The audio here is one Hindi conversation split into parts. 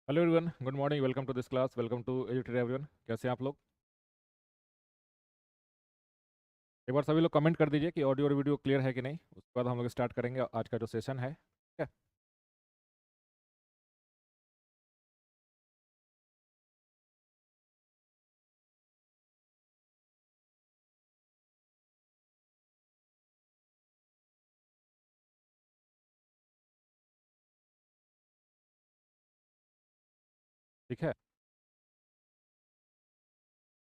Hello everyone, good morning. Welcome to this class. Welcome to Eduted everyone. कैसे हैं आप लोग? एक बार सभी लोग कमेंट कर दीजिए कि ऑडियो और वीडियो क्लियर है कि नहीं। उसके बाद हम लोग स्टार्ट करेंगे आज का जो सेशन है। ठीक है। ठीक है,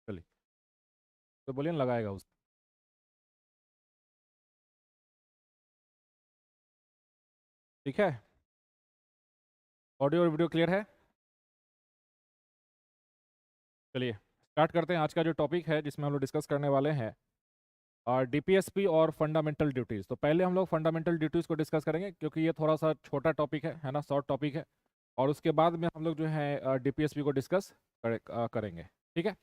चलिए। तो बोलिए ना, लगाएगा उस। ठीक है, ऑडियो और वीडियो क्लियर है। चलिए स्टार्ट करते हैं। आज का जो टॉपिक है जिसमें हम लोग डिस्कस करने वाले हैं और डीपीएसपी और फंडामेंटल ड्यूटीज़। तो पहले हम लोग फंडामेंटल ड्यूटीज़ को डिस्कस करेंगे क्योंकि ये थोड़ा सा छोटा टॉपिक है ना, शॉर्ट टॉपिक है। और उसके बाद में हम लोग जो है डीपीएसपी को डिस्कस करेंगे। ठीक है,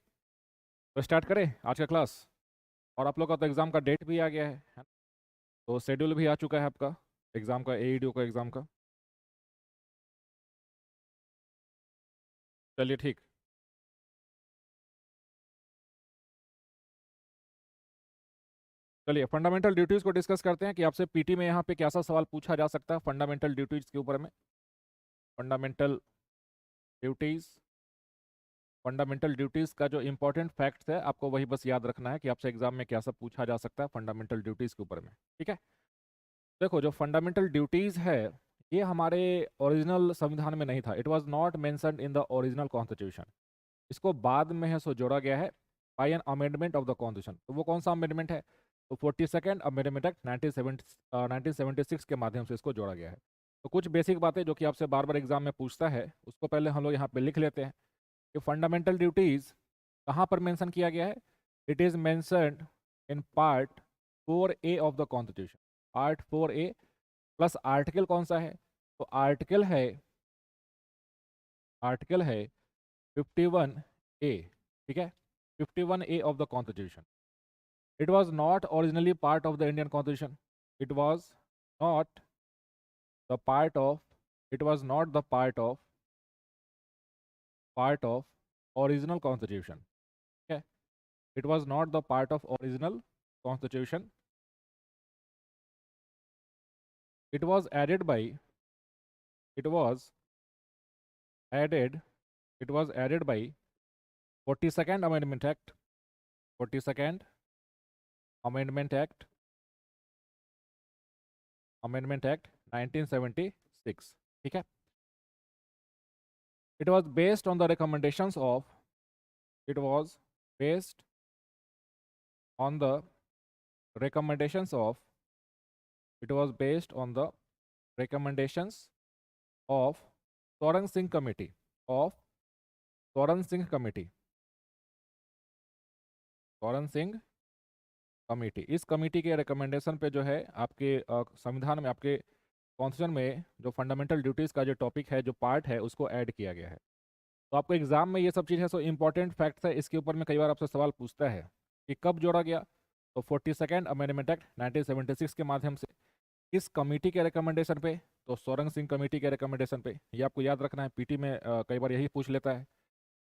तो स्टार्ट करें आज का क्लास। और आप लोग का तो एग्ज़ाम का डेट भी आ गया है ना? तो शेड्यूल भी आ चुका है आपका एग्ज़ाम का, एईडीओ का एग्ज़ाम का। चलिए ठीक। चलिए फंडामेंटल ड्यूटीज़ को डिस्कस करते हैं कि आपसे पीटी में यहाँ पे कैसा सवाल पूछा जा सकता है फंडामेंटल ड्यूटीज़ के ऊपर में। फंडामेंटल ड्यूटीज़, फंडामेंटल ड्यूटीज़ का जो इंपॉर्टेंट फैक्ट्स है आपको वही बस याद रखना है कि आपसे एग्जाम में क्या सब पूछा जा सकता है फंडामेंटल ड्यूटीज़ के ऊपर में। ठीक है, देखो जो फंडामेंटल ड्यूटीज़ है ये हमारे ओरिजिनल संविधान में नहीं था। It was not mentioned in the original constitution. इसको बाद में है सो जोड़ा गया है by an amendment of the constitution. तो वो कौन सा अमेंडमेंट है? तो 42nd अमेंडमेंट एक्ट 1976 के माध्यम से इसको जोड़ा गया है। तो कुछ बेसिक बातें जो कि आपसे बार बार एग्जाम में पूछता है उसको पहले हम लोग यहाँ पे लिख लेते हैं कि फंडामेंटल ड्यूटीज़ कहाँ पर मेंशन किया गया है। It is mentioned in part 4A of the constitution. Part 4A plus article कौन सा है? तो आर्टिकल है 51A। ठीक है, 51A of the constitution. It was not originally part of the Indian constitution. It was not the part of, it was not the part of original constitution. Okay, it was not the part of original constitution. It was added by, it was added, it was added by 42nd amendment act, 42nd amendment act, amendment act 1976. ठीक है, it was based on the recommendations of, it was based on the recommendations of, it was based on the recommendations of Soran Singh committee, of Soran Singh committee, Soran Singh committee. इस कमेटी के रिकमेंडेशन पे जो है आपके संविधान में, आपके कॉन्स्टिट्यूशन में जो फंडामेंटल ड्यूटीज़ का जो टॉपिक है, जो पार्ट है, उसको ऐड किया गया है। तो आपको एग्जाम में ये सब चीज़ है सो इंपॉर्टेंट फैक्ट्स है। इसके ऊपर में कई बार आपसे सवाल पूछता है कि कब जोड़ा गया। तो 42nd अमेंडमेंट एक्ट 1976 के माध्यम से। किस कमेटी के रिकमेंडेशन पे? तो सोरंग सिंह कमेटी के रिकमेंडेशन पे। ये आपको याद रखना है, पीटी में कई बार यही पूछ लेता है।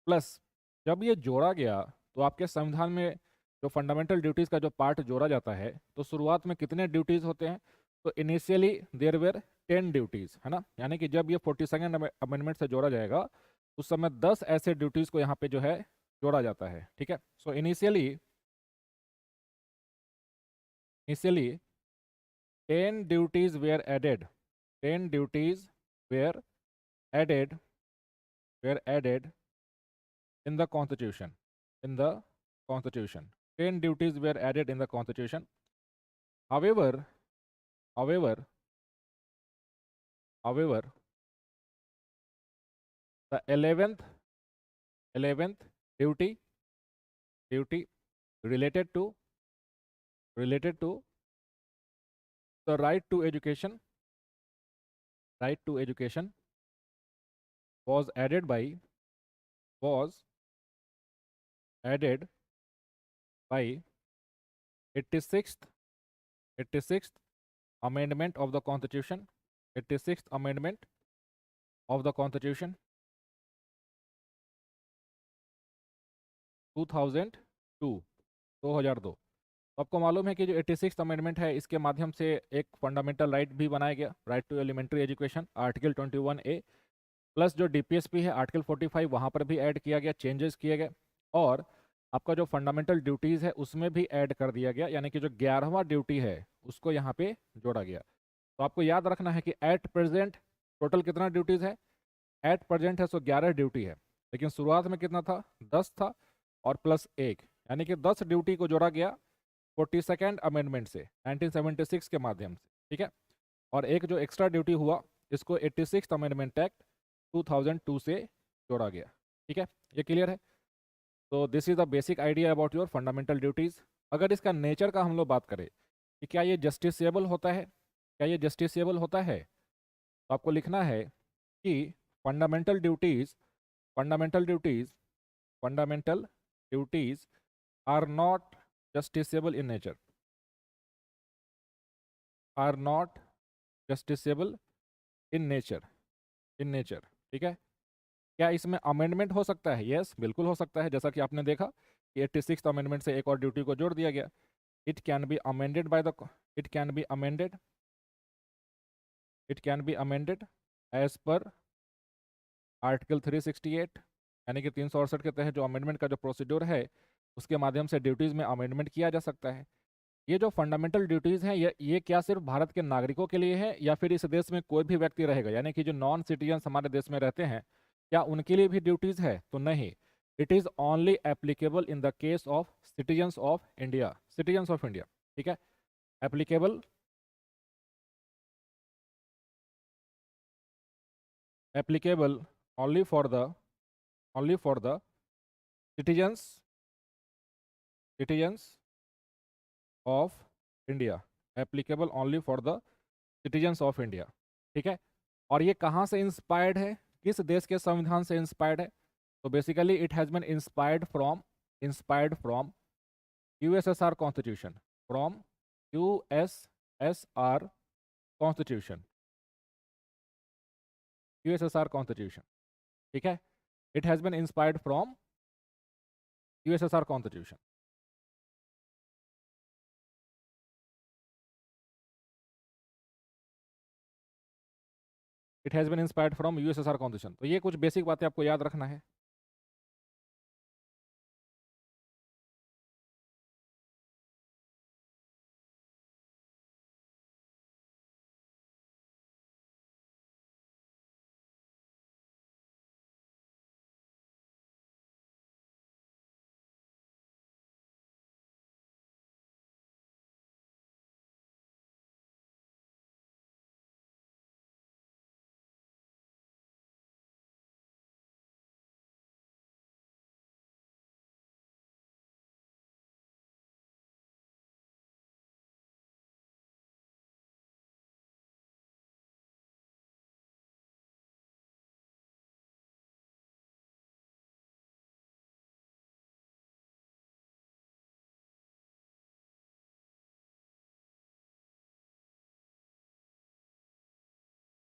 प्लस जब ये जोड़ा गया तो आपके संविधान में जो फंडामेंटल ड्यूटीज़ का जो पार्ट जोड़ा जाता है तो शुरुआत में कितने ड्यूटीज़ होते हैं? तो इनिशियली देयर वेर 10 ड्यूटीज़, है ना। यानी कि जब ये 42nd अमेंडमेंट से जोड़ा जाएगा उस समय 10 ऐसे ड्यूटीज़ को यहाँ पे जो है जोड़ा जाता है। ठीक है, so initially 10 duties were added. 10 duties were added, were added in the constitution. In the constitution. 10 duties were added in the constitution. However, however, however, the 11th duty related to, related to the right to education, right to education was added by, was added by 86th 86th amendment of the constitution, 86th amendment of the constitution, 2002। तो आपको मालूम है कि जो 86 अमेंडमेंट है इसके माध्यम से एक फंडामेंटल राइट भी बनाया गया, right to elementary education, article 21A, plus जो डीपीएसपी है आर्टिकल 45 वहाँ पर भी ऐड किया गया, चेंजेस किए गए, और आपका जो फंडामेंटल ड्यूटीज़ है उसमें भी ऐड कर दिया गया, यानी कि जो 11वां ड्यूटी है उसको यहाँ पे जोड़ा गया। तो आपको याद रखना है कि एट प्रेजेंट टोटल कितना ड्यूटीज़ है, एट प्रेजेंट है सो 11 ड्यूटी है, लेकिन शुरुआत में कितना था, 10 था और प्लस 1, यानी कि 10 ड्यूटी को जोड़ा गया 42nd अमेंडमेंट से 1976 के माध्यम से, ठीक है। और एक जो एक्स्ट्रा ड्यूटी हुआ इसको 86 अमेंडमेंट एक्ट 2002 से जोड़ा गया, ठीक है। ये क्लियर है। तो this is the basic idea about your fundamental duties. अगर इसका नेचर का हम लोग बात करें कि क्या ये जस्टिसेबल होता है, क्या ये जस्टिसेबल होता है, तो आपको लिखना है कि fundamental duties fundamental duties fundamental duties are not justiciable in nature, are not justiciable in nature, ठीक है। क्या इसमें अमेंडमेंट हो सकता है? यस, बिल्कुल हो सकता है, जैसा कि आपने देखा कि 86 अमेंडमेंट से एक और ड्यूटी को जोड़ दिया गया। It can be amended by the it can be amended as per article 368, यानी कि 368 के तहत जो अमेंडमेंट का जो प्रोसीड्योर है उसके माध्यम से ड्यूटीज़ में अमेंडमेंट किया जा सकता है। ये जो फंडामेंटल ड्यूटीज़ हैं ये क्या सिर्फ भारत के नागरिकों के लिए है या फिर इस देश में कोई भी व्यक्ति रहेगा, यानी कि जो नॉन सिटीजन्स हमारे देश में रहते हैं क्या उनके लिए भी ड्यूटीज़ है? तो नहीं, it is only applicable in the case of citizens of India, ठीक है। Applicable only for the citizens of India, applicable only for the citizens of India, ठीक है। और ये कहाँ से इंस्पायर्ड है, किस देश के संविधान से इंस्पायर्ड है? तो basically it has been inspired from USSR constitution, from USSR constitution, ठीक है। It has been inspired from USSR constitution. It has been inspired from USSR constitution. तो ये कुछ बेसिक बातें आपको याद रखना है।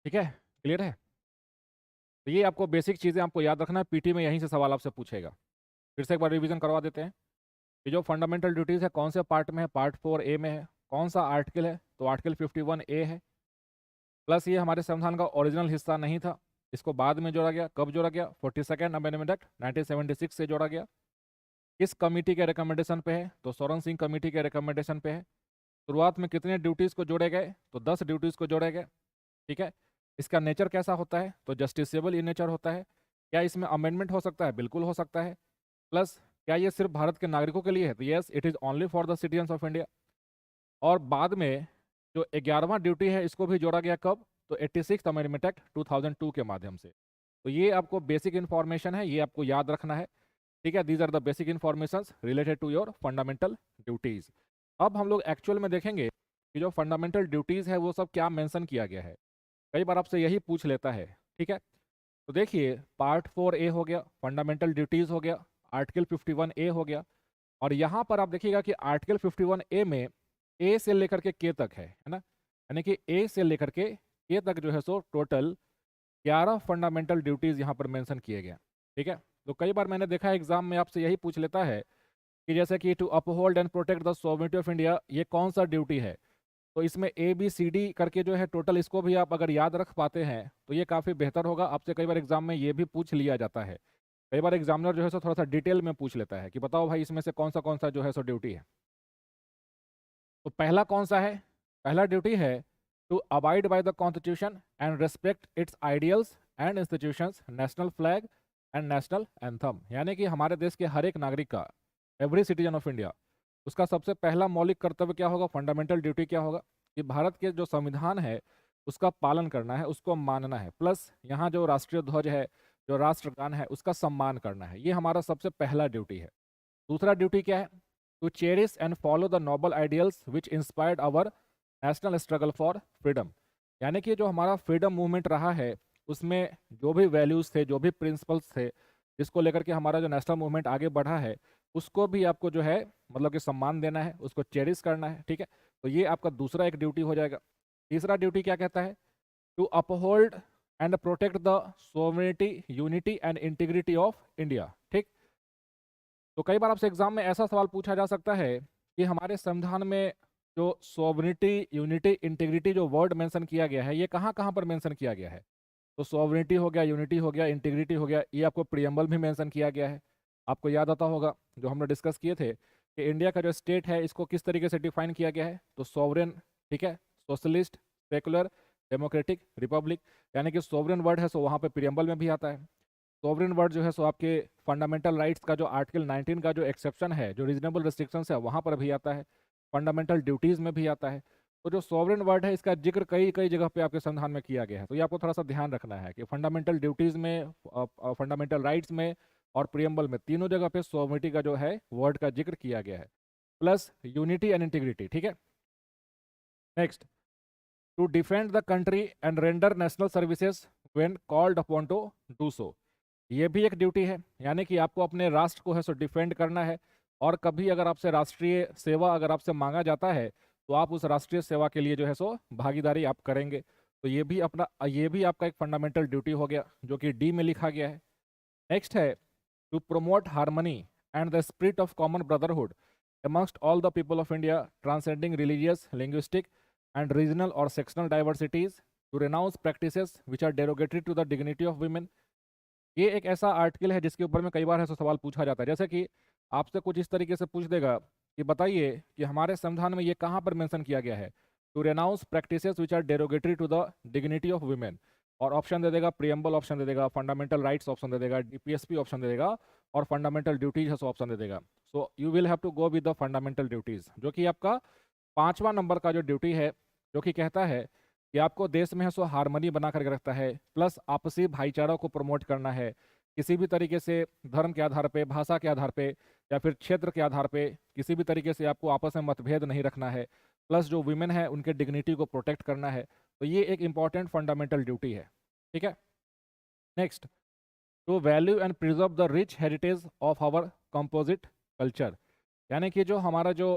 ठीक है, क्लियर है। तो ये आपको बेसिक चीज़ें आपको याद रखना है, पीटी में यहीं से सवाल आपसे पूछेगा। फिर से एक बार रिवीजन करवा देते हैं कि जो फंडामेंटल ड्यूटीज़ है कौन से पार्ट में है, पार्ट 4A में है। कौन सा आर्टिकल है? तो आर्टिकल 51A है। प्लस ये हमारे संविधान का ओरिजिनल हिस्सा नहीं था, इसको बाद में जोड़ा गया। कब जोड़ा गया? 42nd अमेंडमेंट एक्ट 1976 से जोड़ा गया। किस कमेटी के रिकमेंडेशन पे है? तो सोरेन सिंह कमेटी के रिकमेंडेशन पे है। शुरुआत में कितने ड्यूटीज़ को जोड़े गए? तो 10 ड्यूटीज़ को जोड़े गए, ठीक है। इसका नेचर कैसा होता है? तो जस्टिसेबल इन नेचर होता है। क्या इसमें अमेंडमेंट हो सकता है? बिल्कुल हो सकता है। प्लस क्या ये सिर्फ भारत के नागरिकों के लिए है? तो yes, it is only for the citizens of India. और बाद में जो 11वां ड्यूटी है इसको भी जोड़ा गया। कब? तो 86 अमेंडमेंट एक्ट 2002 के माध्यम से। तो ये आपको बेसिक इन्फॉर्मेशन है, ये आपको याद रखना है, ठीक है। These are the basic information related to your fundamental duties. अब हम लोग एक्चुअल में देखेंगे कि जो फंडामेंटल ड्यूटीज़ है वो सब क्या मेंशन किया गया है। कई बार आपसे यही पूछ लेता है, ठीक है। तो देखिए, पार्ट 4A हो गया, फंडामेंटल ड्यूटीज़ हो गया, आर्टिकल 51A हो गया, और यहाँ पर आप देखिएगा कि आर्टिकल 51A में ए से लेकर के के तक है ना, यानी कि ए से लेकर के के तक जो है सो टोटल 11 फंडामेंटल ड्यूटीज़ यहाँ पर मेंशन किए गए। ठीक है। तो कई बार मैंने देखा है एग्जाम में आपसे यही पूछ लेता है कि जैसे कि to uphold and protect the sovereignty of India, ये कौन सा ड्यूटी है। तो इसमें ABCD करके जो है टोटल, इसको भी आप अगर याद रख पाते हैं तो ये काफ़ी बेहतर होगा। आपसे कई बार एग्जाम में ये भी पूछ लिया जाता है। कई बार एग्जामिनर जो है सो थोड़ा सा डिटेल में पूछ लेता है कि बताओ भाई इसमें से कौन सा जो है सो ड्यूटी है। तो पहला कौन सा है? पहला ड्यूटी है to abide by the constitution and respect its ideals and institutions, national flag and national anthem. यानी कि हमारे देश के हर एक नागरिक का, एवरी सिटीजन ऑफ इंडिया, उसका सबसे पहला मौलिक कर्तव्य क्या होगा, फंडामेंटल ड्यूटी क्या होगा कि भारत के जो संविधान है उसका पालन करना है, उसको मानना है, प्लस यहाँ जो राष्ट्रीय ध्वज है, जो राष्ट्रगान है, उसका सम्मान करना है। ये हमारा सबसे पहला ड्यूटी है। दूसरा ड्यूटी क्या है? To cherish and follow the noble ideals which inspired our national struggle for freedom. यानी कि जो हमारा फ्रीडम मूवमेंट रहा है उसमें जो भी वैल्यूज़ थे, जो भी प्रिंसिपल्स थे, जिसको लेकर के हमारा जो नेशनल मूवमेंट आगे बढ़ा है, उसको भी आपको जो है मतलब कि सम्मान देना है, उसको चेरिश करना है। ठीक है, तो ये आपका दूसरा एक ड्यूटी हो जाएगा। तीसरा ड्यूटी क्या कहता है? To uphold and protect the sovereignty, unity and integrity of India. ठीक, तो कई बार आपसे एग्जाम में ऐसा सवाल पूछा जा सकता है कि हमारे संविधान में जो सोवरेनिटी, यूनिटी, इंटीग्रिटी जो वर्ड मेंशन किया गया है, ये कहाँ कहाँ पर मेंशन किया गया है? तो सोवरेनिटी हो गया, यूनिटी हो गया, इंटीग्रिटी हो गया, ये आपको प्रियम्बल भी मेंशन किया गया है। आपको याद आता होगा जो हमने डिस्कस किए थे कि इंडिया का जो स्टेट है इसको किस तरीके से डिफाइन किया गया है। तो सोवरेन, ठीक है, सोशलिस्ट, सेकुलर, डेमोक्रेटिक, रिपब्लिक। यानी कि सोवरेन वर्ड है सो वहाँ पे प्रियम्बल में भी आता है। सोवरेन वर्ड जो है सो आपके फंडामेंटल राइट्स का जो आर्टिकल 19 का जो एक्सेप्शन है, जो रीजनेबल रिस्ट्रिक्शंस है, वहाँ पर भी आता है। फंडामेंटल ड्यूटीज़ में भी आता है। तो जो सॉवरेन वर्ड है इसका जिक्र कई कई जगह पे आपके संविधान में किया गया है। तो ये आपको थोड़ा सा ध्यान रखना है कि फंडामेंटल ड्यूटीज़ में, फंडामेंटल राइट्स में और प्रियम्बल में, तीनों जगह पे सॉवरेनिटी का जो है वर्ड का जिक्र किया गया है, प्लस यूनिटी एंड इंटीग्रिटी। ठीक है, next, to defend the country and render national services when called upon to do so. ये भी एक ड्यूटी है, यानी कि आपको अपने राष्ट्र को है सो डिफेंड करना है, और कभी अगर आपसे राष्ट्रीय सेवा अगर आपसे मांगा जाता है तो आप उस राष्ट्रीय सेवा के लिए जो है सो भागीदारी आप करेंगे। तो ये भी आपका एक फंडामेंटल ड्यूटी हो गया जो कि डी में लिखा गया है। नेक्स्ट है to promote harmony and the spirit of common brotherhood amongst all the people of India, transcending religious, linguistic, and regional or sectional diversities, to renounce practices which are derogatory to the dignity of women। ये एक ऐसा आर्टिकल है जिसके ऊपर में कई बार ऐसा सवाल पूछा जाता है, जैसे कि आपसे कुछ इस तरीके से पूछ देगा कि बताइए कि हमारे संविधान में ये कहाँ पर मेंशन किया गया है, to renounce practices which are derogatory to the dignity of women. और ऑप्शन दे देगा, प्रियम्बल ऑप्शन दे देगा, फंडामेंटल राइट्स ऑप्शन दे देगा, DPSP ऑप्शन दे देगा, और फंडामेंटल ड्यूटीज है ऑप्शन दे देगा। So you will have to go with the fundamental duties, जो कि आपका 5वां नंबर का जो ड्यूटी है, जो कि कहता है कि आपको देश में है सो हारमोनी बना करके रखता है, प्लस आपसी भाईचारा को प्रमोट करना है। किसी भी तरीके से धर्म के आधार पे, भाषा के आधार पे, या फिर क्षेत्र के आधार पे किसी भी तरीके से आपको आपस में मतभेद नहीं रखना है, प्लस जो वीमेन है उनके डिग्निटी को प्रोटेक्ट करना है। तो ये एक इंपॉर्टेंट फंडामेंटल ड्यूटी है। ठीक है, next, to value and preserve the rich heritage of our composite culture. यानी कि जो हमारा जो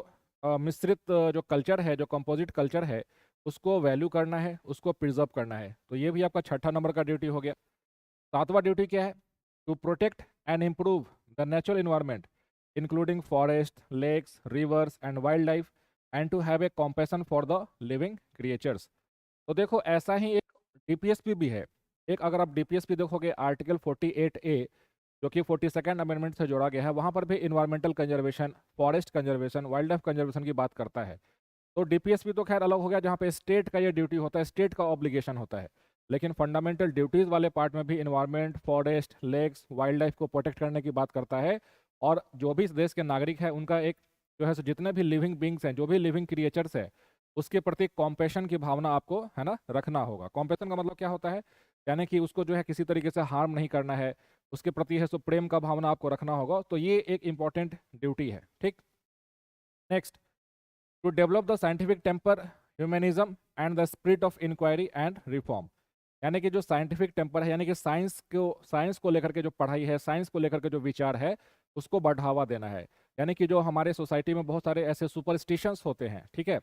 मिश्रित जो कल्चर है, जो कंपोजिट कल्चर है, उसको वैल्यू करना है, उसको प्रिजर्व करना है। तो ये भी आपका 6ठा नंबर का ड्यूटी हो गया। 7वां ड्यूटी क्या है? To protect and improve the natural environment including forest, lakes, rivers and wild life, and to have a compassion for the living creatures. तो देखो ऐसा ही एक DPSP भी है। एक अगर आप DPSP देखोगे आर्टिकल 48A, जो कि 42nd अमेंडमेंट से जोड़ा गया है, वहाँ पर भी environmental conservation, forest conservation, wild life conservation की बात करता है। तो DPSP तो खैर अलग हो गया, जहाँ पे स्टेट का ये ड्यूटी होता है, स्टेट का ऑब्लिगेशन होता है। लेकिन फंडामेंटल ड्यूटीज़ वाले पार्ट में भी environment, forest, lakes, wild life को प्रोटेक्ट करने की बात करता है। और जो भी इस देश के नागरिक है उनका एक जो है सो जितने भी लिविंग बींग्स हैं, जो भी लिविंग क्रिएचर्स है, उसके प्रति कॉम्पेशन की भावना आपको है ना रखना होगा। कॉम्पेशन का मतलब क्या होता है? यानी कि उसको जो है किसी तरीके से हार्म नहीं करना है, उसके प्रति है सो प्रेम का भावना आपको रखना होगा। तो ये एक इंपॉर्टेंट ड्यूटी है। ठीक, next, to develop the scientific temper, humanism and the spirit of inquiry and reform. यानी कि जो साइंटिफिक टेम्पर है, यानी कि साइंस को लेकर के जो पढ़ाई है, साइंस को लेकर के जो विचार है, उसको बढ़ावा देना है। यानी कि जो हमारे सोसाइटी में बहुत सारे ऐसे सुपरस्टिशंस होते हैं, ठीक है,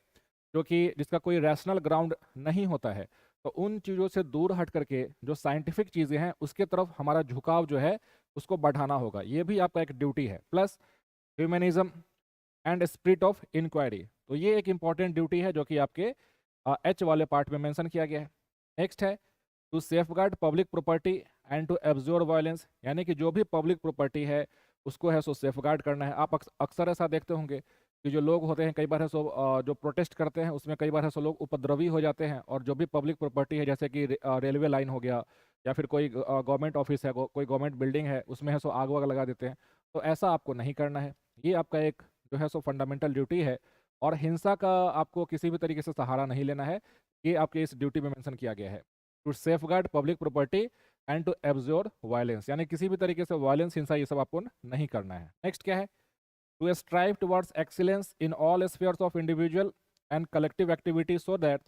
जो कि जिसका कोई रैशनल ग्राउंड नहीं होता है, तो उन चीज़ों से दूर हट करके जो साइंटिफिक चीज़ें हैं उसके तरफ हमारा झुकाव जो है उसको बढ़ाना होगा, ये भी आपका एक ड्यूटी है। Plus humanism and spirit of inquiry, तो ये एक इंपॉर्टेंट ड्यूटी है जो कि आपके एच वाले पार्ट में मेंशन किया गया है। नेक्स्ट है to safeguard public property and to abjure violence, यानी कि जो भी पब्लिक प्रॉपर्टी है उसको है सो सेफगार्ड करना है। आप अक्सर ऐसा देखते होंगे कि जो लोग होते हैं कई बार है सो जो प्रोटेस्ट करते हैं उसमें कई बार है सो लोग उपद्रवी हो जाते हैं, और जो भी पब्लिक प्रॉपर्टी है जैसे कि रेलवे लाइन हो गया या फिर कोई गवर्नमेंट ऑफिस है, कोई गवर्नमेंट बिल्डिंग है, उसमें है सो आग वाग लगा देते हैं। तो ऐसा आपको नहीं करना है, ये आपका एक जो है सो फंडामेंटल ड्यूटी है। और हिंसा का आपको किसी भी तरीके से सहारा नहीं लेना है, ये आपके इस ड्यूटी में मेंशन किया गया है। To safeguard public property and to abjure violence, यानी किसी भी तरीके से वायलेंस, हिंसा, ये सब आपको नहीं करना है। नेक्स्ट क्या है, to strive towards excellence in all spheres of individual and collective activity so that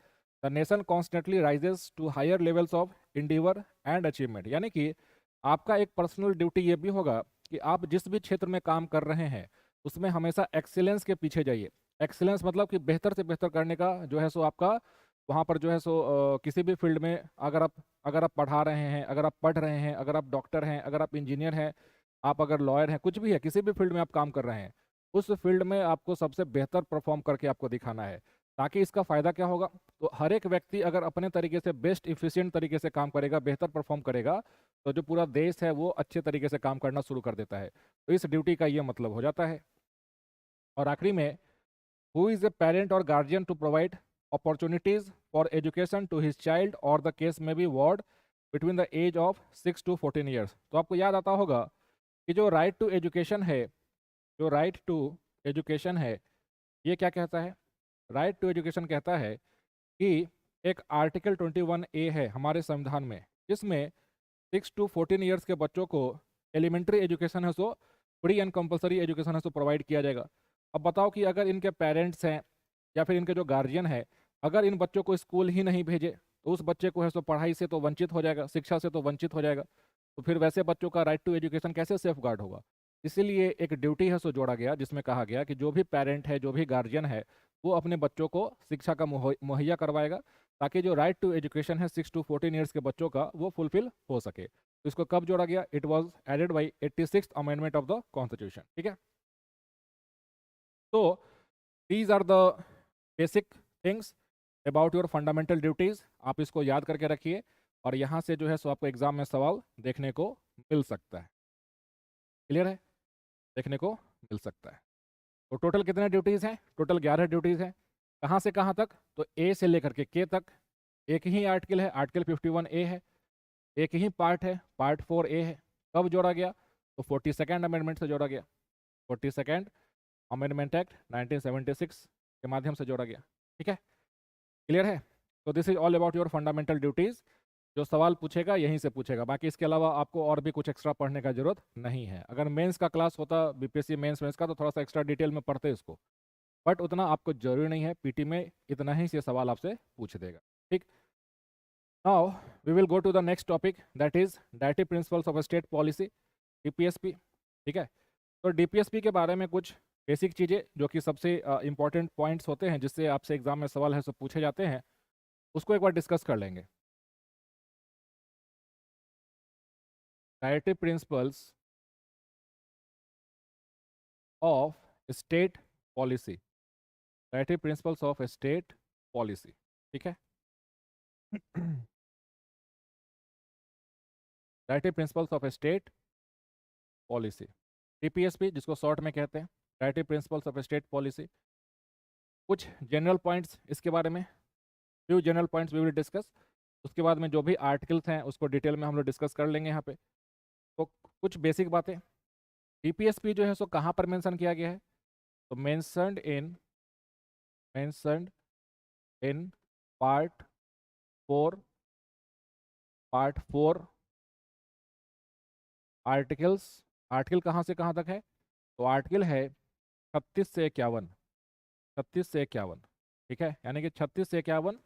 the nation constantly rises to higher levels of endeavour and achievement, यानी कि आपका एक पर्सनल ड्यूटी ये भी होगा कि आप जिस भी क्षेत्र में काम कर रहे हैं उसमें हमेशा एक्सीलेंस के पीछे जाइए। एक्सीलेंस मतलब कि बेहतर से बेहतर करने का जो है सो आपका वहाँ पर जो है सो किसी भी फील्ड में अगर आप पढ़ा रहे हैं, अगर आप पढ़ रहे हैं, अगर आप डॉक्टर हैं, अगर आप इंजीनियर हैं, आप अगर लॉयर हैं, कुछ भी है, किसी भी फील्ड में आप काम कर रहे हैं, उस फील्ड में आपको सबसे बेहतर परफॉर्म करके आपको दिखाना है। ताकि इसका फ़ायदा क्या होगा, तो हर एक व्यक्ति अगर अपने तरीके से बेस्ट इफिशिएंट तरीके से काम करेगा, बेहतर परफॉर्म करेगा, तो जो पूरा देश है वो अच्छे तरीके से काम करना शुरू कर देता है। तो इस ड्यूटी का ये मतलब हो जाता है। और आखिरी में, हु इज़ ए पेरेंट और guardian to provide opportunities for education to his child or the case may be ward between the age of 6 to 14 years। तो आपको याद आता होगा कि जो राइट टू एजुकेशन है, जो राइट टू एजुकेशन है, ये क्या कहता है, राइट टू एजुकेशन कहता है कि एक आर्टिकल 21A है हमारे संविधान में, जिसमें 6 to 14 ईयर्स के बच्चों को एलिमेंट्री एजुकेशन है so free and compulsory education है सो प्रोवाइड किया जाएगा। अब बताओ कि अगर इनके पेरेंट्स हैं या फिर इनके जो गार्जियन है, अगर इन बच्चों को स्कूल ही नहीं भेजे तो उस बच्चे को है सो पढ़ाई से तो वंचित हो जाएगा, शिक्षा से तो वंचित हो जाएगा। तो फिर वैसे बच्चों का राइट टू एजुकेशन कैसे सेफ गार्ड होगा। इसीलिए एक ड्यूटी है सो जोड़ा गया, जिसमें कहा गया कि जो भी पेरेंट है, जो भी गार्जियन है, वो अपने बच्चों को शिक्षा का मुहैया करवाएगा, ताकि जो राइट टू एजुकेशन है 6 to 14 ईयर्स के बच्चों का, वो फुलफिल हो सके। तो इसको कब जोड़ा गया, it was added by 86th amendment of the constitution. ठीक है, तो these are the basic things about your fundamental duties. आप इसको याद करके रखिए, और यहाँ से जो है सो आपको एग्जाम में सवाल देखने को मिल सकता है। क्लियर है, देखने को मिल सकता है। तो टोटल कितने ड्यूटीज़ हैं, टोटल 11 ड्यूटीज़ हैं। कहाँ से कहाँ तक, तो ए से लेकर के के तक एक ही आर्टिकल है, आर्टिकल 51A है, एक ही पार्ट है, पार्ट 4A है। कब जोड़ा गया, तो 42nd अमेंडमेंट से जोड़ा गया, 42nd अमेंडमेंट एक्ट 1976 के माध्यम से जोड़ा गया। ठीक है, क्लियर है। तो this is all about your fundamental duties. जो सवाल पूछेगा यहीं से पूछेगा, बाकी इसके अलावा आपको और भी कुछ एक्स्ट्रा पढ़ने का जरूरत नहीं है। अगर मेंस का क्लास होता, बीपीएससी मेंस का, तो थोड़ा सा एक्स्ट्रा डिटेल में पढ़ते इसको, बट उतना आपको जरूरी नहीं है। पीटी में इतना ही से सवाल आपसे पूछ देगा। ठीक, now we will go to the next topic, that is directive principles of state policy, DPSP. ठीक है, तो डीपीएसपी के बारे में कुछ बेसिक चीज़ें जो कि सबसे इंपॉर्टेंट पॉइंट्स होते हैं, जिससे आपसे एग्जाम में सवाल है सब पूछे जाते हैं, उसको एक बार डिस्कस कर लेंगे। Directive principles of state policy, directive principles of state policy. ठीक है, directive principles of state policy, DPSP जिसको शॉर्ट में कहते हैं, directive principles of state policy. कुछ जनरल पॉइंट्स इसके बारे में, few general points we will discuss. उसके बाद में जो भी आर्टिकल्स हैं उसको डिटेल में हम लोग डिस्कस कर लेंगे यहाँ पे। तो कुछ बेसिक बातें, डीपीएसपी जो है सो कहाँ पर मेंशन किया गया है, तो mentioned in part 4, articles. Article कहाँ से कहाँ तक है, तो आर्टिकल है 36 से 51, 36 से 51। ठीक है, यानी कि 36 से 51।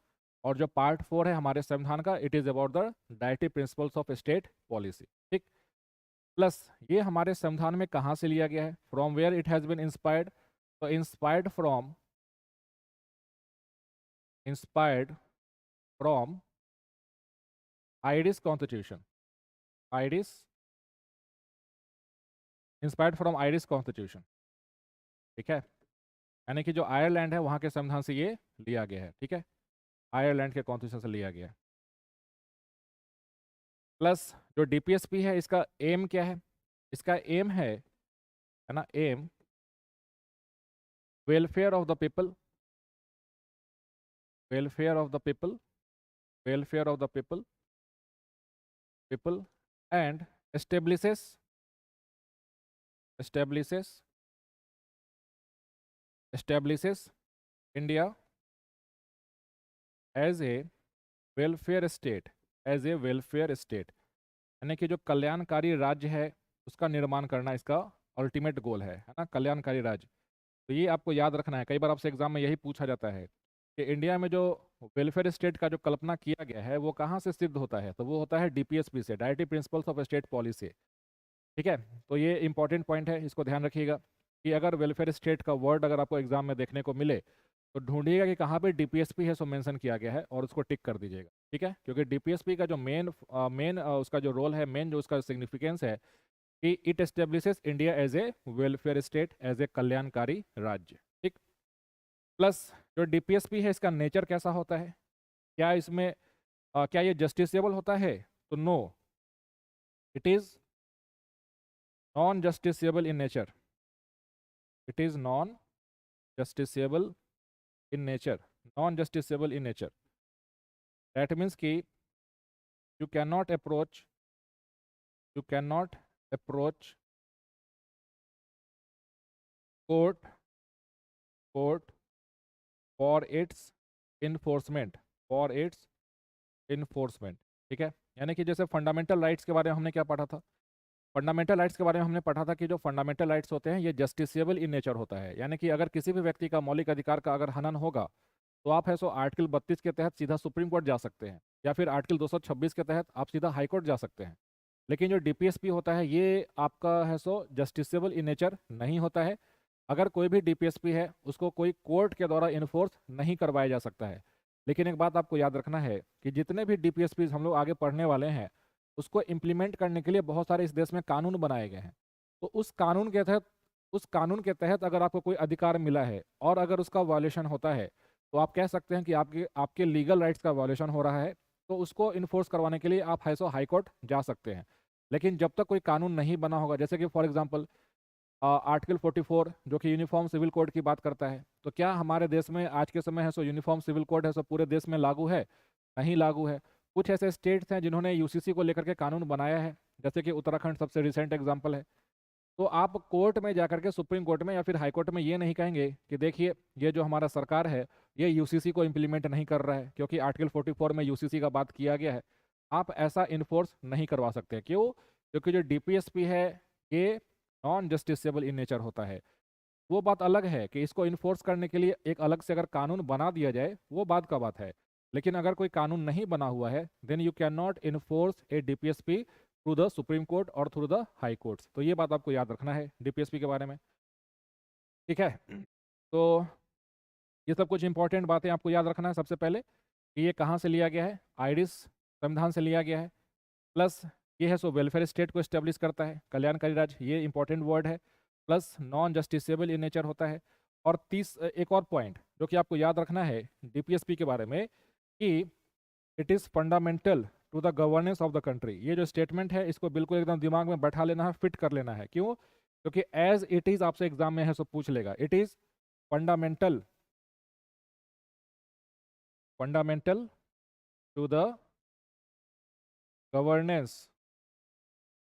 और जो पार्ट 4 है हमारे संविधान का, it is about the directive principles of state policy. ठीक, प्लस ये हमारे संविधान में कहाँ से लिया गया है, from where it has been inspired, तो inspired from Irish constitution, Irish inspired from Irish constitution, ठीक है, यानी कि जो आयरलैंड है वहाँ के संविधान से ये लिया गया है, ठीक है, आयरलैंड के कॉन्स्टिट्यूशन से लिया गया है। प्लस जो डीपीएसपी है इसका एम क्या है, इसका एम है ना, aim welfare of the people, welfare of the people, welfare of the people, people and establishes establishes establishes India as a welfare state, as a welfare state, यानी कि जो कल्याणकारी राज्य है उसका निर्माण करना इसका अल्टीमेट गोल है ना, कल्याणकारी राज्य। तो ये आपको याद रखना है, कई बार आपसे एग्जाम में यही पूछा जाता है कि इंडिया में जो वेलफेयर स्टेट का जो कल्पना किया गया है वो कहाँ से सिद्ध होता है, तो वो होता है डीपीएसपी से, directive principles of state policy, ठीक है। तो ये इंपॉर्टेंट पॉइंट है, इसको ध्यान रखिएगा कि अगर वेलफेयर स्टेट का वर्ड अगर आपको एग्जाम में देखने को मिले तो ढूंढिएगा कि कहाँ पे डीपीएसपी है, सो मेंशन किया गया है और उसको टिक कर दीजिएगा, ठीक है, क्योंकि डीपीएसपी का जो मेन उसका जो रोल है, मेन जो उसका सिग्निफिकेंस है कि it establishes India as a welfare state, as a कल्याणकारी राज्य, ठीक। प्लस जो डीपीएसपी है इसका नेचर कैसा होता है, क्या इसमें क्या ये जस्टिसेबल होता है, तो no, it is non justiciable in nature, it is non justiciable in nature, non justiciable in nature, that means कि you cannot approach, you cannot approach court, court for its enforcement, for its enforcement, ठीक है। यानी कि जैसे फंडामेंटल राइट्स के बारे में हमने क्या पढ़ा था, फंडामेंटल राइट्स के बारे में हमने पढ़ा था कि जो फंडामेंटल राइट्स होते हैं ये जस्टिसेबल इन नेचर होता है, यानी कि अगर किसी भी व्यक्ति का मौलिक अधिकार का अगर हनन होगा तो आप है सो आर्टिकल 32 के तहत सीधा सुप्रीम कोर्ट जा सकते हैं, या फिर आर्टिकल 226 के तहत आप सीधा हाई कोर्ट जा सकते हैं। लेकिन जो डीपीएसपी होता है ये आपका है सो जस्टिसेबल इन नेचर नहीं होता है। अगर कोई भी डीपीएसपी है उसको कोई कोर्ट के द्वारा इन्फोर्स नहीं करवाया जा सकता है। लेकिन एक बात आपको याद रखना है कि जितने भी डीपीएसपी हम लोग आगे पढ़ने वाले हैं उसको इम्प्लीमेंट करने के लिए बहुत सारे इस देश में कानून बनाए गए हैं। तो उस कानून के तहत अगर आपको कोई अधिकार मिला है और अगर उसका वायलेशन होता है तो आप कह सकते हैं कि आपके आपके लीगल राइट्स का वायलेशन हो रहा है, तो उसको इन्फोर्स करवाने के लिए आप हाई कोर्ट जा सकते हैं। लेकिन जब तक कोई कानून नहीं बना होगा, जैसे कि फॉर एग्जांपल आर्टिकल 44 जो कि यूनिफॉर्म सिविल कोड की बात करता है, तो क्या हमारे देश में आज के समय है सो यूनिफॉर्म सिविल कोड है सो पूरे देश में लागू है? नहीं लागू है। कुछ ऐसे स्टेट्स हैं जिन्होंने यूसीसी को लेकर के कानून बनाया है, जैसे कि उत्तराखंड सबसे रिसेंट एग्जाम्पल है। तो आप कोर्ट में जाकर के, सुप्रीम कोर्ट में या फिर हाई कोर्ट में ये नहीं कहेंगे कि देखिए ये जो हमारा सरकार है ये यूसीसी को इम्प्लीमेंट नहीं कर रहा है, क्योंकि आर्टिकल 44 में यूसीसी का बात किया गया है। आप ऐसा इन्फोर्स नहीं करवा सकते। क्यों? क्योंकि जो डीपीएसपी है ये नॉन जस्टिसेबल इन नेचर होता है। वो बात अलग है कि इसको इन्फोर्स करने के लिए एक अलग से अगर कानून बना दिया जाए, वो बात का बात है। लेकिन अगर कोई कानून नहीं बना हुआ है then you can not enforce a DPSP through the supreme court और थ्रू द हाई कोर्ट्स। तो ये बात आपको याद रखना है डीपीएसपी के बारे में, ठीक है। तो ये सब कुछ इंपॉर्टेंट बातें आपको याद रखना है। सबसे पहले कि ये कहाँ से लिया गया है, आयरिश संविधान से लिया गया है। प्लस ये है सो वेलफेयर स्टेट को एस्टेब्लिश करता है, कल्याणकारी राज्य, ये इंपॉर्टेंट वर्ड है। Plus non justiciable in nature होता है। और एक और पॉइंट जो कि आपको याद रखना है डीपीएसपी के बारे में कि it is fundamental to the governance of the country. ये जो स्टेटमेंट है इसको बिल्कुल एकदम दिमाग में बैठा लेना है, फिट कर लेना है। क्यों? क्योंकि एज इट इज आपसे एग्जाम में है सो पूछ लेगा। It is fundamental, fundamental to the governance,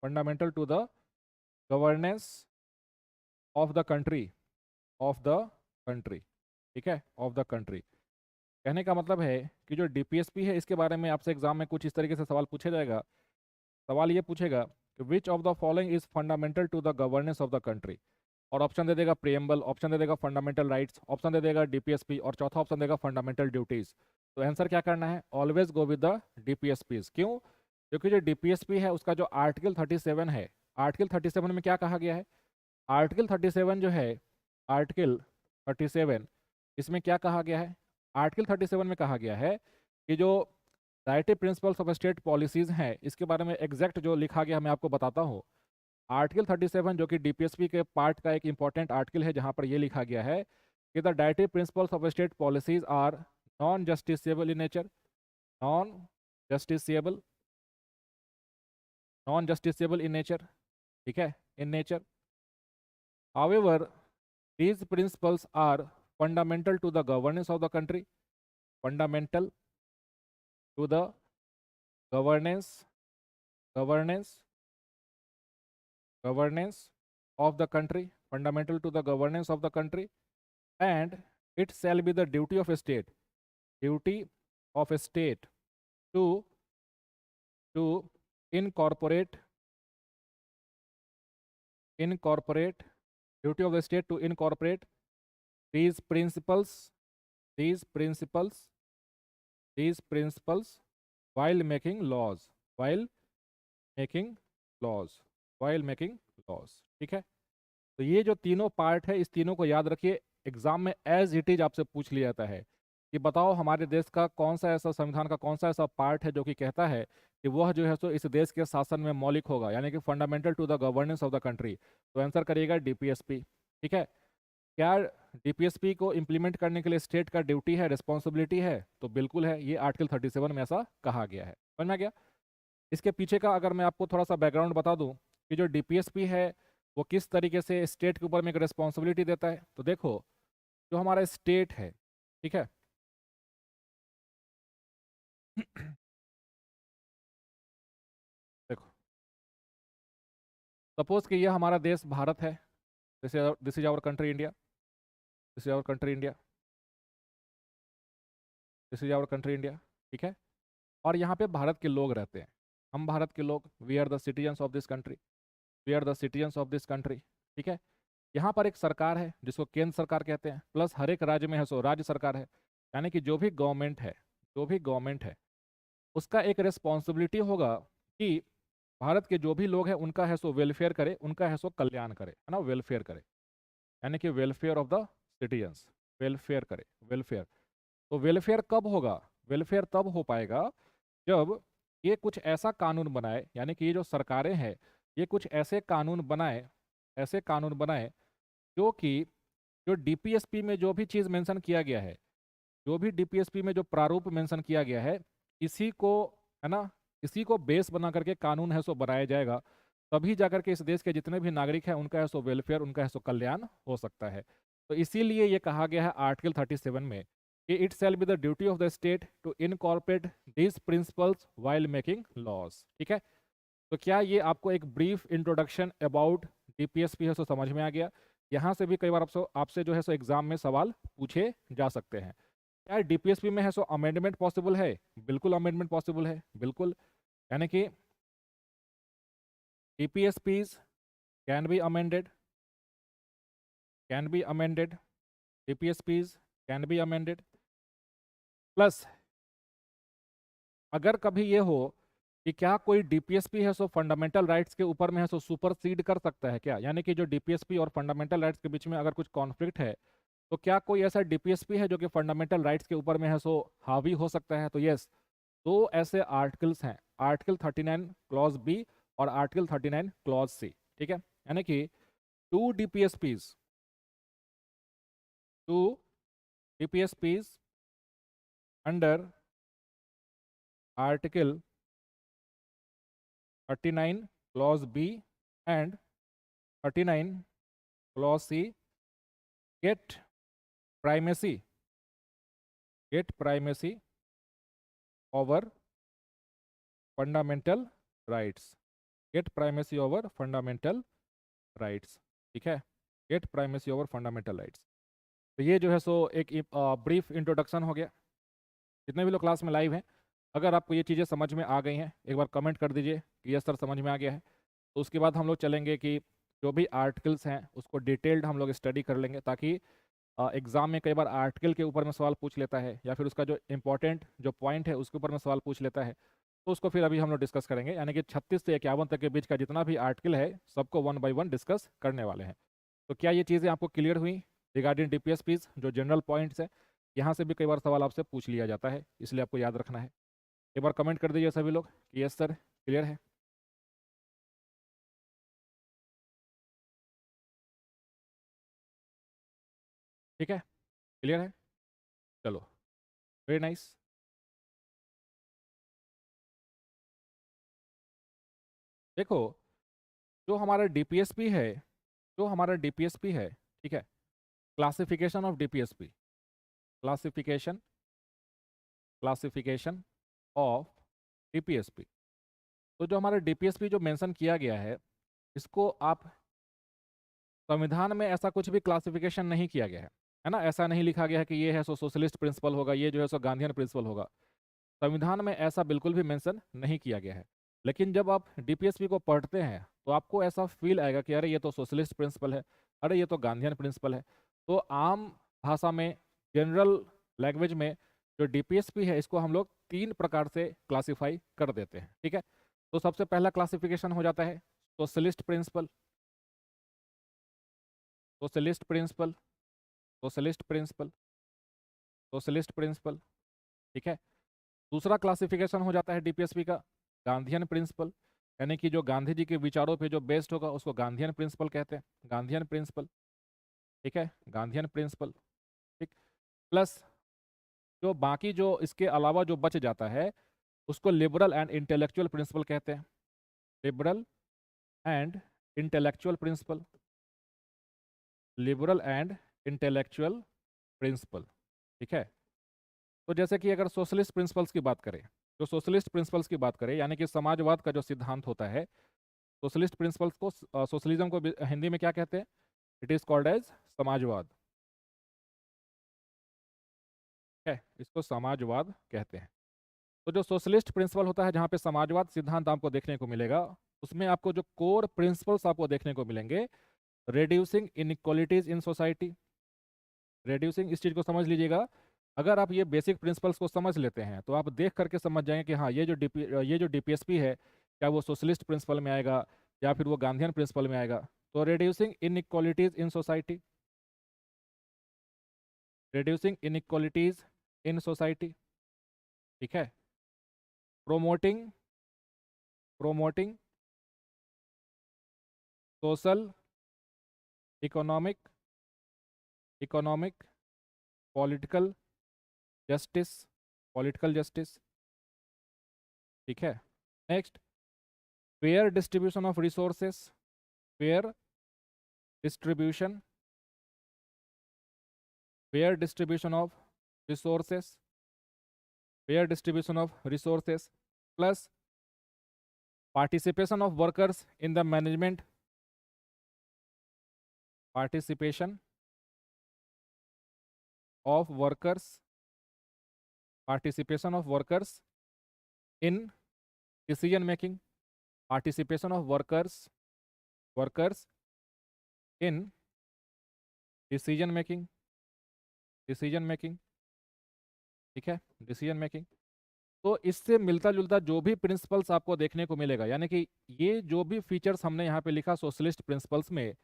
fundamental to the governance of the country, of the country, ठीक है, ऑफ द कंट्री। कहने का मतलब है कि जो डीपीएसपी है इसके बारे में आपसे एग्जाम में कुछ इस तरीके से सवाल पूछा जाएगा। सवाल ये पूछेगा कि which of the following is fundamental to the governance of the country, और ऑप्शन दे देगा प्रियम्बल, ऑप्शन दे देगा फंडामेंटल राइट्स, ऑप्शन दे देगा डीपीएसपी, और चौथा ऑप्शन देगा फंडामेंटल ड्यूटीज। तो आंसर क्या करना है? Always go with the DPSPs. क्यों? क्योंकि जो डीपीएसपी है उसका जो आर्टिकल 37 है, आर्टिकल 37 में क्या कहा गया है? आर्टिकल 37 जो है, आर्टिकल 37 इसमें क्या कहा गया है? आर्टिकल 37 में कहा गया है कि जो directive principles of state policies हैं इसके बारे में एग्जैक्ट जो लिखा गया मैं आपको बताता हूँ। आर्टिकल 37 जो कि डीपीएसपी के पार्ट का एक इंपॉर्टेंट आर्टिकल है, जहां पर ये लिखा गया है कि the directive principles of state policies are non justiciable in nature, non justiciable, non justiciable in nature, ठीक है, in nature. However these principles are fundamental to the governance of the country, fundamental to the governance, governance, governance of the country, fundamental to the governance of the country, and it shall be the duty of a state, duty of a state to to incorporate, incorporate, duty of the state to incorporate these principles, these principles, these principles while making laws, while making laws, while making laws, ठीक है। तो ये जो तीनों पार्ट है, इस तीनों को याद रखिए। एग्जाम में एज इट इज आपसे पूछ लिया जाता है कि बताओ हमारे देश का कौन सा ऐसा संविधान का कौन सा ऐसा पार्ट है जो कि कहता है कि वह जो है सो इस देश के शासन में मौलिक होगा, यानी कि fundamental to the governance of the country. तो आंसर करिएगा डीपीएसपी, ठीक है। क्या डीपीएसपी को इम्प्लीमेंट करने के लिए स्टेट का ड्यूटी है, रिस्पॉन्सिबिलिटी है? तो बिल्कुल है, ये आर्टिकल 37 में ऐसा कहा गया है। समझ में आ गया? इसके पीछे का अगर मैं आपको थोड़ा सा बैकग्राउंड बता दूं कि जो डीपीएसपी है वो किस तरीके से स्टेट के ऊपर में एक रिस्पॉन्सिबिलिटी देता है, तो देखो जो हमारा स्टेट है, ठीक है, देखो सपोज कि ये हमारा देश भारत है, this is our country India, this is our country India, this is our country India, ठीक है। और यहाँ पे भारत के लोग रहते हैं, हम भारत के लोग, we are the citizens of this country, we are the citizens of this country, ठीक है। यहाँ पर एक सरकार है जिसको केंद्र सरकार कहते हैं, प्लस हर एक राज्य में है सो राज्य सरकार है, यानी कि जो भी गवर्नमेंट है, जो भी गवर्नमेंट है उसका एक रिस्पॉन्सिबिलिटी होगा कि भारत के जो भी लोग हैं उनका है सो वेलफेयर करे, उनका है सो कल्याण करे, है ना, वेलफेयर करे, यानी कि welfare of the citizens, welfare करे, वेलफेयर। तो वेलफेयर कब होगा? वेलफेयर तब हो पाएगा जब ये कुछ ऐसा कानून बनाए, यानी कि ये जो सरकारें हैं ये कुछ ऐसे कानून बनाए, ऐसे कानून बनाए जो कि जो डीपीएसपी में जो भी चीज़ मेंशन किया गया है, जो भी डीपीएसपी में जो प्रारूप मेंशन किया गया है, इसी को, है ना, इसी को बेस बना करके कानून है सो बनाया जाएगा, तभी जाकर के इस देश के जितने भी नागरिक हैं उनका है सो वेलफेयर, उनका है सो कल्याण हो सकता है। तो इसीलिए ये कहा गया है आर्टिकल 37 में कि it shall be the duty of the state to incorporate these principles while making laws, ठीक है। तो क्या ये आपको एक ब्रीफ इंट्रोडक्शन अबाउट डीपीएसपी है सो समझ में आ गया? यहाँ से भी कई बार आपसे जो है सो एग्जाम में सवाल पूछे जा सकते हैं। क्या डीपीएसपी में है सो अमेंडमेंट पॉसिबल है? बिल्कुल अमेंडमेंट पॉसिबल है, बिल्कुल, यानी कि DPSPs can be amended, can be amended, DPSPs can be amended. Plus अगर कभी ये हो कि क्या कोई डीपीएसपी है सो फंडामेंटल राइट्स के ऊपर में है सो सुपरसीड कर सकता है क्या, यानी कि जो डीपीएसपी और फंडामेंटल राइट्स के बीच में अगर कुछ कॉन्फ्लिक्ट है तो क्या कोई ऐसा डीपीएसपी है जो कि फंडामेंटल राइट्स के ऊपर में है सो हावी हो सकता है? तो यस, दो ऐसे आर्टिकल्स हैं, आर्टिकल 39 क्लॉज बी और आर्टिकल 39 क्लॉज सी, ठीक है। यानी कि two DPSPs, two DPSPs under article 39 clause B and 39 clause C get primacy, get primacy over fundamental rights, get primacy over fundamental rights, ठीक है, get primacy over fundamental rights। तो ये जो है सो एक ब्रीफ इंट्रोडक्शन हो गया। जितने भी लोग क्लास में लाइव हैं, अगर आपको ये चीज़ें समझ में आ गई हैं एक बार कमेंट कर दीजिए कि यस सर समझ में आ गया है। तो उसके बाद हम लोग चलेंगे कि जो भी आर्टिकल्स हैं उसको डिटेल्ड हम लोग स्टडी कर लेंगे, ताकि एग्जाम में कई बार आर्टिकल के ऊपर में सवाल पूछ लेता है या फिर उसका जो इंपॉर्टेंट जो पॉइंट है उसके ऊपर में सवाल पूछ लेता है, तो उसको फिर अभी हम लोग डिस्कस करेंगे। यानी कि 36 से 51 तक के बीच का जितना भी आर्टिकल है सबको 1 बाय 1 डिस्कस करने वाले हैं। तो क्या ये चीज़ें आपको क्लियर हुई रिगार्डिंग डीपीएसपीज जो जनरल पॉइंट्स है? यहाँ से भी कई बार सवाल आपसे पूछ लिया जाता है, इसलिए आपको याद रखना है। एक बार कमेंट कर दीजिए सभी लोग कि यस सर क्लियर है। ठीक है, क्लियर है? चलो, वेरी नाइस। देखो, जो हमारा डीपीएसपी है, जो हमारा डीपीएसपी है, ठीक है, classification of DPSP, classification classification of DPSP. तो जो हमारा डीपीएसपी जो मेंशन किया गया है, इसको आप संविधान में ऐसा कुछ भी क्लासिफिकेशन नहीं किया गया है ना, ऐसा नहीं लिखा गया है कि ये है सो सोशलिस्ट प्रिंसिपल होगा, ये जो है सो गांधीयन प्रिंसिपल होगा। संविधान में ऐसा बिल्कुल भी मेंशन नहीं किया गया है। लेकिन जब आप डीपीएसपी को पढ़ते हैं तो आपको ऐसा फील आएगा कि अरे ये तो सोशलिस्ट प्रिंसिपल है, अरे ये तो गांधीयन प्रिंसिपल है। तो आम भाषा में, जनरल लैंग्वेज में, जो डीपीएसपी है इसको हम लोग 3 प्रकार से क्लासीफाई कर देते हैं, ठीक है। तो सबसे पहला क्लासिफिकेशन हो जाता है socialist principle, socialist principle, socialist principle, socialist principle, ठीक है। दूसरा क्लासिफिकेशन हो जाता है डीपीएसपी का गांधीयन प्रिंसिपल, यानी कि जो गांधी जी के विचारों पे जो बेस्ड होगा उसको गांधीयन प्रिंसिपल कहते हैं, गांधीयन प्रिंसिपल, ठीक है, गांधीयन प्रिंसिपल, ठीक। प्लस जो बाकी जो इसके अलावा जो बच जाता है उसको लिबरल एंड इंटेलेक्चुअल प्रिंसिपल कहते हैं, liberal and intellectual principle, liberal and intellectual principle, ठीक है। तो जैसे कि अगर सोशलिस्ट प्रिंसिपल्स की बात करें, जो सोशलिस्ट प्रिंसिपल्स की बात करें यानी कि समाजवाद का जो सिद्धांत होता है, सोशलिस्ट प्रिंसिपल्स को, सोशलिज्म को हिंदी में क्या कहते हैं? इट इज कॉल्ड एज समाजवाद, है, इसको समाजवाद कहते हैं। तो जो सोशलिस्ट प्रिंसिपल होता है जहाँ पे समाजवाद सिद्धांत आपको देखने को मिलेगा, उसमें आपको जो कोर प्रिंसिपल्स आपको देखने को मिलेंगे, reducing inequalities in society, reducing, इस चीज को समझ लीजिएगा। अगर आप ये बेसिक प्रिंसिपल्स को समझ लेते हैं तो आप देख करके समझ जाएंगे कि हाँ, ये जो डीपीएसपी है, क्या वो सोशलिस्ट प्रिंसिपल में आएगा या फिर वो गांधीयन प्रिंसिपल में आएगा। तो reducing inequalities in society, reducing inequalities in society, ठीक है, promoting promoting social, economic political justice, ठीक है। Next, fair distribution of resources, fair distribution fair distribution of resources, fair distribution of resources, plus participation of workers in the management, participation of workers, participation of workers in decision making, participation of workers in decision making, ठीक है, डिसीजन मेकिंग। तो इससे मिलता जुलता जो भी प्रिंसिपल्स आपको देखने को मिलेगा, यानी कि ये जो भी फीचर्स हमने यहाँ पे लिखा सोशलिस्ट प्रिंसिपल्स में,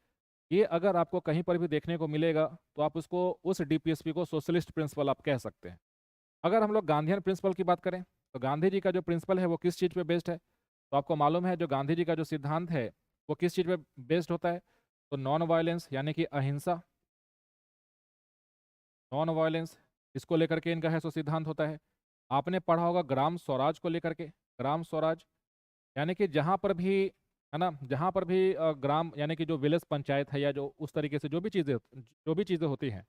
ये अगर आपको कहीं पर भी देखने को मिलेगा तो आप उसको, उस डीपीएसपी को सोशलिस्ट प्रिंसिपल आप कह सकते हैं। अगर हम लोग गांधीयन प्रिंसिपल की बात करें तो गांधी जी का जो प्रिंसिपल है वो किस चीज़ पे बेस्ड है? तो आपको मालूम है जो गांधी जी का जो सिद्धांत है वो किस चीज़ पे बेस्ड होता है? तो नॉन वायलेंस, यानी कि अहिंसा, नॉन वायलेंस, इसको लेकर के इनका है सो सिद्धांत होता है। आपने पढ़ा होगा ग्राम स्वराज को लेकर के, ग्राम स्वराज, यानी कि जहाँ पर भी, है ना, जहाँ पर भी ग्राम यानी कि जो विलेज पंचायत है या जो उस तरीके से जो भी चीज़ें होती हैं,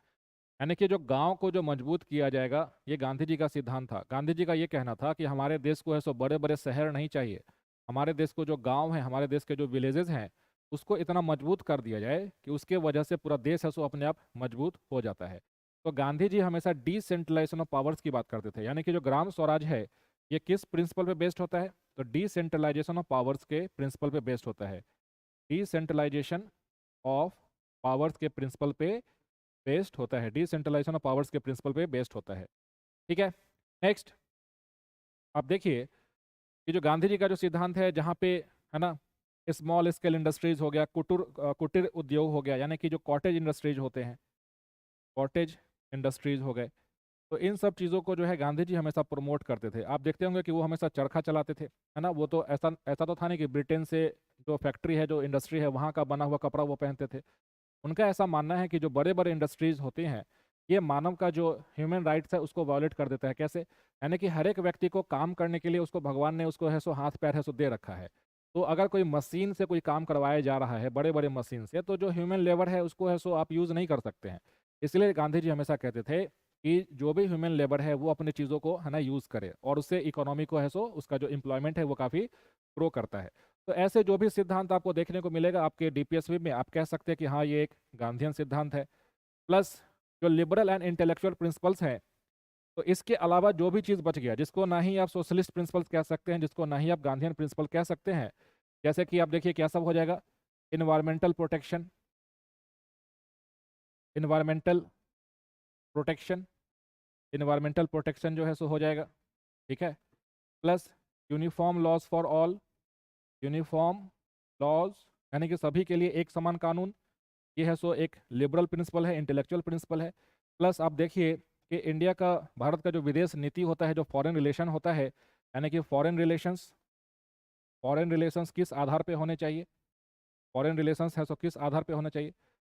यानी कि जो गांव को जो मजबूत किया जाएगा, ये गांधी जी का सिद्धांत था। गांधी जी का ये कहना था कि हमारे देश को है सो बड़े बड़े शहर नहीं चाहिए, हमारे देश को जो गांव है, हमारे देश के जो विलेजेस हैं, उसको इतना मजबूत कर दिया जाए कि उसके वजह से पूरा देश है सो अपने आप मजबूत हो जाता है। तो गांधी जी हमेशा डिसेंट्रलाइजेशन ऑफ पावर्स की बात करते थे, यानी कि जो ग्राम स्वराज है ये किस प्रिंसिपल पे बेस्ड होता है? तो डिसेंट्रलाइजेशन ऑफ पावर्स के प्रिंसिपल पे बेस्ड होता है, डिसेंट्रलाइजेशन ऑफ पावर्स के प्रिंसिपल पे बेस्ड होता है, डिसेंट्रलाइजेशन ऑफ पावर्स के प्रिंसिपल पे बेस्ड होता है, ठीक है। नेक्स्ट, आप देखिए कि जो गांधी जी का जो सिद्धांत है, जहाँ पे, है ना, स्मॉल स्केल इंडस्ट्रीज हो गया, कुटीर उद्योग हो गया, यानी कि जो कॉटेज इंडस्ट्रीज होते हैं, कॉटेज इंडस्ट्रीज हो गए, तो इन सब चीज़ों को जो है गांधी जी हमेशा प्रमोट करते थे। आप देखते होंगे कि वो हमेशा चरखा चलाते थे, है ना। वो तो ऐसा ऐसा तो था नहीं कि ब्रिटेन से जो फैक्ट्री है, जो इंडस्ट्री है, वहाँ का बना हुआ कपड़ा वो पहनते थे। उनका ऐसा मानना है कि जो बड़े बड़े इंडस्ट्रीज होते हैं ये मानव का जो ह्यूमन राइट्स है उसको वायोलेट कर देता है। कैसे? यानी कि हर एक व्यक्ति को काम करने के लिए उसको भगवान ने उसको है सो हाथ पैर है सो दे रखा है। तो अगर कोई मशीन से कोई काम करवाया जा रहा है, बड़े बड़े मशीन से, तो जो ह्यूमन लेबर है उसको है सो आप यूज़ नहीं कर सकते हैं। इसलिए गांधी जी हमेशा कहते थे कि जो भी ह्यूमन लेबर है वो अपनी चीज़ों को है ना यूज़ करे, और उससे इकोनॉमी को है सो उसका जो एम्प्लॉयमेंट है वो काफ़ी ग्रो करता है। तो ऐसे जो भी सिद्धांत आपको देखने को मिलेगा आपके डीपीएसपी में, आप कह सकते हैं कि हाँ ये एक गांधीयन सिद्धांत है। प्लस जो लिबरल एंड इंटेलेक्चुअल प्रिंसिपल्स हैं, तो इसके अलावा जो भी चीज़ बच गया, जिसको ना ही आप सोशलिस्ट प्रिंसिपल्स कह सकते हैं, जिसको ना ही आप गांधीयन प्रिंसिपल कह सकते हैं, जैसे कि आप देखिए क्या सब हो जाएगा। Environmental protection, environmental protection, environmental protection जो है सो हो जाएगा, ठीक है। Plus uniform laws for all, uniform laws यानी कि सभी के लिए एक समान कानून, ये है सो एक लिबरल प्रिंसिपल है, इंटेलेक्चुअल प्रिंसिपल है। प्लस आप देखिए कि इंडिया का, भारत का जो विदेश नीति होता है, जो फॉरेन रिलेशन होता है, यानी कि फॉरेन रिलेशंस किस आधार पे होने चाहिए, फॉरेन रिलेशंस है सो किस आधार पे होना चाहिए।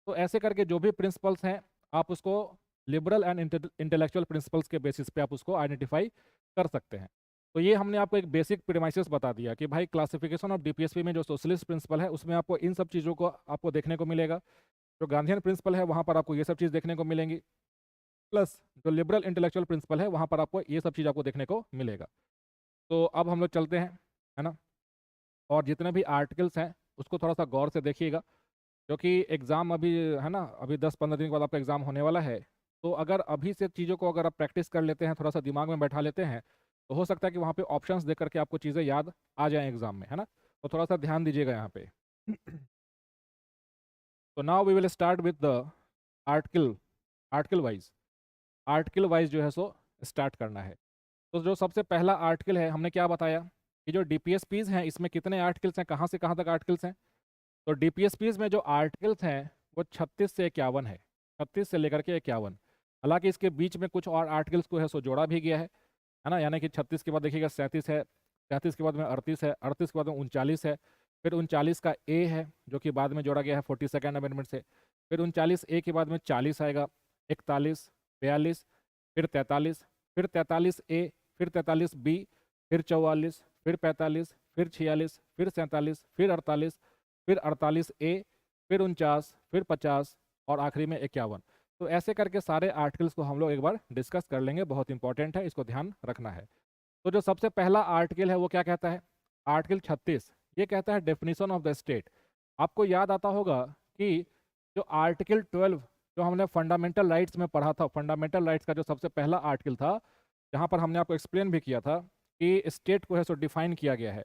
तो ऐसे करके जो भी प्रिंसिपल्स हैं आप उसको लिबरल एंड इंटेलेक्चुअल प्रिंसिपल्स के बेसिस पे आप उसको आइडेंटिफाई कर सकते हैं। तो ये हमने आपको एक बेसिक प्रीमाइसेस बता दिया कि भाई क्लासिफिकेशन ऑफ डीपीएसपी में जो सोशलिस्ट प्रिंसिपल है उसमें आपको इन सब चीज़ों को आपको देखने को मिलेगा। जो गांधीयन प्रिंसिपल है वहाँ पर आपको ये सब चीज़ देखने को मिलेंगी। प्लस जो लिबरल इंटेलेक्चुअल प्रिंसिपल है वहाँ पर आपको ये सब चीज़ आपको देखने को मिलेगा। तो अब हम लोग चलते हैं, है ना, और जितने भी आर्टिकल्स हैं उसको थोड़ा सा गौर से देखिएगा, क्योंकि एग्ज़ाम अभी, है ना, अभी 10-15 दिन के बाद आपका एग्ज़ाम होने वाला है। तो अगर अभी से चीज़ों को अगर आप प्रैक्टिस कर लेते हैं, थोड़ा सा दिमाग में बैठा लेते हैं, तो हो सकता है कि वहाँ पे ऑप्शंस देख करके आपको चीज़ें याद आ जाएं एग्ज़ाम में, है ना। तो थोड़ा सा ध्यान दीजिएगा यहाँ पे। तो now we will start with the article, article wise जो है सो स्टार्ट करना है। तो जो सबसे पहला आर्टिकल है, हमने क्या बताया कि जो डीपीएसपीज हैं इसमें कितने आर्टिकल्स हैं, कहाँ से कहाँ तक आर्टिकल्स हैं। तो डीपीएसपीज में जो आर्टिकल्स हैं वो 36 से 51 है, 36 से लेकर के 51। हालांकि इसके बीच में कुछ और आर्टिकल्स को है सो जोड़ा भी गया है ना। यानी कि 36 के बाद देखिएगा 37 है, 37 के बाद में 38 है, 38 के बाद में 39 है, फिर 39 का ए है जो कि बाद में जोड़ा गया है 42nd अमेंडमेंट से, फिर 39 ए के बाद में 40 आएगा, 41, 42, फिर 43, फिर 43 ए, फिर 43 बी, फिर 44, फिर 45, फिर 46, फिर 47, फिर 48, फिर 48 ए, फिर 49, फिर 50 और आखिरी में 51। तो ऐसे करके सारे आर्टिकल्स को हम लोग एक बार डिस्कस कर लेंगे, बहुत इंपॉर्टेंट है, इसको ध्यान रखना है। तो जो सबसे पहला आर्टिकल है वो क्या कहता है, आर्टिकल 36, ये कहता है डेफिनेशन ऑफ द स्टेट। आपको याद आता होगा कि जो आर्टिकल 12 जो हमने फंडामेंटल राइट्स में पढ़ा था, फंडामेंटल राइट्स का जो सबसे पहला आर्टिकल था, जहाँ पर हमने आपको एक्सप्लेन भी किया था कि स्टेट को है सो डिफाइन किया गया है।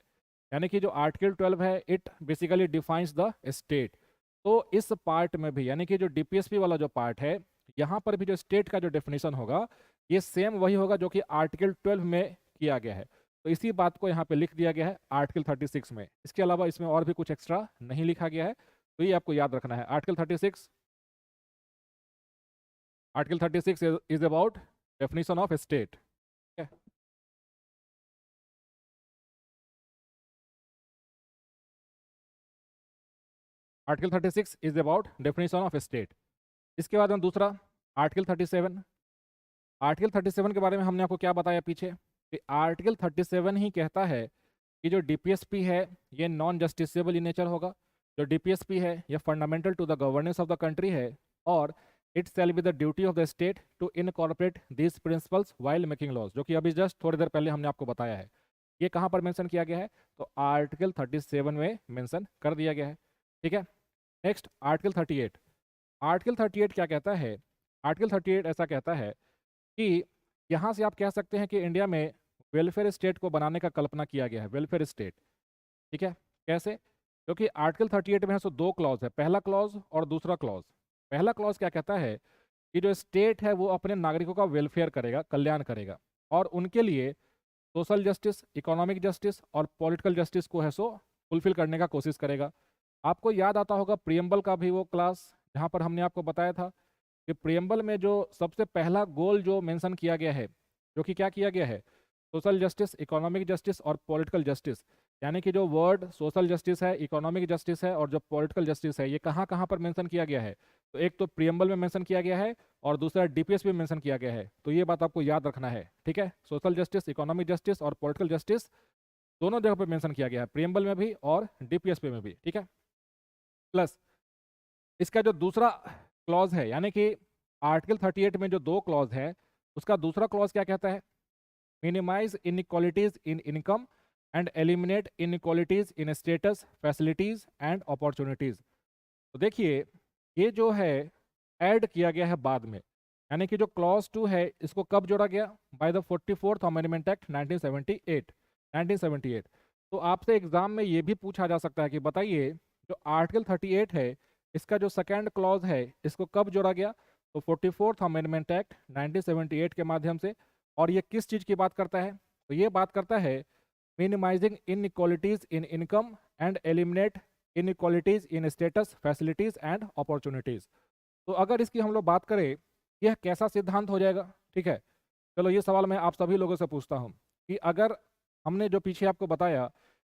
यानी कि जो आर्टिकल 12 है it basically defines the state. तो इस पार्ट में भी, यानी कि जो डीपीएसपी वाला जो पार्ट है, यहाँ पर भी जो स्टेट का जो डेफिनेशन होगा ये सेम वही होगा जो कि आर्टिकल 12 में किया गया है। तो इसी बात को यहाँ पे लिख दिया गया है आर्टिकल 36 में। इसके अलावा इसमें और भी कुछ एक्स्ट्रा नहीं लिखा गया है, तो ये आपको याद रखना है। Article 36, article 36 is about definition of state. Article 36 is about definition of state. इसके बाद में दूसरा आर्टिकल 37। आर्टिकल 37 के बारे में हमने आपको क्या बताया पीछे कि आर्टिकल 37 ही कहता है कि जो डीपीएसपी है ये नॉन जस्टिसेबल इन नेचर होगा। जो डीपीएसपी है ये fundamental to the governance of the country है, और it shall be the duty of the state to incorporate this principles while making laws, जो कि अभी जस्ट थोड़ी देर पहले हमने आपको बताया है। ये कहाँ पर मेंशन किया गया है, तो आर्टिकल 37 में मेंशन कर दिया गया है, ठीक है। Next article 38। आर्टिकल 38 क्या कहता है, आर्टिकल 38 ऐसा कहता है कि यहाँ से आप कह सकते हैं कि इंडिया में वेलफेयर स्टेट को बनाने का कल्पना किया गया है, वेलफेयर स्टेट, ठीक है। कैसे, क्योंकि आर्टिकल 38 में है सो दो क्लॉज है, पहला क्लॉज और दूसरा क्लॉज। पहला क्लॉज क्या कहता है कि जो स्टेट है वो अपने नागरिकों का वेलफेयर करेगा, कल्याण करेगा, और उनके लिए सोशल जस्टिस, इकोनॉमिक जस्टिस और पॉलिटिकल जस्टिस को है सो फुलफिल करने का कोशिश करेगा। आपको याद आता होगा प्रियम्बल का भी वो क्लास जहाँ पर हमने आपको बताया था कि प्रियम्बल में जो सबसे पहला गोल जो मेंशन किया गया है, जो कि क्या किया गया है, सोशल जस्टिस, इकोनॉमिक जस्टिस और पॉलिटिकल जस्टिस। यानी कि जो वर्ड सोशल जस्टिस है, इकोनॉमिक जस्टिस है और जो पॉलिटिकल जस्टिस है, ये कहाँ कहाँ पर मेंशन किया गया है? तो एक तो प्रियम्बल में मेंशन किया गया है और दूसरा डीपीएस में मेंशन किया गया है। तो ये बात आपको याद रखना है, ठीक है। सोशल जस्टिस, इकोनॉमिक जस्टिस और पॉलिटिकल जस्टिस दोनों जगह पर मेंशन किया गया है, प्रियम्बल में भी और डीपीएस पे में भी, ठीक है। प्लस इसका जो दूसरा क्लॉज है, यानी कि आर्टिकल 38 में जो दो क्लॉज है, उसका दूसरा क्लॉज क्या कहता है? Minimize inequalities in income and eliminate inequalities in status, facilities and opportunities. तो देखिए, ये जो है ऐड किया गया है बाद में, यानी कि जो क्लॉज 2 है इसको कब जोड़ा गया? By the 44th amendment act 1978। तो आपसे एग्जाम में ये भी पूछा जा सकता है कि बताइए, जो आर्टिकल 38 है इसका जो सेकेंड क्लॉज है इसको कब जोड़ा गया? तो 44th अमेंडमेंट एक्ट 1978 के माध्यम से। और ये किस चीज़ की बात करता है? तो ये बात करता है minimizing inequalities in income and eliminate inequalities in status, facilities and opportunities. तो अगर इसकी हम लोग बात करें, यह कैसा सिद्धांत हो जाएगा? ठीक है, चलो ये सवाल मैं आप सभी लोगों से पूछता हूँ कि अगर हमने जो पीछे आपको बताया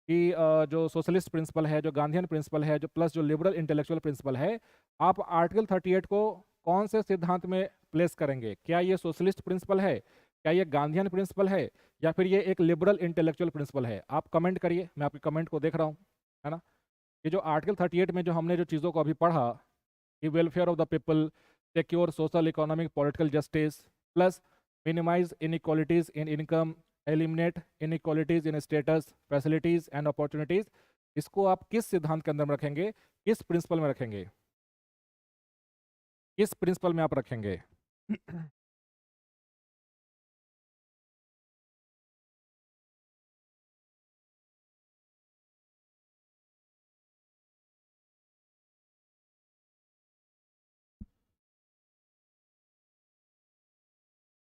कि जो सोशलिस्ट प्रिंसिपल है, जो गांधीयन प्रिंसिपल है, जो प्लस जो लिबरल इंटेलेक्चुअल प्रिंसिपल है, आप आर्टिकल 38 को कौन से सिद्धांत में प्लेस करेंगे? क्या ये सोशलिस्ट प्रिंसिपल है, क्या ये गांधीयन प्रिंसिपल है, या फिर ये एक लिबरल इंटेलेक्चुअल प्रिंसिपल है? आप कमेंट करिए, मैं आपके कमेंट को देख रहा हूँ, है ना। ये जो आर्टिकल 38 में जो हमने जो चीज़ों को अभी पढ़ा कि welfare of the people, secure social economic political justice, plus minimize inequalities in income, eliminate inequalities in status, facilities and opportunities, इसको आप किस सिद्धांत के अंदर में रखेंगे? किस प्रिंसिपल में रखेंगे? किस प्रिंसिपल में आप रखेंगे?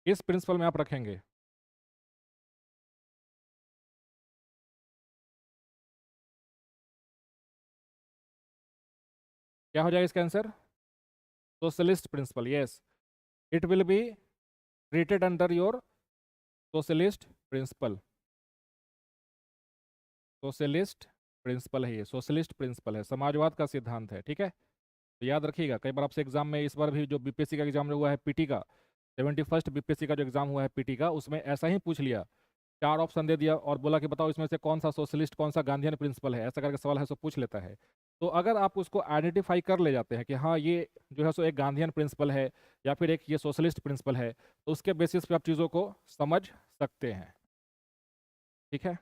किस प्रिंसिपल में आप रखेंगे? क्या हो जाएगा इसका answer? Socialist principle, yes, it will be treated under your socialist principle. Socialist principle है, ये सोशलिस्ट प्रिंसिपल है, समाजवाद का सिद्धांत है, ठीक है। तो याद रखिएगा, कई बार आपसे एग्जाम में, इस बार भी जो बीपीएससी का एग्जाम हुआ है पीटी का, 71st बीपीएससी का जो एग्जाम हुआ है पीटी का, उसमें ऐसा ही पूछ लिया, चार ऑप्शन दे दिया और बोला कि बताओ इसमें से कौन सा सोशलिस्ट, कौन सा गांधीयन प्रिंसिपल है, ऐसा करके सवाल है सो पूछ लेता है। तो अगर आप उसको आइडेंटिफाई कर ले जाते हैं कि हाँ ये जो है सो एक गांधीयन प्रिंसिपल है या फिर एक ये सोशलिस्ट प्रिंसिपल है, तो उसके बेसिस पे आप चीज़ों को समझ सकते हैं, ठीक है।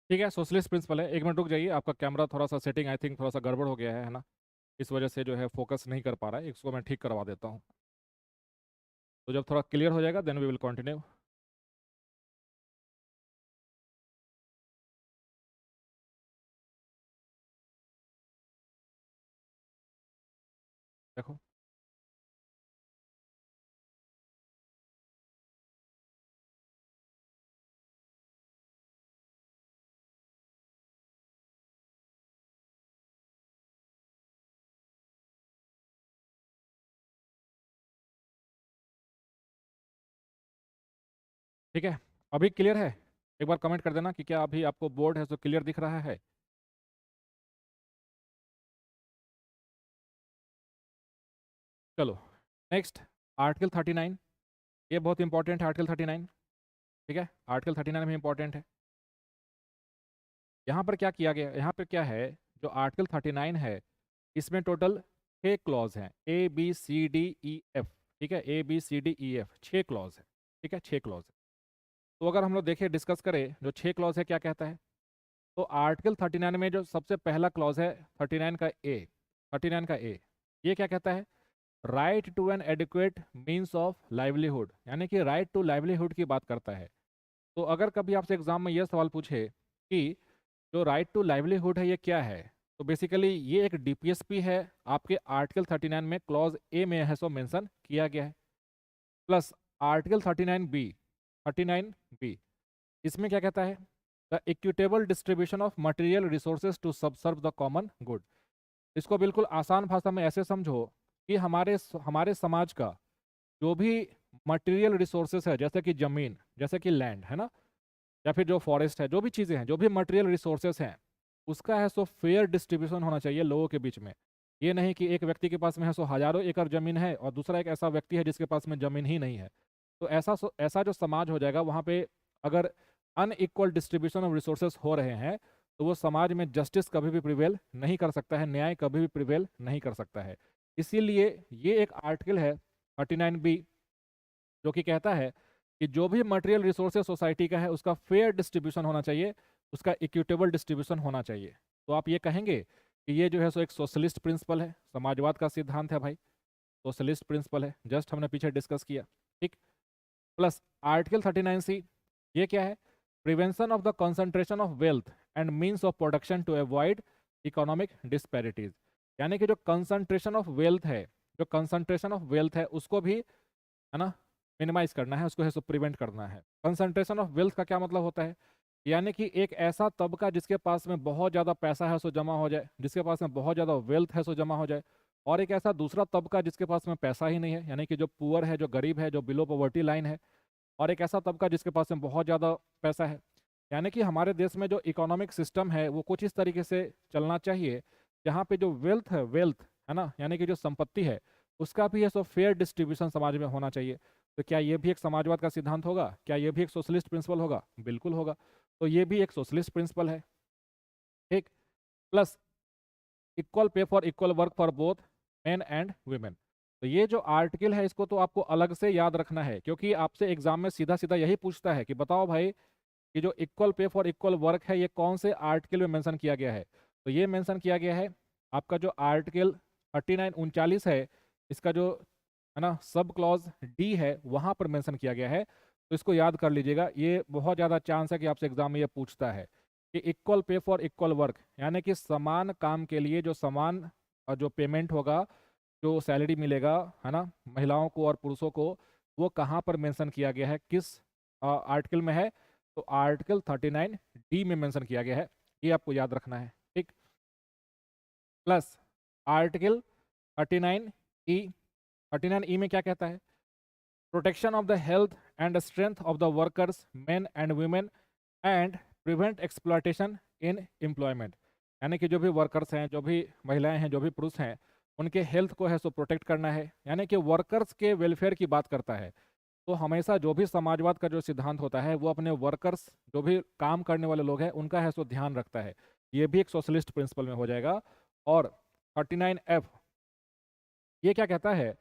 ठीक है, सोशलिस्ट प्रिंसिपल है। एक मिनट रुक जाइए, आपका कैमरा थोड़ा सा सेटिंग आई थिंक थोड़ा सा गड़बड़ हो गया है ना, इस वजह से जो है फोकस नहीं कर पा रहा है, इसको मैं ठीक करवा देता हूँ। तो जब थोड़ा क्लियर हो जाएगा देन वी विल कंटिन्यू। देखो, ठीक है, अभी क्लियर है? एक बार कमेंट कर देना कि क्या अभी आपको बोर्ड है तो क्लियर दिख रहा है। चलो नेक्स्ट, आर्टिकल 39। ये बहुत इंपॉर्टेंट है आर्टिकल 39। ठीक है, आर्टिकल 39 भी इंपॉर्टेंट है। यहाँ पर क्या किया गया, यहाँ पर क्या है, जो आर्टिकल 39 है इसमें टोटल 6 क्लॉज हैं, ABCDEF। ठीक है, ABCDEF 6 क्लॉज है। ठीक है, 6 क्लॉज है। तो अगर हम लोग देखें, डिस्कस करें जो 6 क्लॉज है क्या कहता है, तो आर्टिकल 39 में जो सबसे पहला क्लॉज है 39 का ए, ये क्या कहता है, right to an adequate means of livelihood, यानी कि राइट टू लाइवलीहुड की बात करता है। तो अगर कभी आपसे एग्जाम में यह सवाल पूछे कि जो राइट टू लाइवलीहुड है ये क्या है, तो बेसिकली ये एक डीपीएसपी है, आपके आर्टिकल 39 में क्लॉज ए में है सो मेंशन किया गया है। प्लस आर्टिकल 39 बी, इसमें क्या कहता है, the equitable distribution of material resources to subserve the common good. इसको बिल्कुल आसान भाषा में ऐसे समझो कि हमारे समाज का जो भी मटेरियल रिसोर्सेज है, जैसे कि जमीन, जैसे कि लैंड है ना, या फिर जो फॉरेस्ट है, जो भी चीज़ें हैं, जो भी मटेरियल रिसोर्सेज हैं, उसका है सो फेयर डिस्ट्रीब्यूशन होना चाहिए लोगों के बीच में। ये नहीं कि एक व्यक्ति के पास में है सो हजारों एकड़ जमीन है और दूसरा एक ऐसा व्यक्ति है जिसके पास में जमीन ही नहीं है। तो ऐसा जो समाज हो जाएगा, वहाँ पे अगर अनइक्वल डिस्ट्रीब्यूशन ऑफ रिसोर्सेज हो रहे हैं, तो वो समाज में जस्टिस कभी भी प्रिवेल नहीं कर सकता है, न्याय कभी भी प्रिवेल नहीं कर सकता है। इसीलिए ये एक आर्टिकल है 39B, जो कि कहता है कि जो भी मटेरियल रिसोर्सेज सोसाइटी का है उसका फेयर डिस्ट्रीब्यूशन होना चाहिए, उसका इक्विटेबल डिस्ट्रीब्यूशन होना चाहिए। तो आप ये कहेंगे कि ये जो है सो एक सोशलिस्ट प्रिंसिपल है, समाजवाद का सिद्धांत है भाई, सोशलिस्ट प्रिंसिपल है, जस्ट हमने पीछे डिस्कस किया। ठीक, प्लस आर्टिकल 39C, ये क्या है, prevention of the concentration of wealth and means of production to avoid economic disparities, यानी कि जो कंसंट्रेशन ऑफ वेल्थ है, जो कंसंट्रेशन ऑफ वेल्थ है उसको भी है ना मिनिमाइज करना है, उसको है सो प्रिवेंट करना है। कंसंट्रेशन ऑफ वेल्थ का क्या मतलब होता है, यानी कि एक ऐसा तबका जिसके पास में बहुत ज़्यादा पैसा है सो जमा हो जाए, जिसके पास में बहुत ज़्यादा वेल्थ है सो जमा हो जाए, और एक ऐसा दूसरा तबका जिसके पास में पैसा ही नहीं है, यानी कि जो पुअर है, जो गरीब है, जो बिलो पॉवर्टी लाइन है, और एक ऐसा तबका जिसके पास में बहुत ज़्यादा पैसा है। यानी कि हमारे देश में जो इकोनॉमिक सिस्टम है वो कुछ इस तरीके से चलना चाहिए, जहाँ पे जो वेल्थ है ना, यानी कि जो संपत्ति है उसका भी है सो फेयर डिस्ट्रीब्यूशन समाज में होना चाहिए। तो क्या ये भी एक समाजवाद का सिद्धांत होगा, क्या ये भी एक सोशलिस्ट प्रिंसिपल होगा? बिल्कुल होगा। तो ये भी एक सोशलिस्ट प्रिंसिपल है। ठीक, plus equal pay for equal work for both men and women. तो ये जो आर्टिकल है इसको तो आपको अलग से याद रखना है, क्योंकि आपसे एग्जाम में सीधा सीधा यही पूछता है कि बताओ भाई कि जो equal pay for equal work है ये कौन से आर्टिकल में मेंशन किया गया है। तो ये मेंशन किया गया है आपका जो आर्टिकल 39 है, इसका जो है ना सब क्लॉज डी है वहां पर मेंशन किया गया है। तो इसको याद कर लीजिएगा, ये बहुत ज़्यादा चांस है कि आपसे एग्जाम में ये पूछता है कि equal pay for equal work, यानी कि समान काम के लिए जो समान जो पेमेंट होगा, जो सैलरी मिलेगा है ना महिलाओं को और पुरुषों को, वो कहाँ पर मेंशन किया गया है, किस आर्टिकल में है, तो आर्टिकल 39D में मेंशन किया गया है। ये आपको याद रखना है। ठीक, प्लस आर्टिकल 39E, 39E में क्या कहता है, protection of the health and strength of the workers main and women and prevent exploitation in employment, यानी कि जो भी वर्कर्स हैं, जो भी महिलाएं हैं, जो भी पुरुष हैं, उनके हेल्थ को है सो प्रोटेक्ट करना है, यानी कि वर्कर्स के वेलफेयर की बात करता है। तो हमेशा जो भी समाजवाद का जो सिद्धांत होता है वो अपने वर्कर्स, जो भी काम करने वाले लोग हैं, उनका है सो ध्यान रखता है। ये भी एक सोशलिस्ट प्रिंसिपल में हो जाएगा। और 39F ये क्या कहता है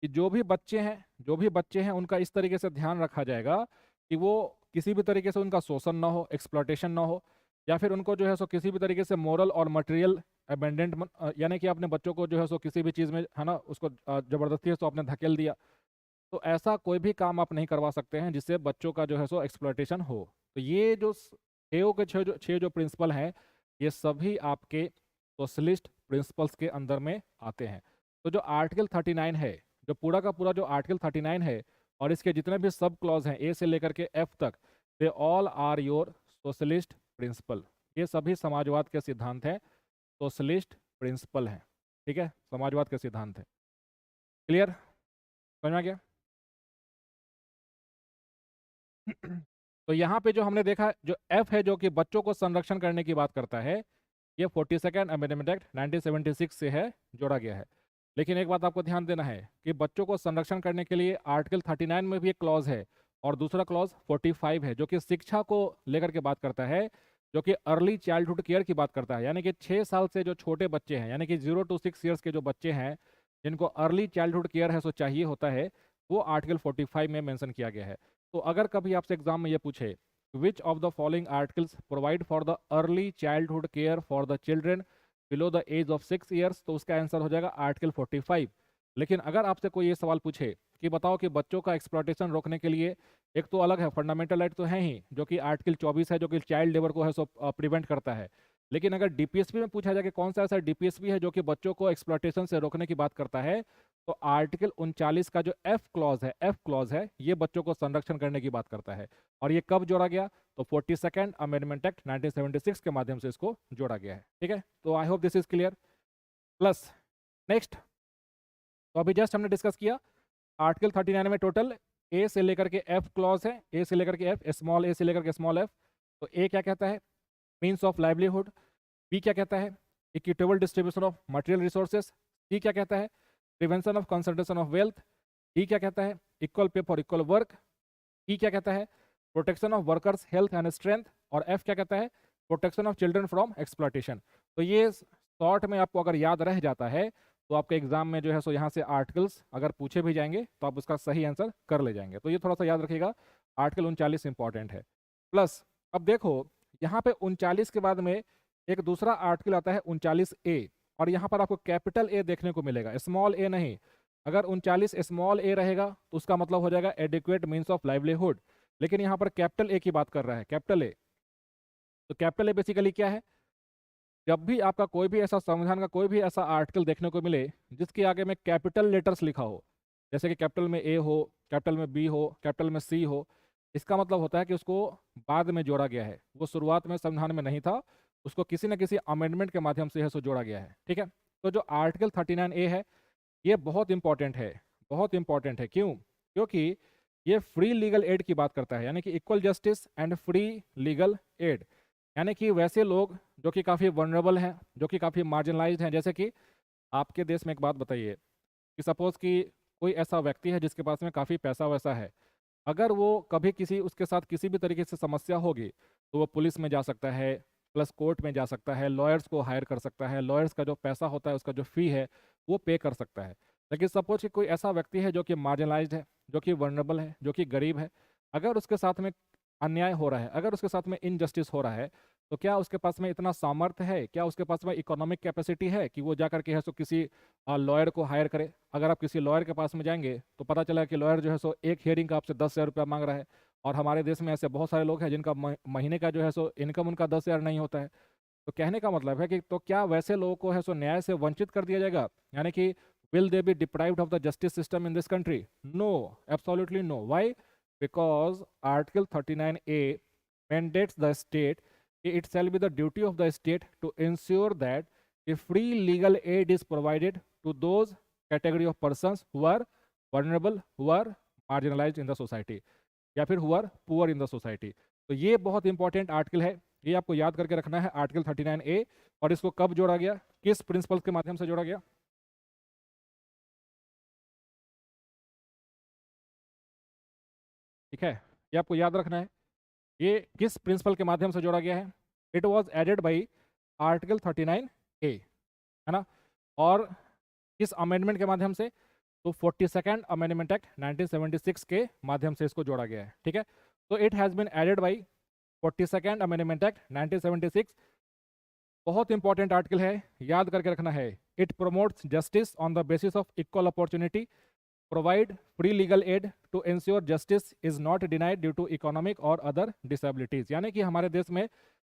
कि जो भी बच्चे हैं उनका इस तरीके से ध्यान रखा जाएगा कि वो किसी भी तरीके से उनका शोषण ना हो, एक्सप्लॉयटेशन ना हो, या फिर उनको जो है सो किसी भी तरीके से मोरल और मटेरियल अबेंडेंट, यानी कि अपने बच्चों को जो है सो किसी भी चीज़ में है ना उसको जबरदस्ती है सो आपने धकेल दिया, तो ऐसा कोई भी काम आप नहीं करवा सकते हैं जिससे बच्चों का जो है सो एक्सप्लॉयटेशन हो। तो ये जो छः जो प्रिंसिपल हैं, ये सभी आपके सोशलिस्ट प्रिंसिपल्स के अंदर में आते हैं। तो जो आर्टिकल 39 है, जो पूरा का पूरा जो आर्टिकल 39 है और इसके जितने भी सब क्लॉज हैं ए से लेकर के एफ तक, they all are your socialist principle. ये सभी समाजवाद के सिद्धांत हैं, सोशलिस्ट प्रिंसिपल हैं। ठीक है, समाजवाद के सिद्धांत है। क्लियर, समझ में आ गया? तो यहाँ पे जो हमने देखा, जो एफ है जो कि बच्चों को संरक्षण करने की बात करता है, ये 42nd अमेंडमेंट एक्ट 1976 से है, जोड़ा गया है। लेकिन एक बात आपको ध्यान देना है कि बच्चों को संरक्षण करने के लिए आर्टिकल 39 में भी एक क्लॉज है और दूसरा क्लॉज 45 है जो कि शिक्षा को लेकर के बात करता है, जो कि अर्ली चाइल्डहुड केयर की बात करता है। यानी कि 6 साल से जो छोटे बच्चे हैं, यानी कि 0 to 6 ईयर्स के जो बच्चे हैं जिनको अर्ली चाइल्डहुड केयर है सो चाहिए होता है, वो आर्टिकल 45 में मेंशन किया गया है। तो अगर कभी आपसे एग्जाम में ये पूछे which of the following articles provide for the early childhood care for the children below the age of 6 years, तो उसका आंसर हो जाएगा आर्टिकल 45। लेकिन अगर आपसे कोई ये सवाल पूछे कि बताओ कि बच्चों का एक्सप्लॉयटेशन रोकने के लिए, एक तो अलग है फंडामेंटल राइट तो है ही जो कि आर्टिकल 24 है जो कि चाइल्ड लेबर को है सो प्रिवेंट करता है, लेकिन अगर डीपीएसपी में पूछा जाए कि कौन सा ऐसा डीपीएसपी है जो कि बच्चों को एक्सप्लॉयटेशन से रोकने की बात करता है, तो आर्टिकल 39 का जो एफ क्लॉज है ये बच्चों को संरक्षण करने की बात करता है। और ये कब जोड़ा गया? तो 42nd अमेंडमेंट एक्ट 1976 के माध्यम से इसको जोड़ा गया है। ठीक है, तो I hope this is clear. Plus next, तो अभी जस्ट हमने डिस्कस किया आर्टिकल 39 में टोटल ए से लेकर के एफ क्लॉज है, ए से लेकर के एफ, स्मॉल ए से लेकर के स्मॉल एफ। तो ए क्या कहता है? Means of livelihood. बी क्या कहता है? Equitable distribution of material resources. C क्या कहता है? Prevention of concentration of wealth. D क्या कहता है? Equal pay for equal work. ई क्या कहता है? Protection of workers health and strength. और एफ क्या कहता है? Protection of children from exploitation. तो ये शॉर्ट में आपको अगर याद रह जाता है तो आपके एग्जाम में जो है सो यहाँ से आर्टिकल्स अगर पूछे भी जाएंगे तो आप उसका सही आंसर कर ले जाएंगे। तो ये थोड़ा सा याद रखिएगा, आर्टिकल 39 इंपॉर्टेंट है। प्लस अब देखो यहाँ पे 39 के बाद में एक दूसरा आर्टिकल आता है 39A, और यहाँ पर आपको कैपिटल ए देखने को मिलेगा, स्मॉल ए नहीं। अगर 39 स्मॉल ए रहेगा तो उसका मतलब हो जाएगा एडिक्वेट मीन्स ऑफ लाइवलीहुड, लेकिन यहाँ पर कैपिटल ए की बात कर रहा है, कैपिटल ए। तो कैपिटल ए बेसिकली क्या है? जब भी आपका कोई भी ऐसा संविधान का कोई भी ऐसा आर्टिकल देखने को मिले जिसके आगे में कैपिटल लेटर्स लिखा हो, जैसे कि कैपिटल में ए हो, कैपिटल में बी हो, कैपिटल में सी हो, इसका मतलब होता है कि उसको बाद में जोड़ा गया है, वो शुरुआत में संविधान में नहीं था, उसको किसी न किसी अमेंडमेंट के माध्यम से है सो जोड़ा गया है। ठीक है, तो जो आर्टिकल 39A है ये बहुत इंपॉर्टेंट है, बहुत इंपॉर्टेंट है। क्यों? क्योंकि ये फ्री लीगल एड की बात करता है, यानी कि equal justice and free legal add, यानी कि वैसे लोग जो कि काफ़ी वनरेबल हैं, जो कि काफ़ी मार्जिनलाइज्ड हैं। जैसे कि आपके देश में एक बात बताइए कि सपोज कि कोई ऐसा व्यक्ति है जिसके पास में काफ़ी पैसा वैसा है, अगर वो कभी किसी उसके साथ किसी भी तरीके से समस्या होगी तो वो पुलिस में जा सकता है, प्लस कोर्ट में जा सकता है, लॉयर्स को हायर कर सकता है, लॉयर्स का जो पैसा होता है उसका जो फ़ी है वो पे कर सकता है। लेकिन सपोज कि कोई ऐसा व्यक्ति है जो कि मार्जिनलाइज्ड है, जो कि वनरेबल है, जो कि गरीब है, अगर उसके साथ में अन्याय हो रहा है, अगर उसके साथ में इनजस्टिस हो रहा है, तो क्या उसके पास में इतना सामर्थ्य है, क्या उसके पास में इकोनॉमिक कैपेसिटी है कि वो जा करके है सो किसी लॉयर को हायर करे? अगर आप किसी लॉयर के पास में जाएंगे तो पता चला कि लॉयर जो है सो एक हियरिंग का आपसे 10,000 रुपया मांग रहा है, और हमारे देश में ऐसे बहुत सारे लोग हैं जिनका महीने का जो है सो इनकम उनका 10,000 नहीं होता है। तो कहने का मतलब है कि तो क्या वैसे लोगों को है सो न्याय से वंचित कर दिया जाएगा? यानी कि will they be deprived of the justice system in this country? No, absolutely no. Why? Because Article 39A mandates the state, it shall be the duty of the state to ensure that a free legal aid is provided to those category of persons who are vulnerable, who are marginalized in the society, या फिर who are poor in the society. तो ये बहुत इंपॉर्टेंट आर्टिकल है, ये आपको याद करके रखना है, आर्टिकल 39A। और इसको कब जोड़ा गया, किस प्रिंसिपल के माध्यम से जोड़ा गया? ठीक है, ये आपको याद रखना है, ये किस प्रिंसिपल के माध्यम से जोड़ा गया है? It was added by article 39A, है ना। और किस अमेंडमेंट के माध्यम से? तो 42nd अमेंडमेंट एक्ट 1976 के माध्यम से इसको जोड़ा गया है। ठीक है, तो it has been added by 42nd amendment act 1976। बहुत इंपॉर्टेंट आर्टिकल है, याद करके रखना है। It promotes justice on the basis of equal opportunity, provide free legal aid to ensure justice is not denied due to economic और अदर डिसेबिलिटीज। यानी कि हमारे देश में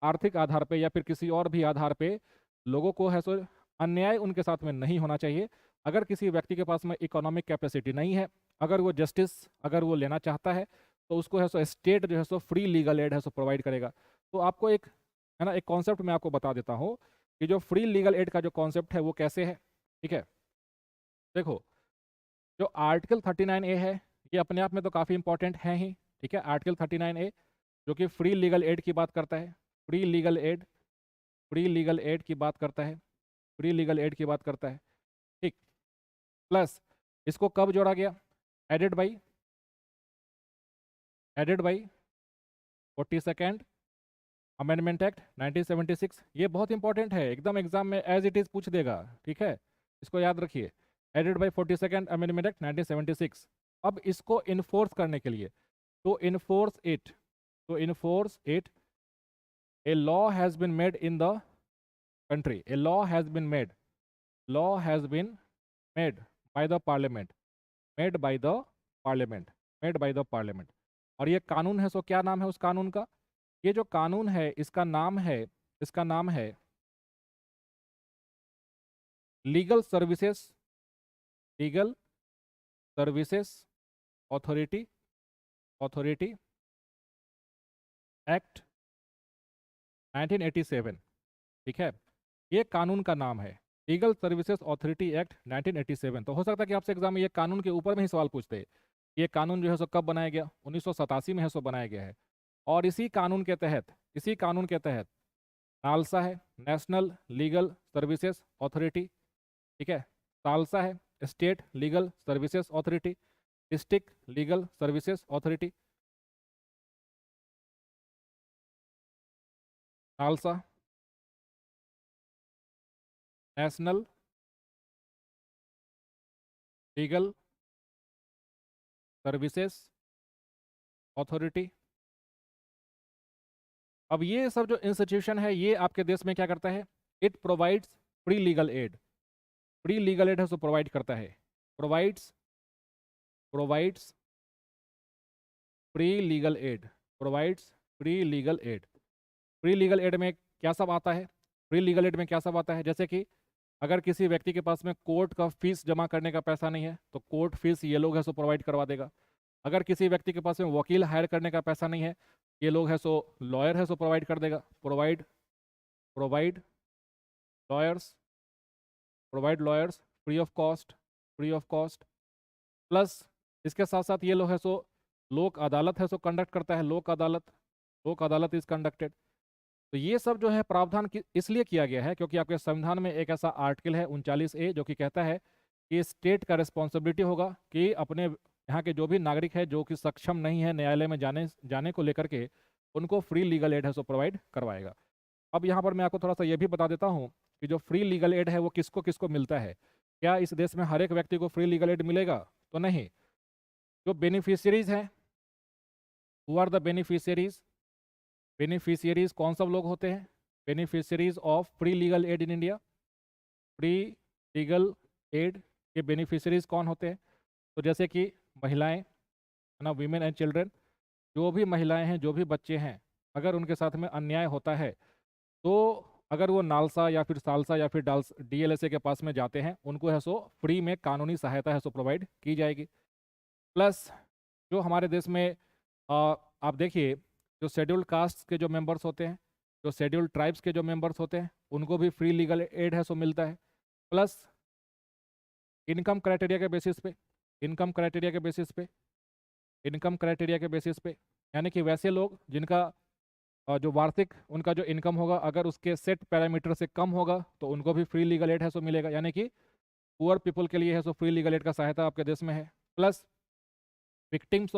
आर्थिक आधार पे या फिर किसी और भी आधार पे लोगों को है सो अन्याय उनके साथ में नहीं होना चाहिए। अगर किसी व्यक्ति के पास में इकोनॉमिक कैपेसिटी नहीं है, अगर वो जस्टिस अगर वो लेना चाहता है तो उसको है सो स्टेट जो है सो फ्री लीगल एड है सो प्रोवाइड करेगा। तो आपको एक है ना एक कॉन्सेप्ट मैं आपको बता देता हूँ कि जो फ्री लीगल एड का जो कॉन्सेप्ट है वो कैसे है। ठीक है, देखो जो आर्टिकल 39A है ये अपने आप में तो काफ़ी इंपॉर्टेंट है ही, ठीक है, आर्टिकल 39A जो कि फ्री लीगल एड की बात करता है, free legal add, free legal add की बात करता है, फ्री लीगल एड की बात करता है, ठीक। प्लस इसको कब जोड़ा गया? Added by 42nd amendment act 1976। ये बहुत इंपॉर्टेंट है, एकदम एग्जाम में एज इट इज पूछ देगा, ठीक है, इसको याद रखिए। Added by 42nd amendment act 1976। अब इसको इन्फोर्स करने के लिए, to enforce it, a law has been made in the country. A law has been made by the parliament, made by the parliament। और ये कानून है, सो क्या नाम है उस कानून का? ये जो कानून है इसका नाम है लीगल सर्विसेज अथॉरिटी एक्ट 1987, ठीक है, ये कानून का नाम है लीगल सर्विसेज अथॉरिटी एक्ट 1987। तो हो सकता है कि आपसे एग्जाम में ये कानून के ऊपर में ही सवाल पूछते हैं। ये कानून जो है सो कब बनाया गया? 1987 में है सो बनाया गया है। और इसी कानून के तहत नालसा है, नेशनल लीगल सर्विसेज अथॉरिटी, ठीक है, सालसा है, state legal services authority, district legal services authority, NALSA, national legal services authority. अब ये सब जो इंस्टीट्यूशन है ये आपके देश में क्या करता है? It provides free legal add, है सो प्रोवाइड करता है, provides free legal add, free legal add में क्या सब आता है? फ्री लीगल एड में क्या सब आता है? जैसे कि अगर किसी व्यक्ति के पास में कोर्ट का फीस जमा करने का पैसा नहीं है तो कोर्ट फीस ये लोग है सो प्रोवाइड करवा देगा। अगर किसी व्यक्ति के पास में वकील हायर करने का पैसा नहीं है, ये लोग है सो लॉयर है सो प्रोवाइड कर देगा, provide lawyers free of cost. Plus इसके साथ साथ ये लोग है सो लोक अदालत है सो कंडक्ट करता है, लोक अदालत इज कंडक्टेड। तो ये सब जो है प्रावधान इसलिए किया गया है क्योंकि आपके संविधान में एक ऐसा आर्टिकल है 39A जो कि कहता है कि स्टेट का रिस्पॉन्सिबिलिटी होगा कि अपने यहाँ के जो भी नागरिक है जो कि सक्षम नहीं है न्यायालय में जाने को लेकर के, उनको फ्री लीगल एड है सो प्रोवाइड करवाएगा। अब यहाँ पर मैं आपको थोड़ा सा ये भी बता देता हूँ कि जो फ्री लीगल एड है वो किसको किसको मिलता है। क्या इस देश में हर एक व्यक्ति को फ्री लीगल एड मिलेगा? तो नहीं। जो बेनिफिशियरीज हैं, हु आर द बेनिफिशियरीज कौन सब लोग होते हैं? Beneficiaries of free legal add in India, free legal add के बेनिफिशियरीज कौन होते हैं? तो जैसे कि महिलाएं है ना, वीमेन एंड चिल्ड्रन, जो भी महिलाएं हैं, जो भी बच्चे हैं, अगर उनके साथ में अन्याय होता है तो अगर वो नालसा या फिर सालसा या फिर DLSA के पास में जाते हैं, उनको है सो फ्री में कानूनी सहायता है सो प्रोवाइड की जाएगी। प्लस जो हमारे देश में आप देखिए जो शेड्यूल्ड कास्ट के जो मेंबर्स होते हैं, जो शेड्यूल्ड ट्राइब्स के जो मेंबर्स होते हैं, उनको भी फ्री लीगल एड है सो मिलता है। प्लस इनकम क्राइटेरिया के बेसिस पे यानी कि वैसे लोग जिनका जो वार्षिक उनका जो इनकम होगा अगर उसके सेट पैरामीटर से कम होगा तो उनको भी फ्री लीगल एड है सो मिलेगा, यानी कि पुअर पीपल के लिए है सो फ्री लीगल एड का सहायता आपके देश में है। Plus victims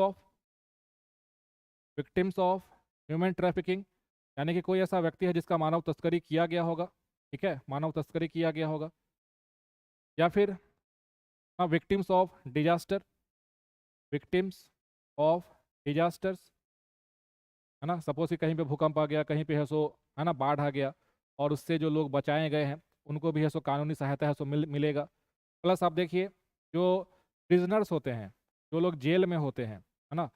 of human trafficking, यानी कि कोई ऐसा व्यक्ति है जिसका मानव तस्करी किया गया होगा, ठीक है, मानव तस्करी किया गया होगा। या फिर विक्टिम्स ऑफ डिजास्टर्स, है ना, सपोज कि कहीं पे भूकंप आ गया, कहीं पे है सो है ना बाढ़ आ गया और उससे जो लोग बचाए गए हैं उनको भी है सो कानूनी सहायता है सो मिलेगा। प्लस आप देखिए जो प्रिजनर्स होते हैं, जो लोग जेल में होते हैं, है ना,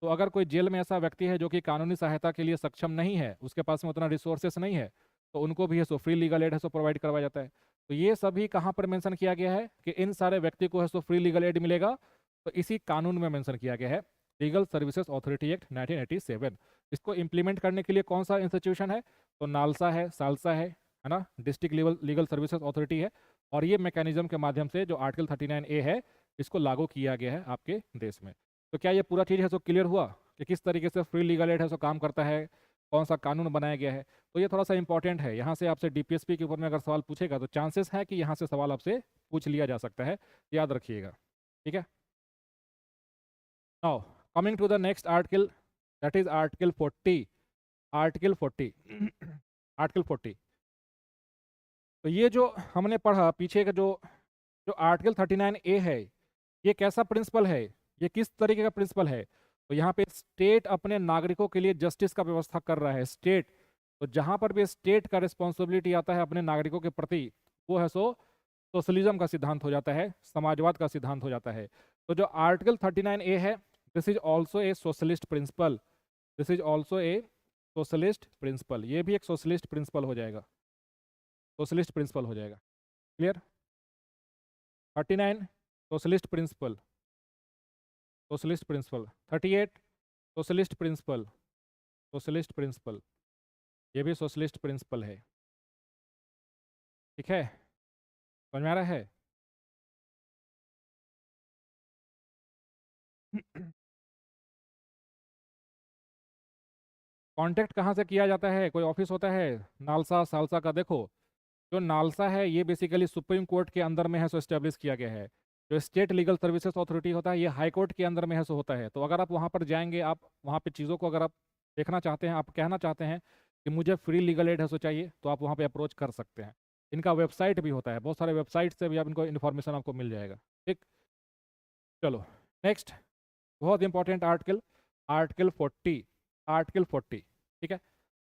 तो अगर कोई जेल में ऐसा व्यक्ति है जो कि कानूनी सहायता के लिए सक्षम नहीं है, उसके पास में उतना रिसोर्सेस नहीं है, तो उनको भी है सो फ्री लीगल एड है सो प्रोवाइड करवाया जाता है। तो ये सभी कहाँ पर मेंशन किया गया है कि इन सारे व्यक्ति को है सो फ्री लीगल एड मिलेगा, तो इसी कानून में मेंशन किया गया है, लीगल सर्विसेज अथॉरिटी एक्ट 1987। इसको इम्प्लीमेंट करने के लिए कौन सा इंस्टीट्यूशन है? तो नालसा है, सालसा है ना, डिस्ट्रिक्ट लीगल सर्विसेज अथॉरिटी है। और ये मैकेनिज्म के माध्यम से जो आर्टिकल 39A है इसको लागू किया गया है आपके देश में। तो क्या ये पूरा चीज़ है सो क्लियर हुआ? कि किस तरीके से फ्री लीगल एड है सो काम करता है, कौन सा कानून बनाया गया है। तो ये थोड़ा सा इंपॉर्टेंट है, यहाँ से आपसे डीपीएसपी के ऊपर में अगर सवाल पूछेगा तो चांसेस है कि यहाँ से सवाल आपसे पूछ लिया जा सकता है, याद रखिएगा। ठीक है, now coming to the next article, that is article 40। Article 40 article 40, तो ये जो हमने पढ़ा पीछे का जो जो आर्टिकल 39A है, ये कैसा प्रिंसिपल है, ये किस तरीके का प्रिंसिपल है। तो यहाँ पे स्टेट अपने नागरिकों के लिए जस्टिस का व्यवस्था कर रहा है, स्टेट। तो जहाँ पर भी स्टेट का रिस्पॉन्सिबिलिटी आता है अपने नागरिकों के प्रति, वो है सो सोशलिज्म का सिद्धांत हो जाता है, समाजवाद का सिद्धांत हो जाता है। तो जो आर्टिकल 39A है, this is also a socialist principle, this is also a socialist principle, ये भी एक सोशलिस्ट प्रिंसिपल हो जाएगा, सोशलिस्ट प्रिंसिपल हो जाएगा। Clear? 39 socialist principle, socialist principle. 38 socialist principle, socialist principle, ये भी सोशलिस्ट प्रिंसिपल है। ठीक है, समझ में आ रहा है? कांटेक्ट कहाँ से किया जाता है, कोई ऑफिस होता है नालसा सालसा का? देखो, जो नालसा है ये बेसिकली सुप्रीम कोर्ट के अंदर में है सो एस्टेब्लिश किया गया है। जो स्टेट लीगल सर्विसेज अथॉरिटी होता है ये हाई कोर्ट के अंदर में है सो होता है। तो अगर आप वहाँ पर जाएंगे, आप वहाँ पे चीज़ों को अगर आप देखना चाहते हैं, आप कहना चाहते हैं कि मुझे फ्री लीगल एड है सो चाहिए, तो आप वहाँ पे अप्रोच कर सकते हैं। इनका वेबसाइट भी होता है, बहुत सारे वेबसाइट से भी आप इनको इन्फॉर्मेशन आपको मिल जाएगा। ठीक, चलो नेक्स्ट, बहुत इंपॉर्टेंट आर्टिकल, आर्टिकल 40, आर्टिकल 40। ठीक है,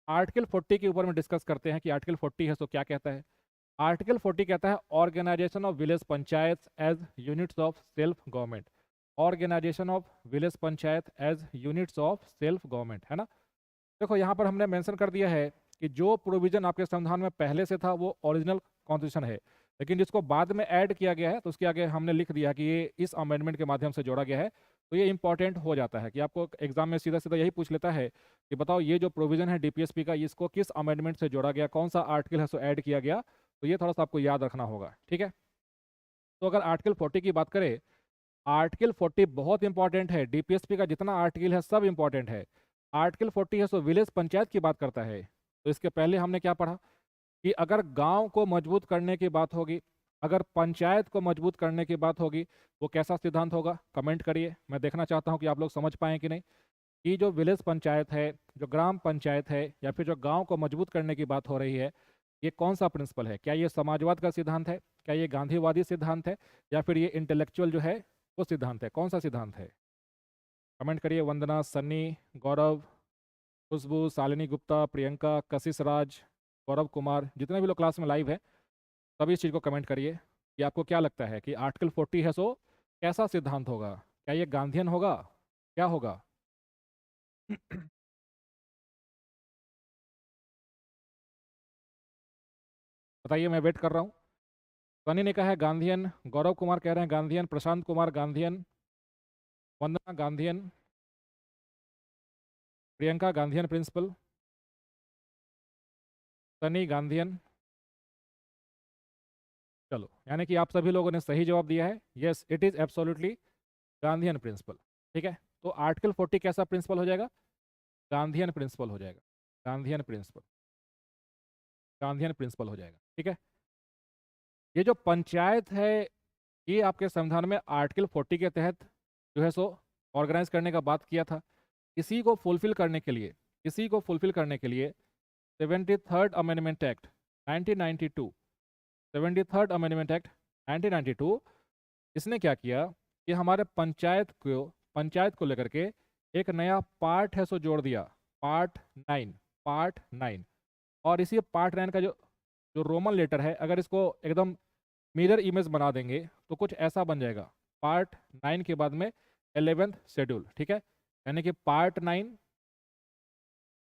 आर्टिकल 40 के ऊपर में डिस्कस करते हैं कि आर्टिकल 40 है सो क्या कहता है। आर्टिकल 40 कहता है organisation of village panchayat as units of self government, organisation of village panchayat as units of self government, है ना। देखो यहाँ पर हमने मेंशन कर दिया है कि जो प्रोविजन आपके संविधान में पहले से था वो ओरिजिनल कॉन्स्टिट्यूशन है, लेकिन जिसको बाद में ऐड किया गया है तो उसके आगे हमने लिख दिया कि ये इस अमेंडमेंट के माध्यम से जोड़ा गया है। तो ये इंपॉर्टेंट हो जाता है कि आपको एग्जाम में सीधा सीधा यही पूछ लेता है कि बताओ ये जो प्रोविजन है डीपीएसपी का, इसको किस अमेंडमेंट से जोड़ा गया, कौन सा आर्टिकल है सो ऐड किया गया। तो ये थोड़ा सा आपको याद रखना होगा। ठीक है, तो अगर आर्टिकल 40 की बात करें, आर्टिकल 40 बहुत इंपॉर्टेंट है, डीपीएसपी का जितना आर्टिकल है सब इंपॉर्टेंट है। आर्टिकल 40 है सो विलेज पंचायत की बात करता है। तो इसके पहले हमने क्या पढ़ा कि अगर गांव को मजबूत करने की बात होगी, अगर पंचायत को मजबूत करने की बात होगी, वो कैसा सिद्धांत होगा, कमेंट करिए। मैं देखना चाहता हूं कि आप लोग समझ पाएँ कि नहीं, कि जो विलेज पंचायत है, जो ग्राम पंचायत है, या फिर जो गांव को मजबूत करने की बात हो रही है, ये कौन सा प्रिंसिपल है। क्या ये समाजवाद का सिद्धांत है, क्या ये गांधीवादी सिद्धांत है, या फिर ये इंटेलेक्चुअल जो है वो सिद्धांत है, कौन सा सिद्धांत है? कमेंट करिए। वंदना, सन्नी, गौरव, खुशबू, शालिनी गुप्ता, प्रियंका, कशिश राज, गौरव कुमार, जितने भी लोग क्लास में लाइव है सभी इस चीज़ को कमेंट करिए कि आपको क्या लगता है कि आर्टिकल 40 है सो कैसा सिद्धांत होगा, क्या ये गांधीयन होगा, क्या होगा? बताइए, मैं वेट कर रहा हूँ। सनी ने कहा है गांधीयन, गौरव कुमार कह रहे हैं गांधीयन, प्रशांत कुमार गांधीयन, वंदना गांधीयन, प्रियंका गांधीयन प्रिंसिपल, सनी गांधीयन। चलो, यानी कि आप सभी लोगों ने सही जवाब दिया है। Yes, it is absolutely Gandhian principle. ठीक है, तो आर्टिकल 40 कैसा प्रिंसिपल हो जाएगा? गांधीयन प्रिंसिपल हो जाएगा, गांधीयन प्रिंसिपल, गांधीयन प्रिंसिपल हो जाएगा। ठीक है, ये जो पंचायत है ये आपके संविधान में आर्टिकल 40 के तहत जो है सो ऑर्गेनाइज करने का बात किया था। इसी को फुलफिल करने के लिए, इसी को फुलफिल करने के लिए 73rd amendment act 1992, 73rd amendment act 1992, इसने क्या किया कि हमारे पंचायत को लेकर के एक नया पार्ट है सो जोड़ दिया, पार्ट 9, पार्ट 9। और इसी पार्ट 9 का जो जो रोमन लेटर है, अगर इसको एकदम मिरर इमेज बना देंगे तो कुछ ऐसा बन जाएगा। पार्ट 9 के बाद में 11th शेड्यूल। ठीक है, यानी कि पार्ट 9,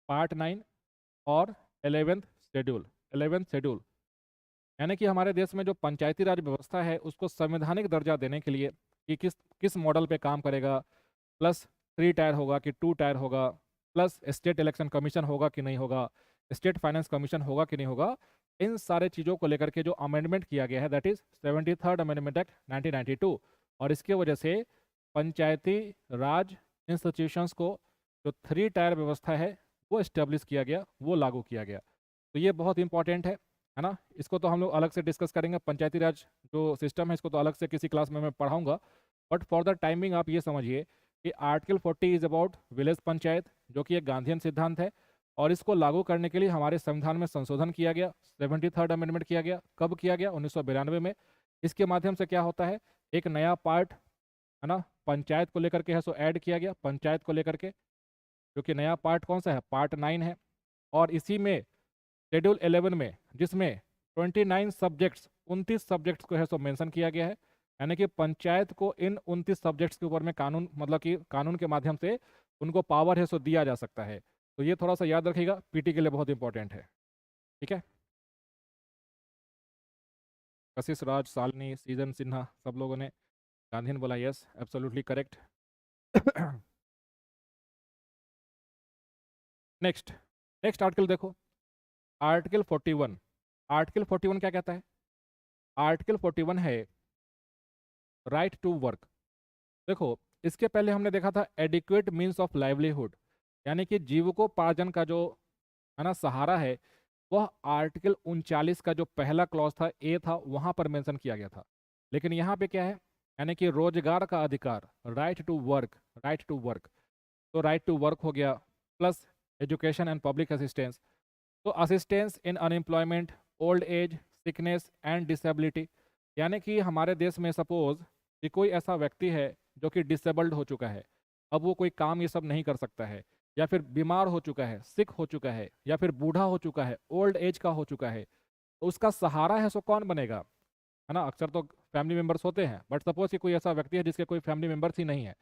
पार्ट 9 और 11th शेड्यूल, 11th शेड्यूल, यानी कि हमारे देश में जो पंचायती राज व्यवस्था है उसको संवैधानिक दर्जा देने के लिए कि किस किस मॉडल पे काम करेगा, प्लस 3 टायर होगा कि 2 टायर होगा, प्लस स्टेट इलेक्शन कमीशन होगा कि नहीं होगा, स्टेट फाइनेंस कमीशन होगा कि नहीं होगा, इन सारे चीज़ों को लेकर के जो अमेंडमेंट किया गया है that is 73rd amendment act 1992। और इसके वजह से पंचायती राज इंस्टीट्यूशंस को जो 3 टायर व्यवस्था है वो इस्टेब्लिश किया गया, वो लागू किया गया। तो ये बहुत इंपॉर्टेंट है ना। इसको तो हम लोग अलग से डिस्कस करेंगे, पंचायती राज जो सिस्टम है इसको तो अलग से किसी क्लास में मैं पढ़ाऊंगा। बट फॉर द टाइमिंग आप ये समझिए कि article 40 is about village panchayat, जो कि एक गांधीयन सिद्धांत है, और इसको लागू करने के लिए हमारे संविधान में संशोधन किया गया, 73rd अमेंडमेंट किया गया। कब किया गया? 1992 में। इसके माध्यम से क्या होता है, एक नया पार्ट है ना पंचायत को लेकर के है सो ऐड किया गया, पंचायत को लेकर के, जो कि नया पार्ट कौन सा है? पार्ट 9 है। और इसी में शेड्यूल 11 में, जिसमें 29 सब्जेक्ट्स, 29 सब्जेक्ट्स को है सो मेंशन किया गया है, यानी कि पंचायत को इन 29 सब्जेक्ट्स के ऊपर में कानून, मतलब कि कानून के माध्यम से उनको पावर है सो दिया जा सकता है। तो ये थोड़ा सा याद रखिएगा, पीटी के लिए बहुत इंपॉर्टेंट है। ठीक है, कशिश राज, सालनी, सीजन सिन्हा, सब लोगों ने गांधीन बोला, yes absolutely correct. Next next article देखो, आर्टिकल 41। आर्टिकल 41 क्या कहता है? आर्टिकल 41 है राइट टू वर्क। देखो, इसके पहले हमने देखा था एडिक्वेट मीन्स ऑफ लाइवलीहुड, यानी कि जीविकोपार्जन का जो है ना सहारा है, वह आर्टिकल 39 का जो पहला क्लॉज था, ए था, वहां पर मेंशन किया गया था। लेकिन यहाँ पे क्या है, यानी कि रोजगार का अधिकार, right to work, right to work. तो राइट टू वर्क हो गया, plus education and public assistance. तो assistance in unemployment, old age, sickness and disability, यानी कि हमारे देश में सपोज कि कोई ऐसा व्यक्ति है जो कि डिसेबल्ड हो चुका है, अब वो कोई काम ये सब नहीं कर सकता है, या फिर बीमार हो चुका है, सिक हो चुका है, या फिर बूढ़ा हो चुका है, ओल्ड एज का हो चुका है, तो उसका सहारा है सो कौन बनेगा? है ना, अक्सर तो फैमिली मेंबर्स होते हैं, बट सपोज कि कोई ऐसा व्यक्ति है जिसके कोई फैमिली मेंबर्स ही नहीं है,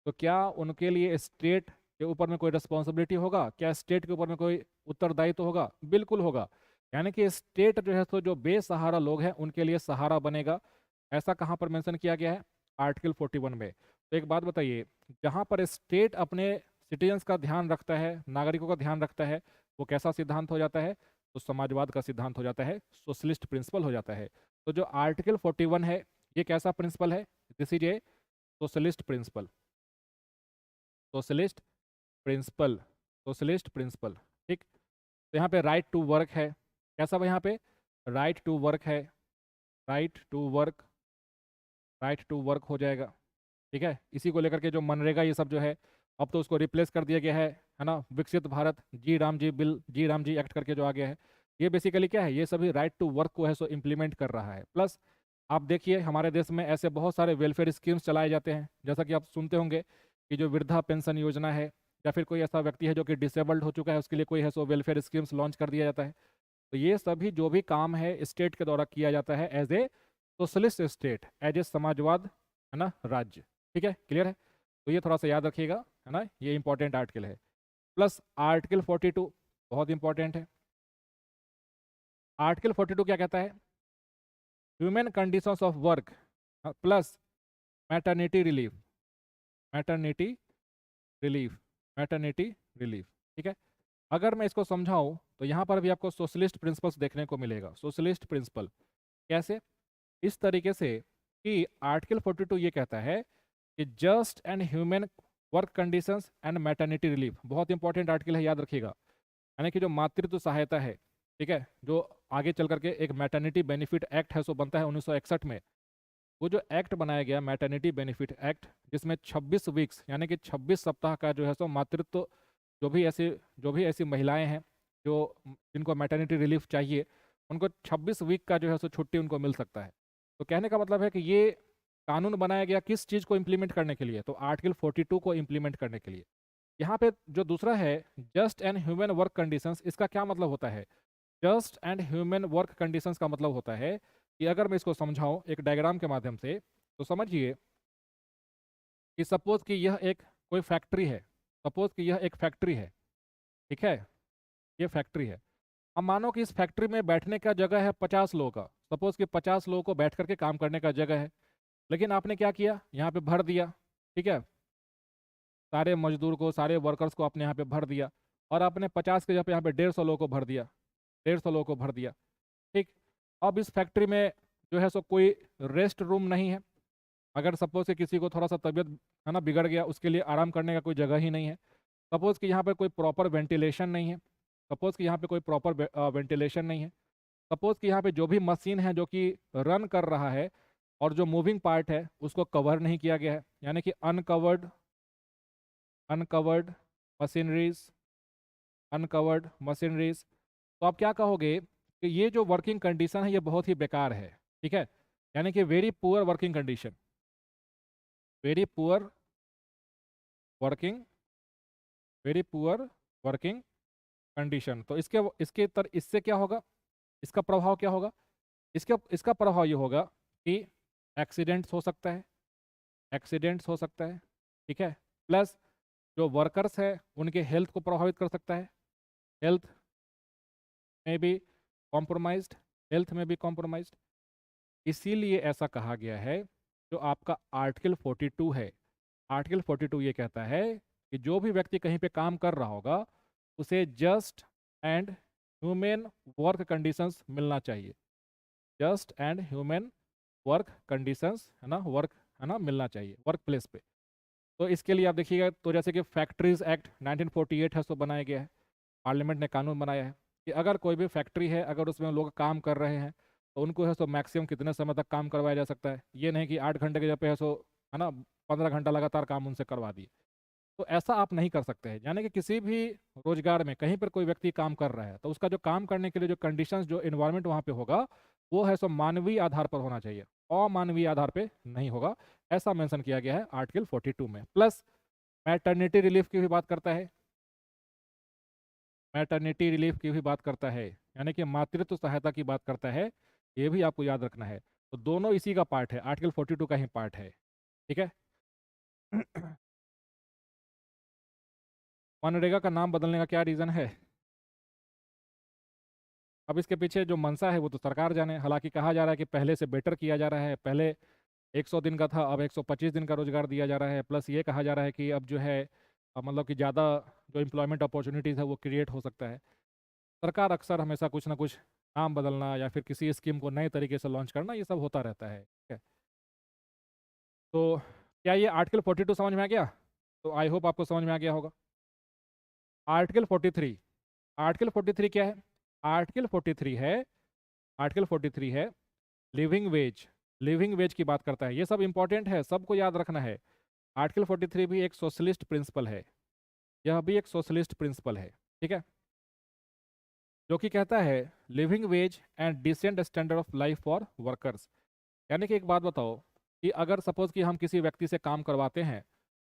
तो क्या उनके लिए स्टेट के ऊपर में कोई रिस्पॉन्सिबिलिटी होगा? क्या स्टेट के ऊपर में कोई उत्तरदायित्व तो होगा? बिल्कुल होगा। यानी कि स्टेट जो है तो जो बेसहारा लोग हैं उनके लिए सहारा बनेगा। ऐसा कहाँ पर मेंशन किया गया है? आर्टिकल 41 में। तो एक बात बताइए, जहाँ पर स्टेट अपने सिटीजन्स का ध्यान रखता है, नागरिकों का ध्यान रखता है, वो कैसा सिद्धांत हो जाता है? तो समाजवाद का सिद्धांत हो जाता है, सोशलिस्ट प्रिंसिपल हो जाता है। तो जो आर्टिकल 41 है, ये कैसा प्रिंसिपल है? This is a socialist principle, socialist principle, socialist principle. ठीक, तो यहाँ पे राइट टू वर्क है, कैसा भाई? यहाँ पे राइट टू वर्क है, right to work, right to work हो जाएगा। ठीक है, इसी को लेकर के जो मनरेगा ये सब जो है, अब तो उसको रिप्लेस कर दिया गया है ना, विकसित भारत जी राम जी बिल, जी राम जी एक्ट करके जो आ गया है, ये बेसिकली क्या है? ये सभी राइट टू वर्क को है सो इम्प्लीमेंट कर रहा है। प्लस आप देखिए हमारे देश में ऐसे बहुत सारे वेलफेयर स्कीम्स चलाए जाते हैं, जैसा कि आप सुनते होंगे कि जो वृद्धा पेंशन योजना है, या फिर कोई ऐसा व्यक्ति है जो कि डिसेबल्ड हो चुका है, उसके लिए कोई है सो वेलफेयर स्कीम्स लॉन्च कर दिया जाता है। तो ये सभी जो भी काम है स्टेट के द्वारा किया जाता है as a socialist state, as a समाजवाद, है ना, राज्य। ठीक है, क्लियर है? तो ये थोड़ा सा याद रखिएगा, है ना, ये इंपॉर्टेंट आर्टिकल है। प्लस आर्टिकल 42 बहुत इंपॉर्टेंट है। आर्टिकल 42 क्या कहता है? Human conditions of work plus maternity relief, maternity relief, maternity relief. ठीक है, अगर मैं इसको समझाऊं तो यहाँ पर भी आपको सोशलिस्ट प्रिंसिपल्स देखने को मिलेगा। सोशलिस्ट प्रिंसिपल कैसे? इस तरीके से कि आर्टिकल 42 ये कहता है कि just and human work conditions and maternity relief, बहुत इंपॉर्टेंट आर्टिकल है, याद रखिएगा। यानी कि जो मातृत्व सहायता है, ठीक है, जो आगे चल करके एक मैटरनिटी बेनिफिट एक्ट है सो बनता है 1961 में। वो जो एक्ट बनाया गया मैटरनिटी बेनिफिट एक्ट, जिसमें 26 वीक्स यानी कि 26 सप्ताह का जो है सो मातृत्व, जो भी ऐसी महिलाएं हैं जो जिनको मैटरनिटी रिलीफ चाहिए, उनको 26 वीक का जो है सो छुट्टी उनको मिल सकता है। तो कहने का मतलब है कि ये कानून बनाया गया किस चीज़ को इम्प्लीमेंट करने के लिए? तो आर्टिकल 42 को इम्प्लीमेंट करने के लिए। यहाँ पे जो दूसरा है just and human work conditions, इसका क्या मतलब होता है? Just and human work conditions का मतलब होता है कि अगर मैं इसको समझाऊं एक डायग्राम के माध्यम से, तो समझिए कि सपोज कि यह एक कोई फैक्ट्री है, सपोज कि यह एक फैक्ट्री है, ठीक है, ये फैक्ट्री है। अब मानो कि इस फैक्ट्री में बैठने का जगह है 50 लोगों का, सपोज कि 50 लोगों को बैठ करके काम करने का जगह है, लेकिन आपने क्या किया? यहाँ पे भर दिया, ठीक है, सारे मजदूर को, सारे वर्कर्स को आपने यहाँ पे भर दिया, और आपने 50 के जगह पे यहाँ पे 150 लोगों को भर दिया, 150 लोगों को भर दिया। ठीक, अब इस फैक्ट्री में जो है सो कोई रेस्ट रूम नहीं है। अगर सपोज कि किसी को थोड़ा सा तबीयत है ना बिगड़ गया, उसके लिए आराम करने का कोई जगह ही नहीं है। सपोज कि यहाँ पर कोई प्रॉपर वेंटिलेशन नहीं है, सपोज कि यहाँ पे कोई प्रॉपर वेंटिलेशन नहीं है, सपोज कि यहाँ पे जो भी मशीन है जो कि रन कर रहा है और जो मूविंग पार्ट है उसको कवर नहीं किया गया है, यानी कि uncovered uncovered machineries, uncovered machineries, तो आप क्या कहोगे कि ये जो वर्किंग कंडीशन है ये बहुत ही बेकार है, ठीक है, यानी कि very poor working condition, very poor working, very poor working condition. तो इससे क्या होगा, इसका प्रभाव क्या होगा, इसका इसका प्रभाव ये होगा कि एक्सीडेंट्स हो सकता है, एक्सीडेंट्स हो सकता है, ठीक है, प्लस जो वर्कर्स है उनके हेल्थ को प्रभावित कर सकता है, हेल्थ में भी कॉम्प्रोमाइज्ड, हेल्थ में भी कॉम्प्रोमाइज्ड। इसीलिए ऐसा कहा गया है, जो आपका आर्टिकल 42 है, आर्टिकल 42 ये कहता है कि जो भी व्यक्ति कहीं पे काम कर रहा होगा उसे just and human work conditions मिलना चाहिए, just and human work conditions है ना, वर्क है ना मिलना चाहिए वर्क प्लेस पे। तो इसके लिए आप देखिएगा, तो जैसे कि फैक्ट्रीज एक्ट 1948 है सो बनाया गया है, पार्लियामेंट ने कानून बनाया है कि अगर कोई भी फैक्ट्री है, अगर उसमें लोग काम कर रहे हैं तो उनको है सो मैक्सिमम कितने समय तक काम करवाया जा सकता है, ये नहीं कि 8 घंटे के जगह पे है सो है ना 15 घंटा लगातार काम उनसे करवा दिए। तो ऐसा आप नहीं कर सकते हैं, यानी कि किसी भी रोजगार में कहीं पर कोई व्यक्ति काम कर रहा है तो उसका जो काम करने के लिए जो कंडीशंस, जो इन्वायरमेंट वहाँ पे होगा वो है सो मानवीय आधार पर होना चाहिए, अमानवीय आधार पे नहीं होगा, ऐसा मेंशन किया गया है आर्टिकल 42 में। प्लस मैटरनिटी रिलीफ की भी बात करता है, मैटरनिटी रिलीफ की भी बात करता है, यानी कि मातृत्व सहायता की बात करता है, ये भी आपको याद रखना है। तो दोनों इसी का पार्ट है, आर्टिकल 42 का ही पार्ट है, ठीक है। मनरेगा का नाम बदलने का क्या रीज़न है, अब इसके पीछे जो मंशा है वो तो सरकार जाने, हालांकि कहा जा रहा है कि पहले से बेटर किया जा रहा है, पहले 100 दिन का था अब 125 दिन का रोजगार दिया जा रहा है, प्लस ये कहा जा रहा है कि अब जो है मतलब कि ज़्यादा जो एम्प्लॉयमेंट अपॉर्चुनिटीज़ है वो क्रिएट हो सकता है। सरकार अक्सर हमेशा कुछ ना कुछ नाम बदलना या फिर किसी स्कीम को नए तरीके से लॉन्च करना ये सब होता रहता है, ठीक है। तो क्या ये आर्टिकल 42 समझ में आ गया, तो आई होप आपको समझ में आ गया होगा। आर्टिकल 43, आर्टिकल 43 क्या है, आर्टिकल 43 है, आर्टिकल 43 है लिविंग वेज, लिविंग वेज की बात करता है, ये सब इंपॉर्टेंट है, सबको याद रखना है। आर्टिकल 43 भी एक सोशलिस्ट प्रिंसिपल है, यह भी एक सोशलिस्ट प्रिंसिपल है, ठीक है, जो कि कहता है living wage and decent standard of life for workers. यानी कि एक बात बताओ कि अगर सपोज कि हम किसी व्यक्ति से काम करवाते हैं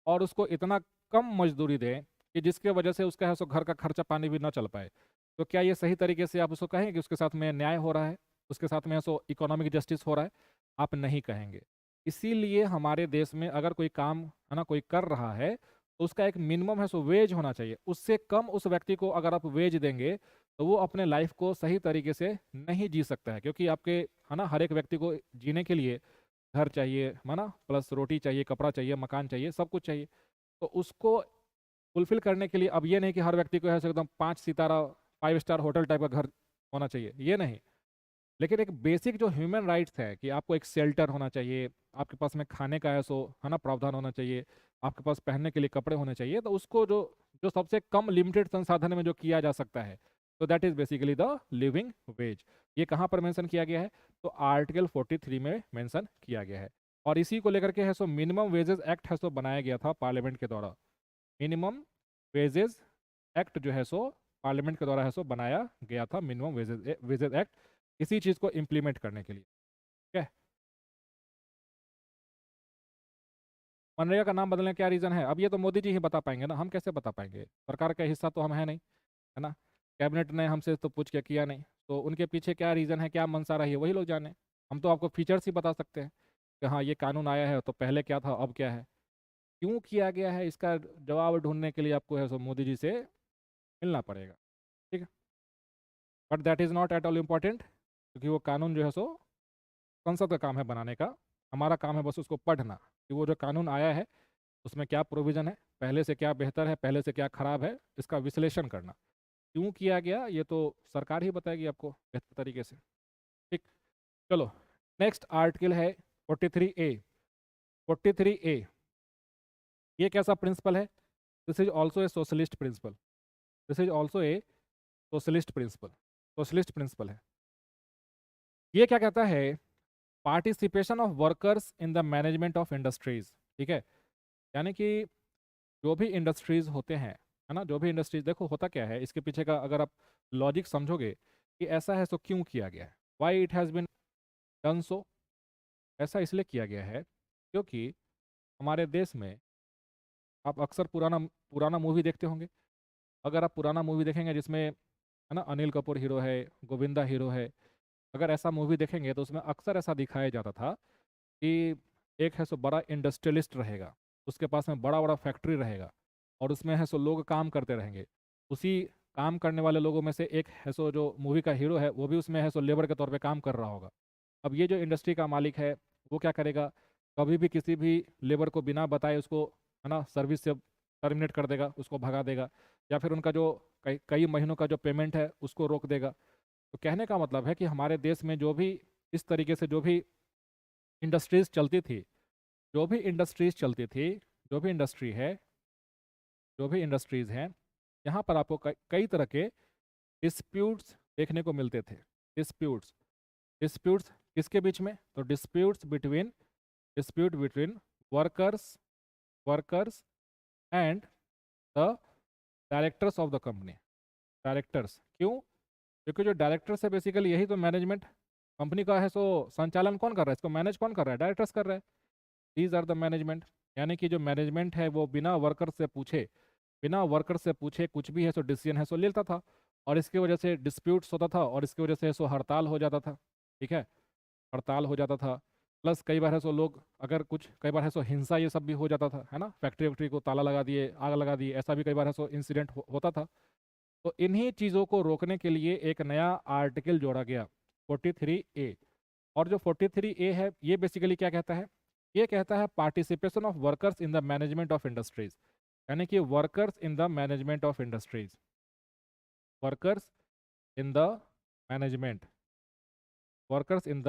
और उसको इतना कम मजदूरी दें कि जिसके वजह से उसका है सो घर का खर्चा पानी भी ना चल पाए, तो क्या ये सही तरीके से आप उसको कहेंगे कि उसके साथ में न्याय हो रहा है, उसके साथ में सो इकोनॉमिक जस्टिस हो रहा है, आप नहीं कहेंगे। इसीलिए हमारे देश में अगर कोई काम है ना कोई कर रहा है तो उसका एक मिनिमम है सो वेज होना चाहिए, उससे कम उस व्यक्ति को अगर आप वेज देंगे तो वो अपने लाइफ को सही तरीके से नहीं जी सकता है, क्योंकि आपके है ना हर एक व्यक्ति को जीने के लिए घर चाहिए है ना, प्लस रोटी चाहिए, कपड़ा चाहिए, मकान चाहिए, सब कुछ चाहिए। तो उसको फुलफिल करने के लिए अब ये नहीं कि हर व्यक्ति को ऐसे एकदम 5 सितारा 5 स्टार होटल टाइप का घर होना चाहिए, ये नहीं, लेकिन एक बेसिक जो ह्यूमन राइट्स है कि आपको एक शेल्टर होना चाहिए, आपके पास में खाने का है सो है ना प्रावधान होना चाहिए, आपके पास पहनने के लिए कपड़े होने चाहिए, तो उसको जो जो सबसे कम लिमिटेड संसाधन में जो किया जा सकता है, तो that is basically the living veg. ये कहाँ पर मेंशन किया गया है, तो आर्टिकल 43 में मेंशन किया गया है। और इसी को लेकर के है सो मिनिमम वेजेस एक्ट है सो बनाया गया था पार्लियामेंट के द्वारा, मिनिमम वेजेस एक्ट जो है सो पार्लियामेंट के द्वारा है सो बनाया गया था, मिनिमम वेजेस एक्ट, इसी चीज़ को इम्प्लीमेंट करने के लिए, ठीक है। मनरेगा का नाम बदलने का क्या रीज़न है, अब ये तो मोदी जी ही बता पाएंगे ना, हम कैसे बता पाएंगे, सरकार का हिस्सा तो हम है नहीं, है ना, कैबिनेट ने हमसे तो पूछ के किया नहीं, तो उनके पीछे क्या रीज़न है, क्या मंशा रही है, वही लोग जाने। हम तो आपको फीचर्स ही बता सकते हैं कि हाँ ये कानून आया है तो पहले क्या था अब क्या है, क्यों किया गया है, इसका जवाब ढूंढने के लिए आपको है सो मोदी जी से मिलना पड़ेगा, ठीक है। But that is not at all important, क्योंकि वो कानून जो है सो संसद का काम है बनाने का, हमारा काम है बस उसको पढ़ना कि वो जो कानून आया है उसमें क्या प्रोविज़न है, पहले से क्या बेहतर है, पहले से क्या खराब है, इसका विश्लेषण करना, क्यों किया गया ये तो सरकार ही बताएगी आपको बेहतर तरीके से, ठीक। चलो नेक्स्ट आर्टिकल है 43A। 43A ये कैसा प्रिंसिपल है, this is also a socialist principle, this is also a socialist principle, socialist principle है। ये क्या कहता है, participation of workers in the management of industries, ठीक है। यानी कि जो भी इंडस्ट्रीज होते हैं, है ना, जो भी इंडस्ट्रीज, देखो होता क्या है इसके पीछे का, अगर आप लॉजिक समझोगे कि ऐसा है तो क्यों किया गया है, why it has been done so, ऐसा इसलिए किया गया है क्योंकि हमारे देश में आप अक्सर पुराना पुराना मूवी देखते होंगे। अगर आप पुराना मूवी देखेंगे जिसमें, है ना, अनिल कपूर हीरो है, गोविंदा हीरो है, अगर ऐसा मूवी देखेंगे तो उसमें अक्सर ऐसा दिखाया जाता था कि एक है सो बड़ा इंडस्ट्रियलिस्ट रहेगा, उसके पास में बड़ा बड़ा फैक्ट्री रहेगा, और उसमें है सो लोग काम करते रहेंगे। उसी काम करने वाले लोगों में से एक है सो जो मूवी का हीरो है वो भी उसमें है सो लेबर के तौर पे काम कर रहा होगा। अब ये जो इंडस्ट्री का मालिक है वो क्या करेगा, कभी भी किसी भी लेबर को बिना बताए उसको, है ना, सर्विस से टर्मिनेट कर देगा, उसको भगा देगा, या फिर उनका जो कई कई महीनों का जो पेमेंट है उसको रोक देगा। तो कहने का मतलब है कि हमारे देश में जो भी इस तरीके से जो भी इंडस्ट्रीज चलती थी, जो भी इंडस्ट्रीज चलती थी, जो भी इंडस्ट्री है, जो भी इंडस्ट्रीज हैं, यहाँ पर आपको कई तरह के डिस्प्यूट्स देखने को मिलते थे। डिस्प्यूट्स, डिस्प्यूट्स किसके बीच में, तो dispute between workers, workers and the directors of the company. Directors क्यों, क्योंकि जो डायरेक्टर्स है बेसिकली यही तो मैनेजमेंट कंपनी का है, सो संचालन कौन कर रहा है, इसको मैनेज कौन कर रहा है, डायरेक्टर्स कर रहा है। These are the management. यानी कि जो मैनेजमेंट है वो बिना वर्कर से पूछे, बिना वर्कर से पूछे कुछ भी है सो डिसीजन है सो लेता था, और इसकी वजह से डिस्प्यूट्स होता था, और इसकी वजह से है सो हड़ताल हो जाता था, ठीक है, हड़ताल हो जाता था। प्लस कई बार है सो लोग, अगर कुछ कई बार है सो हिंसा ये सब भी हो जाता था, है ना, फैक्ट्री वैक्ट्री को ताला लगा दिए, आग लगा दिए, ऐसा भी कई बार है सो इंसिडेंट होता था। तो इन्हीं चीज़ों को रोकने के लिए एक नया आर्टिकल जोड़ा गया, 43A। और जो 43A है ये बेसिकली क्या कहता है, ये कहता है participation of workers in the management of industries. यानी कि workers in the management of industries, workers in the management, workers in the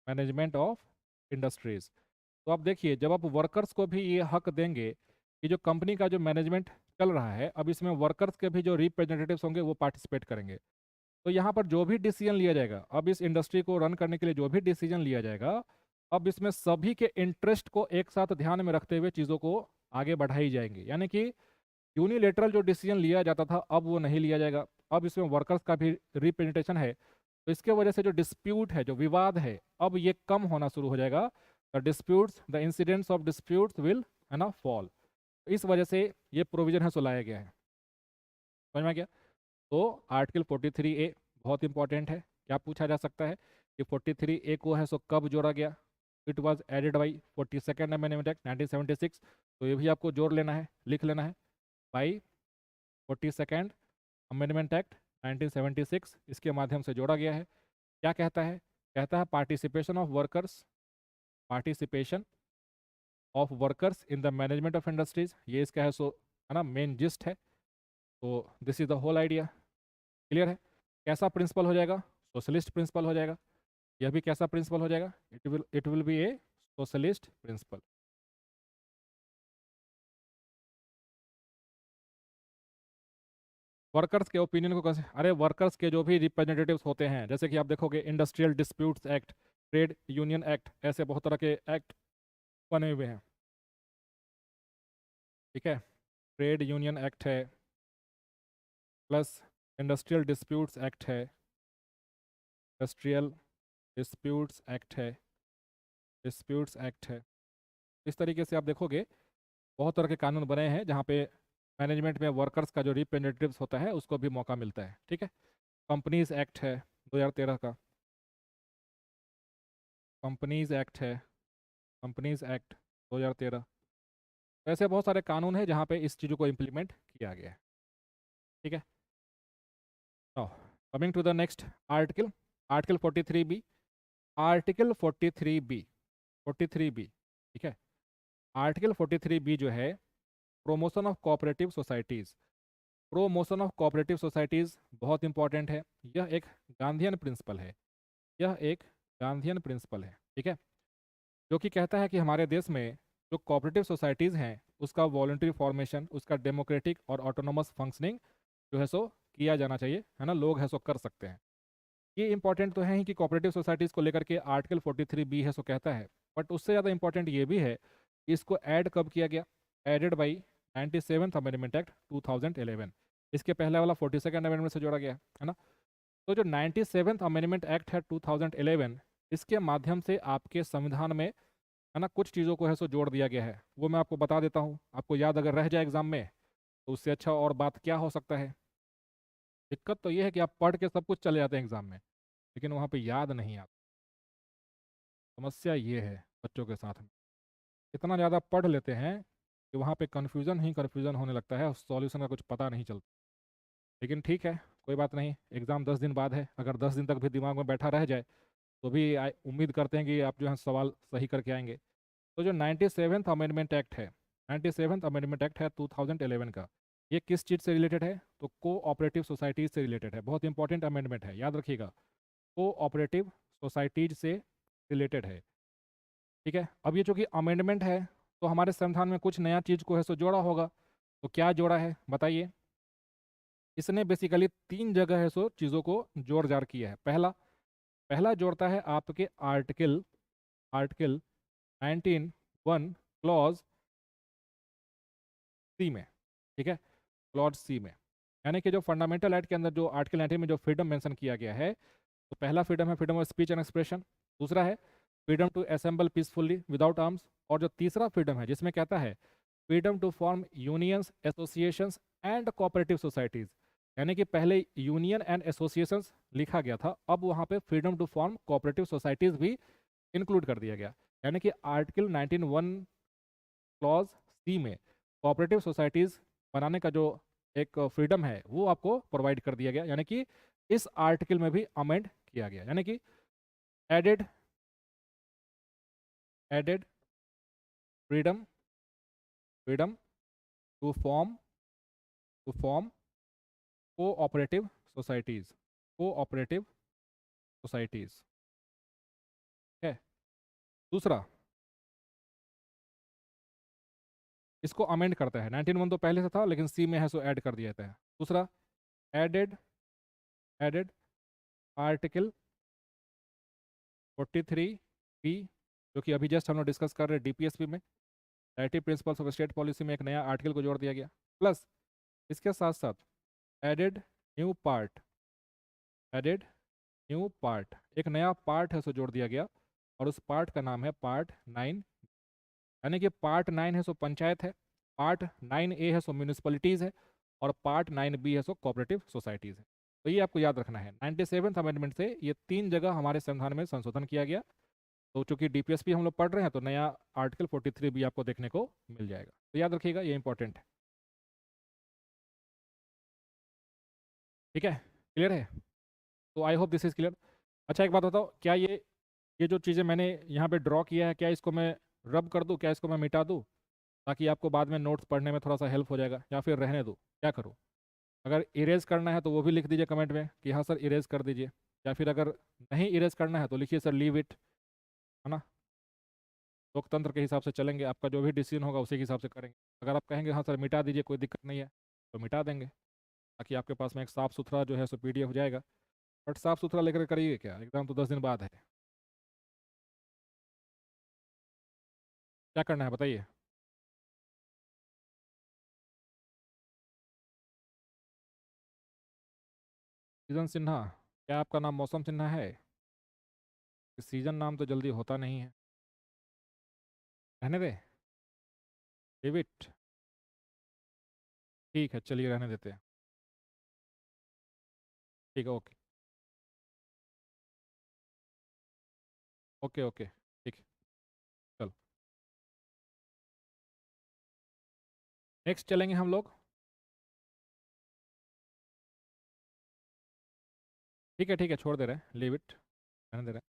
management of industries. तो आप देखिए, जब आप वर्कर्स को भी ये हक देंगे कि जो कंपनी का जो मैनेजमेंट चल रहा है, अब इसमें वर्कर्स के भी जो रिप्रेजेंटेटिव्स होंगे वो पार्टिसिपेट करेंगे। तो यहाँ पर जो भी डिसीजन लिया जाएगा, अब इस इंडस्ट्री को रन करने के लिए जो भी डिसीजन लिया जाएगा, अब इसमें सभी के इंटरेस्ट को एक साथ ध्यान में रखते हुए चीज़ों को आगे बढ़ाई जाएंगी। यानी कि यूनिलेटरल जो डिसीजन लिया जाता था अब वो नहीं लिया जाएगा, अब इसमें वर्कर्स का भी रिप्रेजेंटेशन है। तो इसके वजह से जो डिस्प्यूट है, जो विवाद है, अब ये कम होना शुरू हो जाएगा। The disputes, the incidents of disputes will, है ना, फॉल। इस वजह से ये प्रोविजन है सो लाया गया है। समझ में आ गया। तो आर्टिकल 43A बहुत इंपॉर्टेंट है। क्या पूछा जा सकता है कि 43A को है सो कब जोड़ा गया, it was added by 42nd amendment act 1976। तो ये भी आपको जोड़ लेना है, लिख लेना है, बाई 42nd अमेंडमेंट एक्ट 1976, इसके माध्यम से जोड़ा गया है। क्या कहता है, कहता है participation of workers, participation of workers in the management of industries, ये इसका है सो, है ना, मेन जिस्ट है। तो this is the whole idea. Clear है। कैसा प्रिंसिपल हो जाएगा, सोशलिस्ट प्रिंसिपल हो जाएगा। यह भी कैसा प्रिंसिपल हो जाएगा, it will be a socialist principle. Workers के ओपिनियन को कैसे, अरे वर्कर्स के जो भी रिप्रेजेंटेटिव्स होते हैं, जैसे कि आप देखोगे industrial disputes act, trade union act, ऐसे बहुत तरह के एक्ट बने हुए हैं, ठीक है। ट्रेड यूनियन एक्ट है, प्लस इंडस्ट्रियल डिस्प्यूट्स एक्ट है, इंडस्ट्रियल डिस्प्यूट्स एक्ट है, डिस्प्यूट्स एक्ट है। इस तरीके से आप देखोगे बहुत तरह के कानून बने हैं जहाँ पे मैनेजमेंट में वर्कर्स का जो रिप्रेजेंटेटिव्स होता है उसको भी मौका मिलता है, ठीक है। कंपनीज एक्ट है 2013 का, कंपनीज एक्ट है, कंपनीज एक्ट 2013। ऐसे बहुत सारे कानून हैं जहाँ पे इस चीज़ों को इम्प्लीमेंट किया गया है, ठीक है। Coming to the next article, article 43B, article 43B, 43B, ठीक है। आर्टिकल 43B जो है, promotion of cooperative societies, promotion of cooperative societies बहुत इंपॉर्टेंट है। यह एक गांधीयन प्रिंसिपल है, यह एक गांधीयन प्रिंसिपल है, ठीक है, जो कि कहता है कि हमारे देश में जो कोऑपरेटिव सोसाइटीज़ हैं उसका वॉलंटरी फॉर्मेशन, उसका डेमोक्रेटिक और ऑटोनोमस फंक्शनिंग जो है सो किया जाना चाहिए, है ना, लोग है सो कर सकते हैं। ये इंपॉर्टेंट तो है ही कि कोऑपरेटिव सोसाइटीज़ को लेकर के आर्टिकल 43B है सो कहता है, बट उससे ज़्यादा इंपॉर्टेंट ये भी है कि इसको ऐड कब किया गया, added by 97th amendment act 2011। इसके पहले वाला 42nd अमेंडमेंट से जोड़ा गया है ना। तो जो 97th अमेंडमेंट एक्ट है 2011, इसके माध्यम से आपके संविधान में, है ना, कुछ चीज़ों को है सो जोड़ दिया गया है। वो मैं आपको बता देता हूँ, आपको याद अगर रह जाए एग्जाम में तो उससे अच्छा और बात क्या हो सकता है। दिक्कत तो ये है कि आप पढ़ के सब कुछ चले जाते हैं एग्जाम में, लेकिन वहाँ पे याद नहीं आता। समस्या ये है बच्चों के साथ में, इतना ज़्यादा पढ़ लेते हैं कि वहाँ पे कन्फ्यूज़न ही कन्फ्यूज़न होने लगता है, सॉल्यूशन का कुछ पता नहीं चलता। लेकिन ठीक है, कोई बात नहीं, एग्ज़ाम 10 दिन बाद है, अगर 10 दिन तक भी दिमाग में बैठा रह जाए तो भी उम्मीद करते हैं कि आप जो है सवाल सही करके आएंगे। तो जो 97th अमेंडमेंट एक्ट है, 97th अमेंडमेंट एक्ट है 2011 का, ये किस चीज़ से रिलेटेड है, तो कोऑपरेटिव सोसाइटीज़ से रिलेटेड है। बहुत इंपॉर्टेंट अमेंडमेंट है, याद रखिएगा, कोऑपरेटिव सोसाइटीज से रिलेटेड है। ठीक है, अब ये चूँकि अमेंडमेंट है तो हमारे संविधान में कुछ नया चीज़ को है सो जोड़ा होगा। तो क्या जोड़ा है बताइए। इसने बेसिकली 3 जगह है सो चीज़ों को जोड़ जाड़ किया है। पहला जोड़ता है आपके आर्टिकल आर्टिकल 19(1) क्लॉज सी में। ठीक है, क्लॉज सी में, यानी कि जो फंडामेंटल एक्ट के अंदर जो आर्टिकल 19 में जो फ्रीडम मेंशन किया गया है, तो पहला फ्रीडम है freedom of speech and expression, दूसरा है freedom to assemble peacefully without arms, और जो तीसरा फ्रीडम है जिसमें कहता है freedom to form unions, associations and cooperative societies, यानी कि पहले यूनियन एंड एसोसिएशंस लिखा गया था, अब वहाँ पे freedom to form cooperative societies भी इंक्लूड कर दिया गया। यानी कि आर्टिकल 19(1) क्लॉज सी में कोऑपरेटिव सोसाइटीज बनाने का जो एक फ्रीडम है वो आपको प्रोवाइड कर दिया गया, यानी कि इस आर्टिकल में भी अमेंड किया गया, यानी कि added added freedom freedom to form cooperative societies cooperative societies है। दूसरा, इसको अमेंड करता है, 19(1) तो पहले से था लेकिन सी में है सो ऐड कर दिया जाता है। दूसरा, एडेड एडेड आर्टिकल 43B, जो कि अभी जस्ट हम लोग डिस्कस कर रहे हैं डीपीएसपी में, directive principles of state policy में एक नया आर्टिकल को जोड़ दिया गया। प्लस इसके साथ साथ added new part added new part, एक नया पार्ट है सो जोड़ दिया गया, और उस पार्ट का नाम है पार्ट 9, यानी कि पार्ट 9 है सो पंचायत है, पार्ट 9A है सो म्यूनिसिपलिटीज़ है, और पार्ट 9B है सो कोऑपरेटिव सोसाइटीज़ है। तो ये आपको याद रखना है, 97th अमेंडमेंट से ये 3 जगह हमारे संविधान में संशोधन किया गया। तो चूंकि डीपीएसपी हम लोग पढ़ रहे हैं तो नया आर्टिकल 43 भी आपको देखने को मिल जाएगा, तो याद रखिएगा, ये इंपॉर्टेंट है। ठीक है, क्लियर है, तो I hope this is clear. अच्छा एक बात बताओ, क्या ये जो चीज़ें मैंने यहाँ पे ड्रॉ किया है, क्या इसको मैं रब कर दूँ, क्या इसको मैं मिटा दूँ, ताकि आपको बाद में नोट्स पढ़ने में थोड़ा सा हेल्प हो जाएगा, या फिर रहने दूँ, क्या करूँ। अगर इरेज करना है तो वो भी लिख दीजिए कमेंट में कि हाँ सर इरेज कर दीजिए, या फिर अगर नहीं इरेज करना है तो लिखिए सर लीव इट, है ना। लोकतंत्र के हिसाब से चलेंगे, आपका जो भी डिसीजन होगा उसी के हिसाब से करेंगे। अगर आप कहेंगे हाँ सर मिटा दीजिए कोई दिक्कत नहीं है, तो मिटा देंगे, ताकि आपके पास में एक साफ़ सुथरा जो है सो PDF हो जाएगा। बट साफ़ सुथरा लेकर करिए क्या, एग्ज़ाम तो 10 दिन बाद है। क्या करना है बताइए। सीजन सिन्हा, क्या आपका नाम मौसम सिन्हा है। सीजन नाम तो जल्दी होता नहीं है, रहने दे, डेविड, ठीक है चलिए रहने देते हैं। ठीक है, ओके ओके ओके, ठीक है, चलो नेक्स्ट चलेंगे हम लोग। ठीक है छोड़ दे रहे हैं, लीव इट, रहने दे रहे हैं।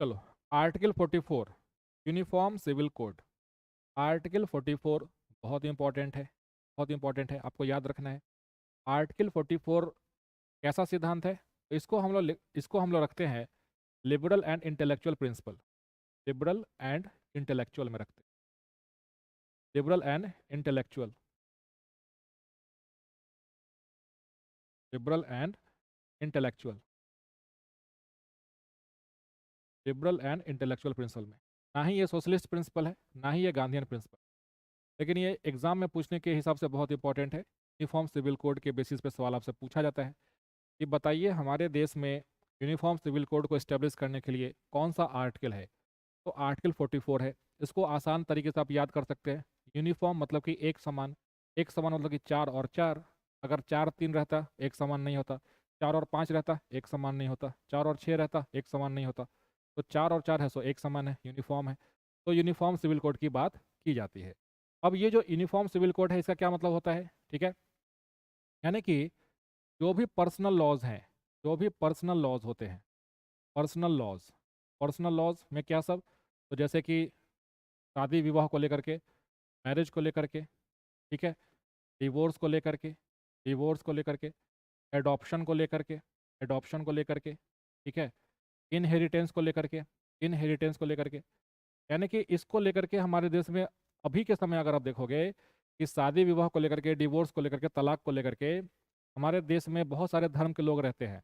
चलो, article 44 uniform civil code, article 44 बहुत इंपॉर्टेंट है, बहुत इंपॉर्टेंट है, आपको याद रखना है। आर्टिकल 44 कैसा सिद्धांत है, तो इसको हम लोग रखते हैं liberal and intellectual principle, liberal and intellectual में रखते हैं। Liberal and intellectual, liberal and intellectual, liberal and intellectual principle में। ना ही ये सोशलिस्ट प्रिंसिपल है, ना ही ये गांधीयन प्रिंसिपल, लेकिन ये एग्जाम में पूछने के हिसाब से बहुत इंपॉर्टेंट है। यूनिफॉर्म सिविल कोड के बेसिस पे सवाल आपसे पूछा जाता है कि बताइए हमारे देश में यूनिफॉर्म सिविल कोड को इस्टेब्लिश करने के लिए कौन सा आर्टिकल है। तो आर्टिकल 44 है। इसको आसान तरीके से आप याद कर सकते हैं। यूनिफॉर्म मतलब कि एक समान, एक समान मतलब कि 4 और 4, अगर 4 3 रहता एक समान नहीं होता, 4 और 5 रहता एक समान नहीं होता, 4 और 6 रहता एक समान नहीं होता। तो 4 और 4 है सो एक समान है, यूनिफॉर्म है। तो यूनिफॉर्म सिविल कोड की बात की जाती है। अब ये जो यूनिफॉर्म सिविल कोड है इसका क्या मतलब होता है, ठीक है, यानी कि जो भी पर्सनल लॉज हैं, जो भी पर्सनल लॉज होते हैं, पर्सनल लॉज, पर्सनल लॉज में क्या सब, तो जैसे कि शादी विवाह को लेकर के, मैरिज को लेकर के, ठीक है, डिवोर्स को लेकर के, डिवोर्स को लेकर के, एडॉप्शन को लेकर के, एडॉप्शन को लेकर के, ठीक है, इनहेरिटेंस को लेकर के, इनहेरिटेंस को लेकर के, यानी कि इसको लेकर के हमारे देश में अभी के समय अगर आप देखोगे कि शादी विवाह को लेकर के, डिवोर्स को लेकर के, तलाक को लेकर के हमारे देश में बहुत सारे धर्म के लोग रहते हैं।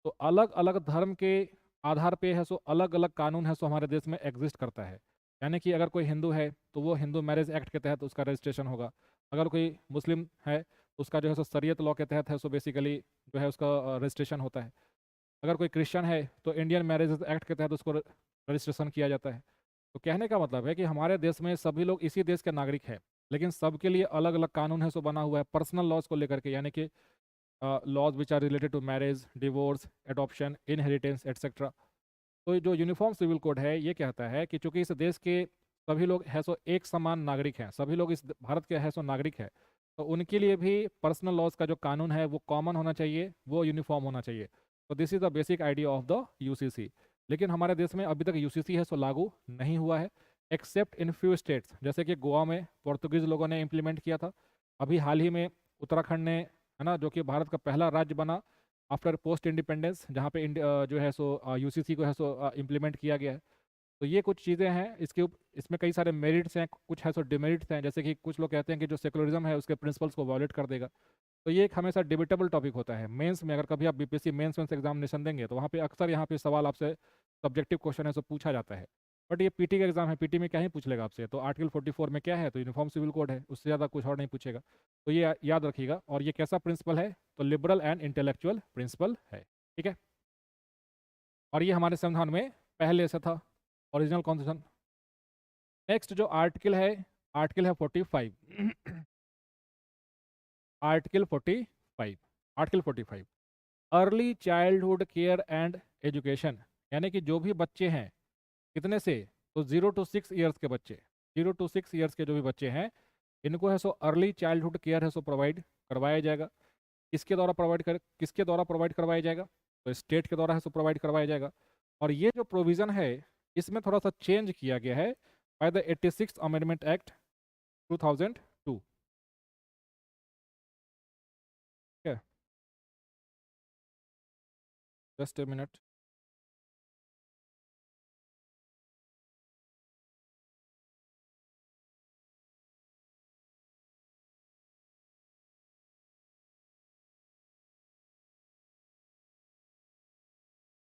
तो अलग अलग धर्म के आधार पे है सो अलग अलग कानून है सो हमारे देश में एग्जिस्ट करता है। यानी कि अगर कोई हिंदू है तो वो हिंदू मैरिज एक्ट के तहत उसका रजिस्ट्रेशन होगा। अगर कोई मुस्लिम है तो उसका जो है सो शरीयत लॉ के तहत है सो बेसिकली जो है उसका रजिस्ट्रेशन होता है। अगर कोई क्रिश्चियन है तो इंडियन मैरिज एक्ट के तहत उसको रजिस्ट्रेशन किया जाता है। तो कहने का मतलब है कि हमारे देश में सभी लोग इसी देश के नागरिक हैं, लेकिन सबके लिए अलग अलग कानून है सो बना हुआ है पर्सनल लॉज को लेकर के, यानी कि laws which are related to marriage, divorce, adoption, inheritance etcetera. तो ये जो यूनिफॉर्म सिविल कोड है ये कहता है कि चूंकि इस देश के सभी लोग है सो एक समान नागरिक हैं, सभी लोग इस भारत के है सो नागरिक है, तो उनके लिए भी पर्सनल लॉज का जो कानून है वो कॉमन होना चाहिए, वो यूनिफॉर्म होना चाहिए। तो this is the basic idea of the UCC. लेकिन हमारे देश में अभी तक यूसीसी है सो लागू नहीं हुआ है, एक्सेप्ट इन फ्यू स्टेट्स, जैसे कि गोवा में पोर्तुगीज लोगों ने इम्प्लीमेंट किया था। अभी हाल ही में उत्तराखंड ने, है ना, जो कि भारत का पहला राज्य बना आफ्टर पोस्ट इंडिपेंडेंस, जहाँ पे जो है सो यूसीसी को है सो इम्प्लीमेंट किया गया है। तो ये कुछ चीज़ें हैं, इसमें कई सारे मेरिट्स हैं, कुछ है सो डिमेरिट्स हैं। जैसे कि कुछ लोग कहते हैं कि जो सेकुलरिज्म है उसके प्रिंसिपल्स को वायलेट कर देगा। तो ये एक हमेशा डिबेटेबल टॉपिक होता है मेंस में। अगर कभी आप बीपीएससी मेंस एग्जामिनेशन देंगे तो वहाँ पे अक्सर यहाँ पे सवाल आपसे सब्जेक्टिव क्वेश्चन है सो पूछा जाता है। बट ये पीटी का एग्जाम है, पीटी में क्या ही पूछ लेगा आपसे। तो आर्टिकल 44 में क्या है, तो यूनिफॉर्म सिविल कोड है, उससे ज़्यादा कुछ और नहीं पूछेगा। तो ये याद रखिएगा। और ये कैसा प्रिंसिपल है, तो लिबरल एंड इंटेलेक्चुअल प्रिंसिपल है, ठीक है। और ये हमारे संविधान में पहले से था, ओरिजिनल कॉन्स्टिट्यूशन। नेक्स्ट जो आर्टिकल है 45। Article 45, article 45 early childhood care and education, यानी कि जो भी बच्चे हैं, कितने से, तो 0 to 6 ईयर्स के बच्चे, 0 to 6 ईयर्स के जो भी बच्चे हैं, इनको है सो अर्ली चाइल्डहुड केयर है सो प्रोवाइड करवाया जाएगा। किसके द्वारा प्रोवाइड करवाया जाएगा, तो स्टेट के द्वारा है सो प्रोवाइड करवाया जाएगा। और ये जो प्रोविज़न है इसमें थोड़ा सा चेंज किया गया है by the 86th amendment act 2002, ठीक है। Just a minute.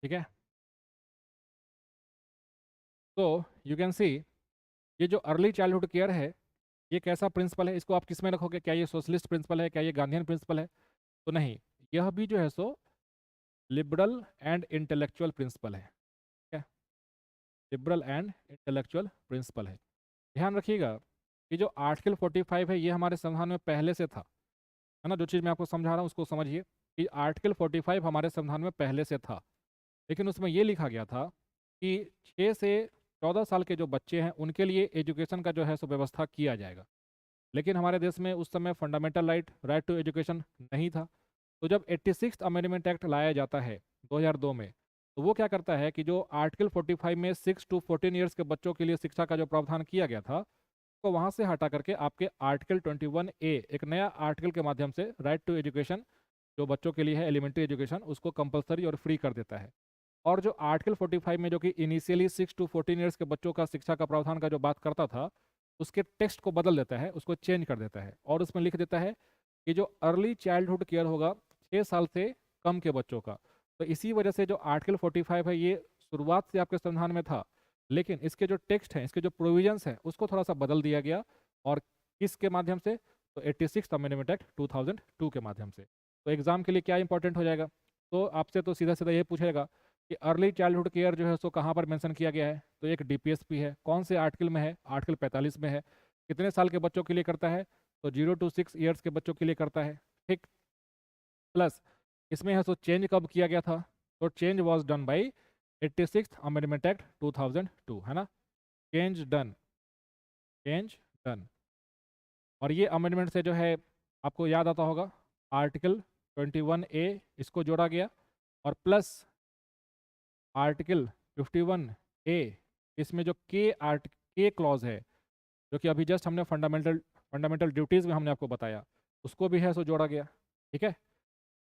ठीक है, तो यू कैन सी ये जो अर्ली चाइल्डहुड केयर है ये कैसा प्रिंसिपल है, इसको आप किस में रखोगे, क्या ये सोशलिस्ट प्रिंसिपल है, क्या ये गांधीयन प्रिंसिपल है, तो नहीं, यह भी जो है सो लिबरल एंड इंटेलेक्चुअल प्रिंसिपल है, क्या, लिबरल एंड इंटेलेक्चुअल प्रिंसिपल है। ध्यान रखिएगा कि जो आर्टिकल 45 है ये हमारे संविधान में पहले से था, है ना। जो चीज़ मैं आपको समझा रहा हूँ उसको समझिए कि आर्टिकल 45 हमारे संविधान में पहले से था, लेकिन उसमें ये लिखा गया था कि 6 से 14 साल के जो बच्चे हैं उनके लिए एजुकेशन का जो है सो व्यवस्था किया जाएगा। लेकिन हमारे देश में उस समय फंडामेंटल राइट टू एजुकेशन नहीं था। तो जब 86th अमेंडमेंट एक्ट लाया जाता है 2002 में, तो वो क्या करता है कि जो आर्टिकल 45 में 6 to 14 ईयर्स के बच्चों के लिए शिक्षा का जो प्रावधान किया गया था, तो वहाँ से हटा करके आपके आर्टिकल 21A एक नया आर्टिकल के माध्यम से राइट टू एजुकेशन जो बच्चों के लिए है, एलिमेंट्री एजुकेशन, उसको कंपलसरी और फ्री कर देता है। और जो आर्टिकल 45 में जो कि इनिशियली 6 to 14 ईयर्स के बच्चों का शिक्षा का प्रावधान का जो बात करता था, उसके टेक्स्ट को बदल देता है, उसको चेंज कर देता है और उसमें लिख देता है कि जो अर्ली चाइल्डहुड केयर होगा 6 साल से कम के बच्चों का। तो इसी वजह से जो आर्टिकल 45 है ये शुरुआत से आपके संविधान में था, लेकिन इसके जो टेक्स्ट हैं, इसके जो प्रोविजंस हैं, उसको थोड़ा सा बदल दिया गया। और किसके माध्यम से? तो 86 अमेंडमेंट एक्ट 2002 के माध्यम से। तो एग्जाम के लिए क्या इंपॉर्टेंट हो जाएगा? तो आपसे तो सीधा सीधा ये पूछेगा कि अर्ली चाइल्डहुड केयर जो है उसको कहाँ पर मेंशन किया गया है? तो एक डीपीएसपी है, कौन से आर्टिकल में है? आर्टिकल 45 में है। कितने साल के बच्चों के लिए करता है? तो 0 to 6 ईयर्स के बच्चों के लिए करता है। ठीक। प्लस इसमें है सो चेंज कब किया गया था? तो change was done by 86 amendment act 2002, है ना। Change done, change done. और ये अमेंडमेंट से जो है आपको याद आता होगा आर्टिकल 21A इसको जोड़ा गया और प्लस आर्टिकल 51A इसमें जो के क्लॉज है, जो कि अभी जस्ट हमने फंडामेंटल ड्यूटीज़ में हमने आपको बताया, उसको भी है सो जोड़ा गया। ठीक है,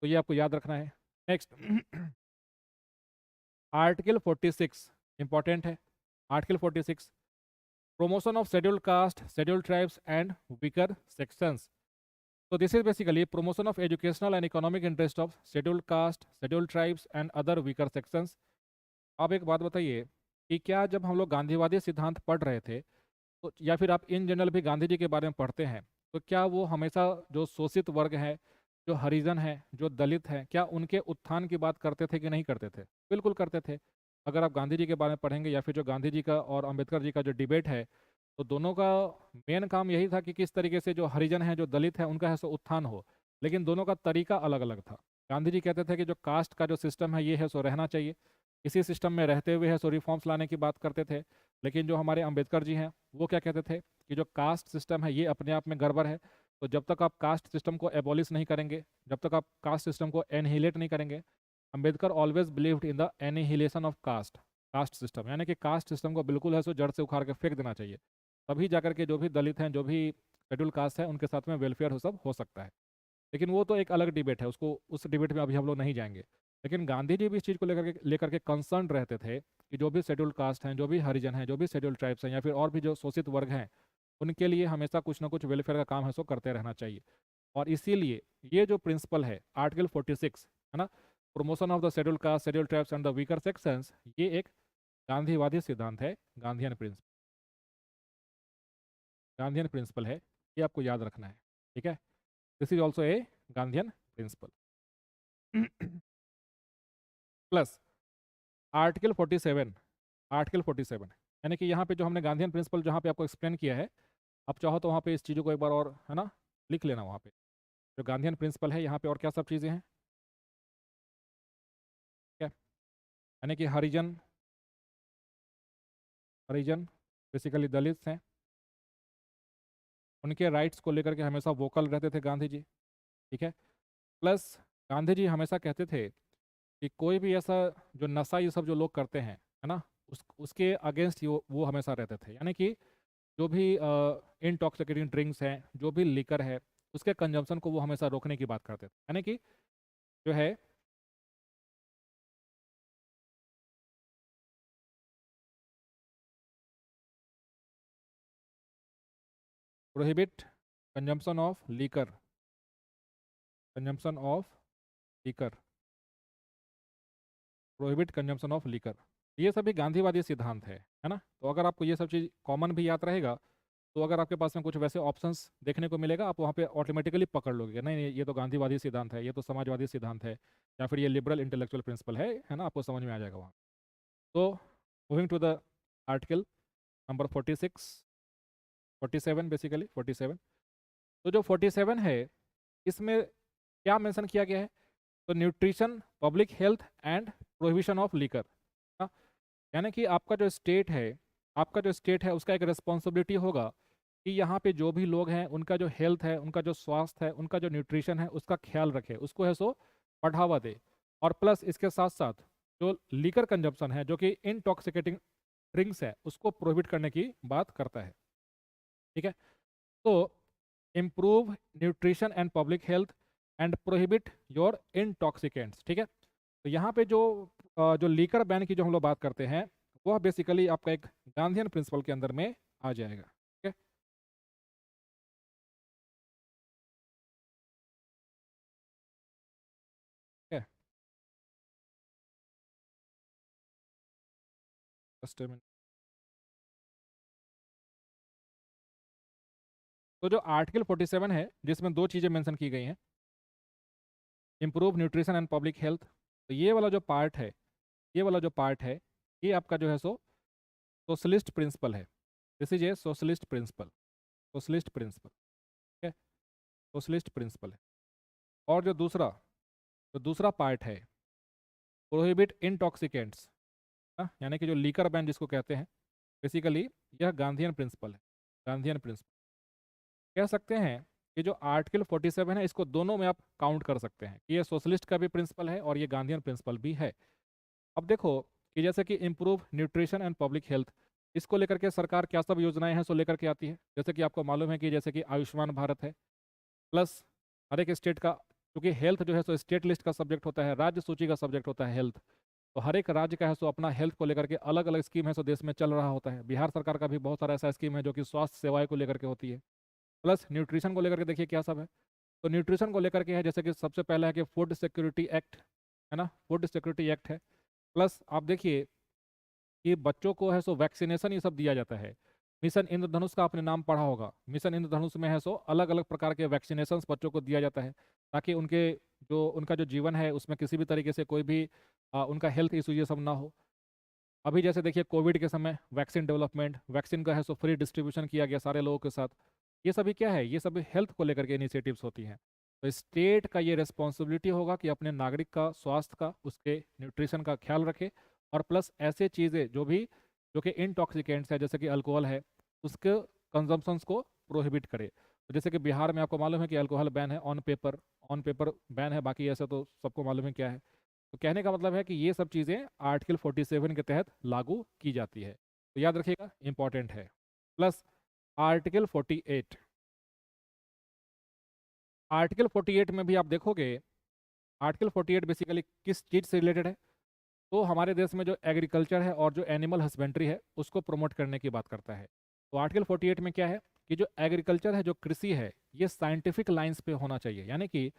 तो ये आपको याद रखना है। नेक्स्ट आर्टिकल 46 इंपॉर्टेंट है। Article 46 promotion of scheduled caste, scheduled tribes and weaker sections. So this is basically promotion of educational and economic interest of scheduled caste, scheduled tribes and other weaker sections. अब एक बात बताइए कि क्या जब हम लोग गांधीवादी सिद्धांत पढ़ रहे थे तो या फिर आप इन जनरल भी गांधी जी के बारे में पढ़ते हैं, तो क्या वो हमेशा जो शोषित वर्ग है, जो हरिजन है, जो दलित है, क्या उनके उत्थान की बात करते थे कि नहीं करते थे? बिल्कुल करते थे। अगर आप गांधी जी के बारे में पढ़ेंगे या फिर जो गांधी जी का और अंबेडकर जी का जो डिबेट है, तो दोनों का मेन काम यही था कि किस तरीके से जो हरिजन है, जो दलित है, उनका है सो उत्थान हो। लेकिन दोनों का तरीका अलग अलग था। गांधी जी कहते थे कि जो कास्ट का जो सिस्टम है ये है सो रहना चाहिए, इसी सिस्टम में रहते हुए है सो रिफॉर्म्स लाने की बात करते थे। लेकिन जो हमारे अंबेडकर जी हैं वो क्या कहते थे कि जो कास्ट सिस्टम है ये अपने आप में गड़बड़ है। तो जब तक आप कास्ट सिस्टम को एबॉलिश नहीं करेंगे, जब तक आप कास्ट सिस्टम को एनहिलेट नहीं करेंगे, Ambedkar always believed in the annihilation of caste system, यानी कि कास्ट सिस्टम को बिल्कुल है सो जड़ से उखाड़ के फेंक देना चाहिए। तभी जाकर के जो भी दलित हैं, जो भी शेड्यूल कास्ट है, उनके साथ में वेलफेयर हो सब हो सकता है। लेकिन वो तो एक अलग डिबेट है, उसको उस डिबेट में अभी हम लोग नहीं जाएंगे। लेकिन गांधी जी भी इस चीज़ को लेकर के कंसर्न रहते थे कि जो भी शेड्यूल कास्ट हैं, जो भी हरिजन हैं, जो भी शेड्यूल ट्राइब्स हैं या फिर और भी जो शोषित वर्ग हैं, उनके लिए हमेशा कुछ ना कुछ वेलफेयर का काम है सो करते रहना चाहिए। और इसीलिए ये जो प्रिंसिपल है आर्टिकल 46, है ना, promotion of the schedule caste, schedule tribes and the weaker sections, ये एक गांधीवादी सिद्धांत है, गांधीयन प्रिंसिपल है। ये आपको याद रखना है। ठीक है, this is also a Gandhian principle. Plus article 47, article 47 यानी कि यहाँ पे जो हमने गांधीयन प्रिंसिपल जहाँ पे आपको एक्सप्लेन किया है, आप चाहो तो वहाँ पे इस चीज़ों को एक बार और, है ना, लिख लेना वहाँ पे। जो गांधीयन प्रिंसिपल है यहाँ पे और क्या सब चीज़ें हैं, क्या, यानी कि हरिजन, हरिजन बेसिकली दलित हैं, उनके राइट्स को लेकर के हमेशा वोकल रहते थे गांधी जी। ठीक है, प्लस गांधी जी हमेशा कहते थे कि कोई भी ऐसा जो नशा ये सब जो लोग करते हैं, है ना, उसके अगेंस्ट वो हमेशा रहते थे। यानी कि जो भी इंटॉक्सिकेटिंग ड्रिंक्स हैं, जो भी लिकर है, उसके कंजम्पशन को वो हमेशा रोकने की बात करते थे। यानी कि जो है prohibit consumption of liquor, consumption of liquor, prohibit consumption of liquor, ये सभी गांधीवादी सिद्धांत है ना। तो अगर आपको ये सब चीज़ कॉमन भी याद रहेगा, तो अगर आपके पास में कुछ वैसे ऑप्शंस देखने को मिलेगा, आप वहाँ पे ऑटोमेटिकली पकड़ लोगे, नहीं नहीं ये तो गांधीवादी सिद्धांत है, ये तो समाजवादी सिद्धांत है, या फिर ये लिबरल इंटेलेक्चुअल प्रिंसिपल है ना, आपको समझ में आ जाएगा वहाँ। तो moving to the article number 46, 47 basically 47। तो जो 47 है इसमें क्या मेंशन किया गया है? तो nutrition, public health and prohibition of liquor. यानी कि आपका जो स्टेट है, आपका जो स्टेट है उसका एक रिस्पॉन्सिबिलिटी होगा कि यहाँ पे जो भी लोग हैं उनका जो हेल्थ है, उनका जो स्वास्थ्य है, उनका जो न्यूट्रिशन है, उसका ख्याल रखे, उसको है सो बढ़ावा दे। और प्लस इसके साथ साथ जो लीकर कंजप्शन है, जो कि इनटॉक्सिकेटिंग ड्रिंक्स है, उसको प्रोहिबिट करने की बात करता है। ठीक है, तो improve nutrition and public health and prohibit your intoxicants. ठीक है, तो यहाँ पे जो लीकर बैन की जो हम लोग बात करते हैं, वह बेसिकली आपका एक गांधीयन प्रिंसिपल के अंदर में आ जाएगा। ठीक है, Just a minute. तो जो आर्टिकल 47 है जिसमें दो चीज़ें मेंशन की गई हैं, improve nutrition and public health, तो ये वाला जो पार्ट है, ये वाला जो पार्ट है, ये आपका जो है सो सोशलिस्ट प्रिंसिपल है। This is a socialist principle, socialist principle, ठीक है, सोशलिस्ट प्रिंसिपल है। और जो दूसरा पार्ट है, प्रोहिबिट इंटॉक्सिकेंट्स, यानी कि जो लीकर बैन जिसको कहते हैं, बेसिकली यह गांधीयन प्रिंसिपल है, गांधीयन प्रिंसिपल। कह सकते हैं कि जो आर्टिकल 47 है इसको दोनों में आप काउंट कर सकते हैं कि ये सोशलिस्ट का भी प्रिंसिपल है और ये गांधीयन प्रिंसिपल भी है। अब देखो कि जैसे कि improve nutrition and public health, इसको लेकर के सरकार क्या सब योजनाएं हैं सो लेकर के आती है। जैसे कि आपको मालूम है कि जैसे कि आयुष्मान भारत है, प्लस हर एक स्टेट का, क्योंकि हेल्थ जो है सो स्टेट लिस्ट का सब्जेक्ट होता है, राज्य सूची का सब्जेक्ट होता है हेल्थ, तो हर एक राज्य का है सो अपना हेल्थ को लेकर के अलग अलग स्कीम है सो देश में चल रहा होता है। बिहार सरकार का भी बहुत सारा ऐसा स्कीम है जो कि स्वास्थ्य सेवाएं को लेकर के होती है। प्लस न्यूट्रिशन को लेकर के देखिए क्या सब है। तो न्यूट्रिशन को लेकर के है जैसे कि सबसे पहला है कि फूड सिक्योरिटी एक्ट, है ना, फूड सिक्योरिटी एक्ट है। प्लस आप देखिए कि बच्चों को है सो वैक्सीनेशन ये सब दिया जाता है। मिशन इंद्रधनुष का आपने नाम पढ़ा होगा, मिशन इंद्रधनुष में है सो अलग अलग प्रकार के वैक्सीनेशन बच्चों को दिया जाता है, ताकि उनका जो जीवन है उसमें किसी भी तरीके से कोई भी उनका हेल्थ इशू ये सब ना हो। अभी जैसे देखिए कोविड के समय वैक्सीन डेवलपमेंट, वैक्सीन का है सो फ्री डिस्ट्रीब्यूशन किया गया सारे लोगों के साथ। ये सभी क्या है, ये सभी हेल्थ को लेकर के इनिशिएटिव्स होती हैं। तो स्टेट का ये रिस्पॉन्सिबिलिटी होगा कि अपने नागरिक का स्वास्थ्य का, उसके न्यूट्रिशन का ख्याल रखे, और प्लस ऐसे चीज़ें जो कि इंटॉक्सिकेंट्स है जैसे कि अल्कोहल है, उसके कंजम्पशंस को प्रोहिबिट करे। तो जैसे कि बिहार में आपको मालूम है कि अल्कोहल बैन है, ऑन पेपर बैन है, बाकी ऐसे तो सबको मालूम है क्या है। तो कहने का मतलब है कि ये सब चीज़ें आर्टिकल 47 के तहत लागू की जाती है, तो याद रखिएगा इंपॉर्टेंट है। प्लस आर्टिकल 48, आर्टिकल 48 में भी आप देखोगे, आर्टिकल 48 बेसिकली किस चीज़ से रिलेटेड है, तो हमारे देश में जो एग्रीकल्चर है और जो एनिमल हस्बेंड्री है उसको प्रमोट करने की बात करता है। तो आर्टिकल 48 में क्या है कि जो एग्रीकल्चर है, जो कृषि है, ये साइंटिफिक लाइंस पे होना चाहिए। यानी कि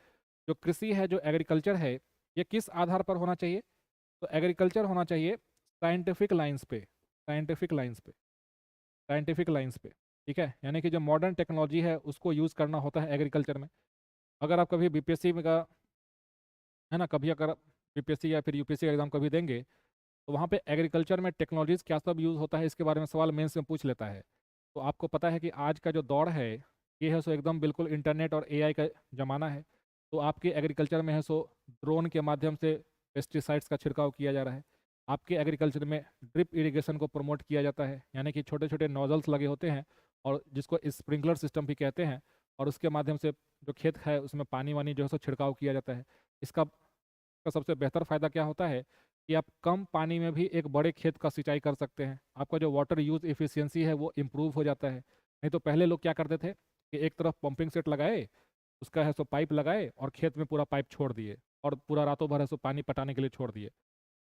जो कृषि है, जो एग्रीकल्चर है, ये किस आधार पर होना चाहिए, तो एग्रीकल्चर होना चाहिए साइंटिफिक लाइंस पे, साइंटिफिक लाइंस पे, साइंटिफिक लाइंस पे, ठीक है। यानी कि जो मॉडर्न टेक्नोलॉजी है उसको यूज़ करना होता है एग्रीकल्चर में। अगर आप कभी बीपीएससी का, है ना, कभी अगर बीपीएससी या फिर यूपीएससी एग्जाम कभी देंगे तो वहाँ पे एग्रीकल्चर में टेक्नोलॉजीज क्या सब यूज़ होता है इसके बारे में सवाल मेंस में पूछ लेता है। तो आपको पता है कि आज का जो दौर है ये है सो एकदम बिल्कुल इंटरनेट और एआई का ज़माना है। तो आपके एग्रीकल्चर में है सो ड्रोन के माध्यम से पेस्टिसाइड्स का छिड़काव किया जा रहा है। आपके एग्रीकल्चर में ड्रिप इरिगेशन को प्रमोट किया जाता है, यानी कि छोटे छोटे नोजल्स लगे होते हैं और जिसको स्प्रिंकलर सिस्टम भी कहते हैं, और उसके माध्यम से जो खेत है उसमें पानी वानी जो है सो छिड़काव किया जाता है। इसका सबसे बेहतर फ़ायदा क्या होता है कि आप कम पानी में भी एक बड़े खेत का सिंचाई कर सकते हैं। आपका जो वाटर यूज़ एफिशिएंसी है वो इम्प्रूव हो जाता है। नहीं तो पहले लोग क्या करते थे कि एक तरफ पंपिंग सेट लगाए, उसका है सो पाइप लगाए और खेत में पूरा पाइप छोड़ दिए और पूरा रातों भर है सो पानी पटाने के लिए छोड़ दिए।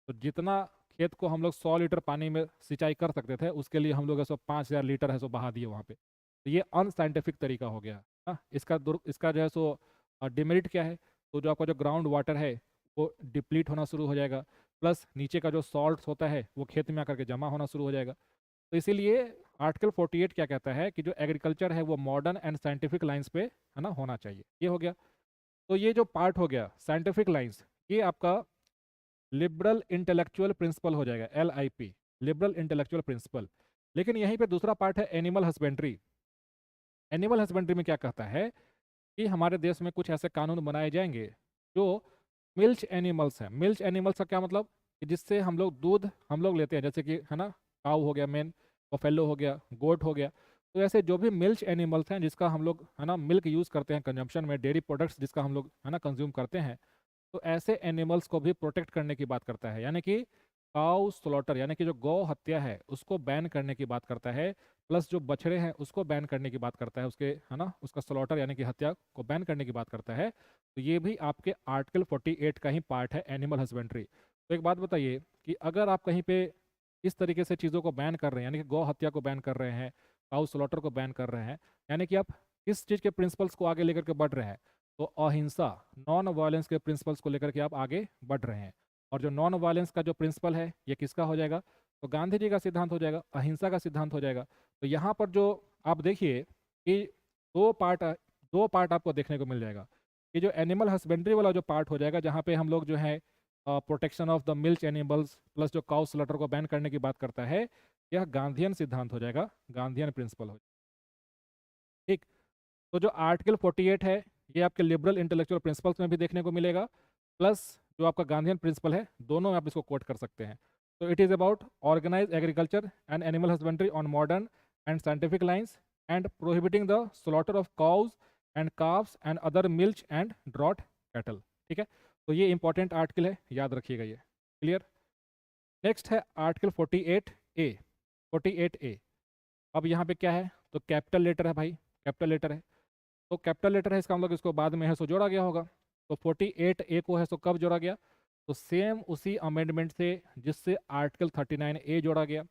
तो जितना खेत को हम लोग 100 लीटर पानी में सिंचाई कर सकते थे उसके लिए हम लोग है सो 5,000 लीटर है सो बहा दिए वहाँ पे। तो ये अनसाइंटिफिक तरीका हो गया। हाँ, इसका जो है सो डिमेरिट क्या है, तो जो आपका जो ग्राउंड वाटर है वो डिप्लीट होना शुरू हो जाएगा, प्लस नीचे का जो सॉल्ट होता है वो खेत में आकर के जमा होना शुरू हो जाएगा। तो इसीलिए आर्टिकल 48 क्या कहता है कि जो एग्रीकल्चर है वो मॉडर्न एंड साइंटिफिक लाइंस पे, है ना, होना चाहिए। ये हो गया। तो ये जो पार्ट हो गया साइंटिफिक लाइंस, ये आपका लिबरल इंटेलेक्चुअल प्रिंसिपल हो जाएगा, LIP, लिबरल इंटेलेक्चुअल प्रिंसिपल। लेकिन यहीं पे दूसरा पार्ट है एनिमल हस्बेंड्री। एनिमल हस्बेंड्री में क्या कहता है कि हमारे देश में कुछ ऐसे कानून बनाए जाएंगे जो मिल्च एनिमल्स हैं। मिल्च एनिमल्स का क्या मतलब कि जिससे हम लोग दूध हम लोग लेते हैं, जैसे कि, है ना, काऊ हो गया मेन, बफेलो हो गया, गोट हो गया। तो ऐसे जो भी मिल्च एनिमल्स हैं जिसका हम लोग, है ना, मिल्क यूज़ करते हैं कंजम्पशन में, डेयरी प्रोडक्ट्स जिसका हम लोग, है ना, कंज्यूम करते हैं, तो ऐसे एनिमल्स को भी प्रोटेक्ट करने की बात करता है। यानी कि काउ स्लॉटर, यानी कि जो गौ हत्या है उसको बैन करने की बात करता है, प्लस जो बछड़े हैं उसको बैन करने की बात करता है, उसके, है ना, उसका स्लॉटर यानी कि हत्या को बैन करने की बात करता है। तो ये भी आपके आर्टिकल 48 का ही पार्ट है, एनिमल हस्बेंड्री। तो एक बात बताइए कि अगर आप कहीं पे इस तरीके से चीज़ों को बैन कर रहे हैं, यानी कि गौ हत्या को बैन कर रहे हैं, काउ स्लॉटर को बैन कर रहे हैं, यानी कि आप किस चीज़ के प्रिंसिपल्स को आगे लेकर के बढ़ रहे हैं, तो अहिंसा, नॉन वायलेंस के प्रिंसिपल्स को लेकर के आप आगे बढ़ रहे हैं। और जो नॉन वायलेंस का जो प्रिंसिपल है ये किसका हो जाएगा, तो गांधी जी का सिद्धांत हो जाएगा, अहिंसा का सिद्धांत हो जाएगा। तो यहाँ पर जो आप देखिए कि दो पार्ट आपको देखने को मिल जाएगा कि जो एनिमल हस्बेंड्री वाला जो पार्ट हो जाएगा, जहाँ पे हम लोग जो है protection of the milk animals plus जो काउ स्लॉटर को बैन करने की बात करता है, यह गांधीयन सिद्धांत हो जाएगा, गांधीयन प्रिंसिपल हो। ठीक। तो जो आर्टिकल 48 है ये आपके लिबरल इंटेलेक्चुअल प्रिंसिपल्स में भी देखने को मिलेगा, प्लस जो आपका गांधीयन प्रिंसिपल है, दोनों में आप इसको कोट कर सकते हैं। तो it is about organise agriculture and animal husbandry on modern and scientific lines and prohibiting the slaughter of cows and calves and other milch and draught cattle. ठीक है, तो ये इंपॉर्टेंट आर्टिकल है, याद रखिएगा ये। क्लियर। नेक्स्ट है आर्टिकल 48A। 48A, अब यहाँ पे क्या है, तो कैपिटल लेटर है भाई, कैपिटल लेटर है। तो कैपिटल लेटर है, इसका मतलब इसको बाद में है सो जोड़ा गया होगा। तो 48A को है सो कब जोड़ा गया, तो सेम उसी अमेंडमेंट से जिससे आर्टिकल 39A जोड़ा गया,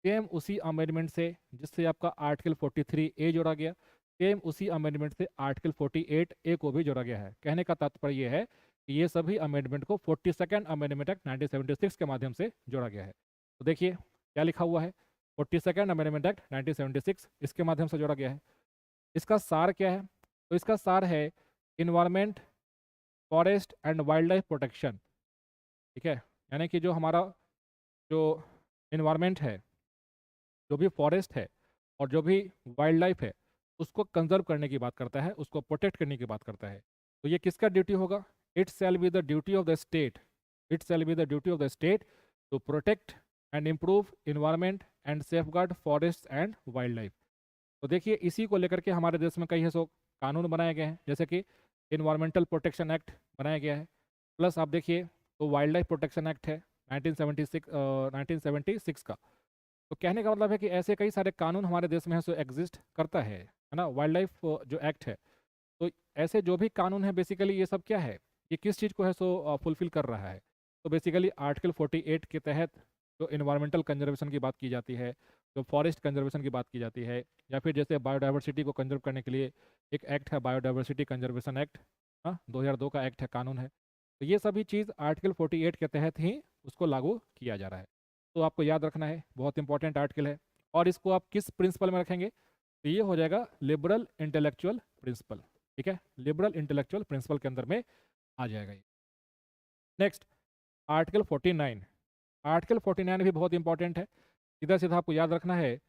सेम उसी अमेंडमेंट से जिससे आपका आर्टिकल 43A जोड़ा गया, सेम उसी अमेंडमेंट से आर्टिकल 48A को भी जोड़ा गया है। कहने का तात्पर्य यह है कि ये सभी अमेंडमेंट को 42nd अमेंडमेंट एक्ट 1976 के माध्यम से जोड़ा गया है। तो देखिए क्या लिखा हुआ है, 42nd अमेंडमेंट एक्ट 1976 इसके माध्यम से जोड़ा गया है। इसका सार क्या है, तो इसका सार है environment, forest and wild life protection. ठीक है, यानी कि जो हमारा जो इन्वायरमेंट है, जो भी फॉरेस्ट है और जो भी वाइल्ड लाइफ है, उसको कंजर्व करने की बात करता है, उसको प्रोटेक्ट करने की बात करता है। तो ये किसका ड्यूटी होगा, it shall be the duty of the state, it shall be the duty of the state to protect and improve environment and safeguard forest and wild life. तो देखिए इसी को लेकर के हमारे देश में कई है सो कानून बनाए गए हैं, जैसे कि इन्वायरमेंटल प्रोटेक्शन एक्ट बनाया गया है, प्लस आप देखिए तो वाइल्ड लाइफ प्रोटेक्शन एक्ट है 1976 का। तो कहने का मतलब है कि ऐसे कई सारे कानून हमारे देश में है सो एग्जिस्ट करता है ना। वाइल्ड लाइफ जो एक्ट है, तो ऐसे जो भी कानून है बेसिकली ये सब क्या है, ये किस चीज़ को है सो फुलफिल कर रहा है। तो बेसिकली आर्टिकल 48 के तहत जो इन्वायरमेंटल कंजर्वेशन की बात की जाती है, जो फॉरेस्ट कंजर्वेशन की बात की जाती है, या फिर जैसे बायोडाइवर्सिटी को कंजर्व करने के लिए एक एक्ट है बायोडाइवर्सिटी कंजर्वेशन एक्ट, हाँ 2002 का एक्ट है, कानून है। तो ये सभी चीज़ आर्टिकल 48 के तहत ही उसको लागू किया जा रहा है। तो आपको याद रखना है, बहुत इंपॉर्टेंट आर्टिकल है। और इसको आप किस प्रिंसिपल में रखेंगे, तो ये हो जाएगा लिबरल इंटेलेक्चुअल प्रिंसिपल। ठीक है, लिबरल इंटेलेक्चुअल प्रिंसिपल के अंदर में आ जाएगा ये। Next article 49। आर्टिकल 49 भी बहुत इंपॉर्टेंट है, सीधा सीधा आपको याद रखना है।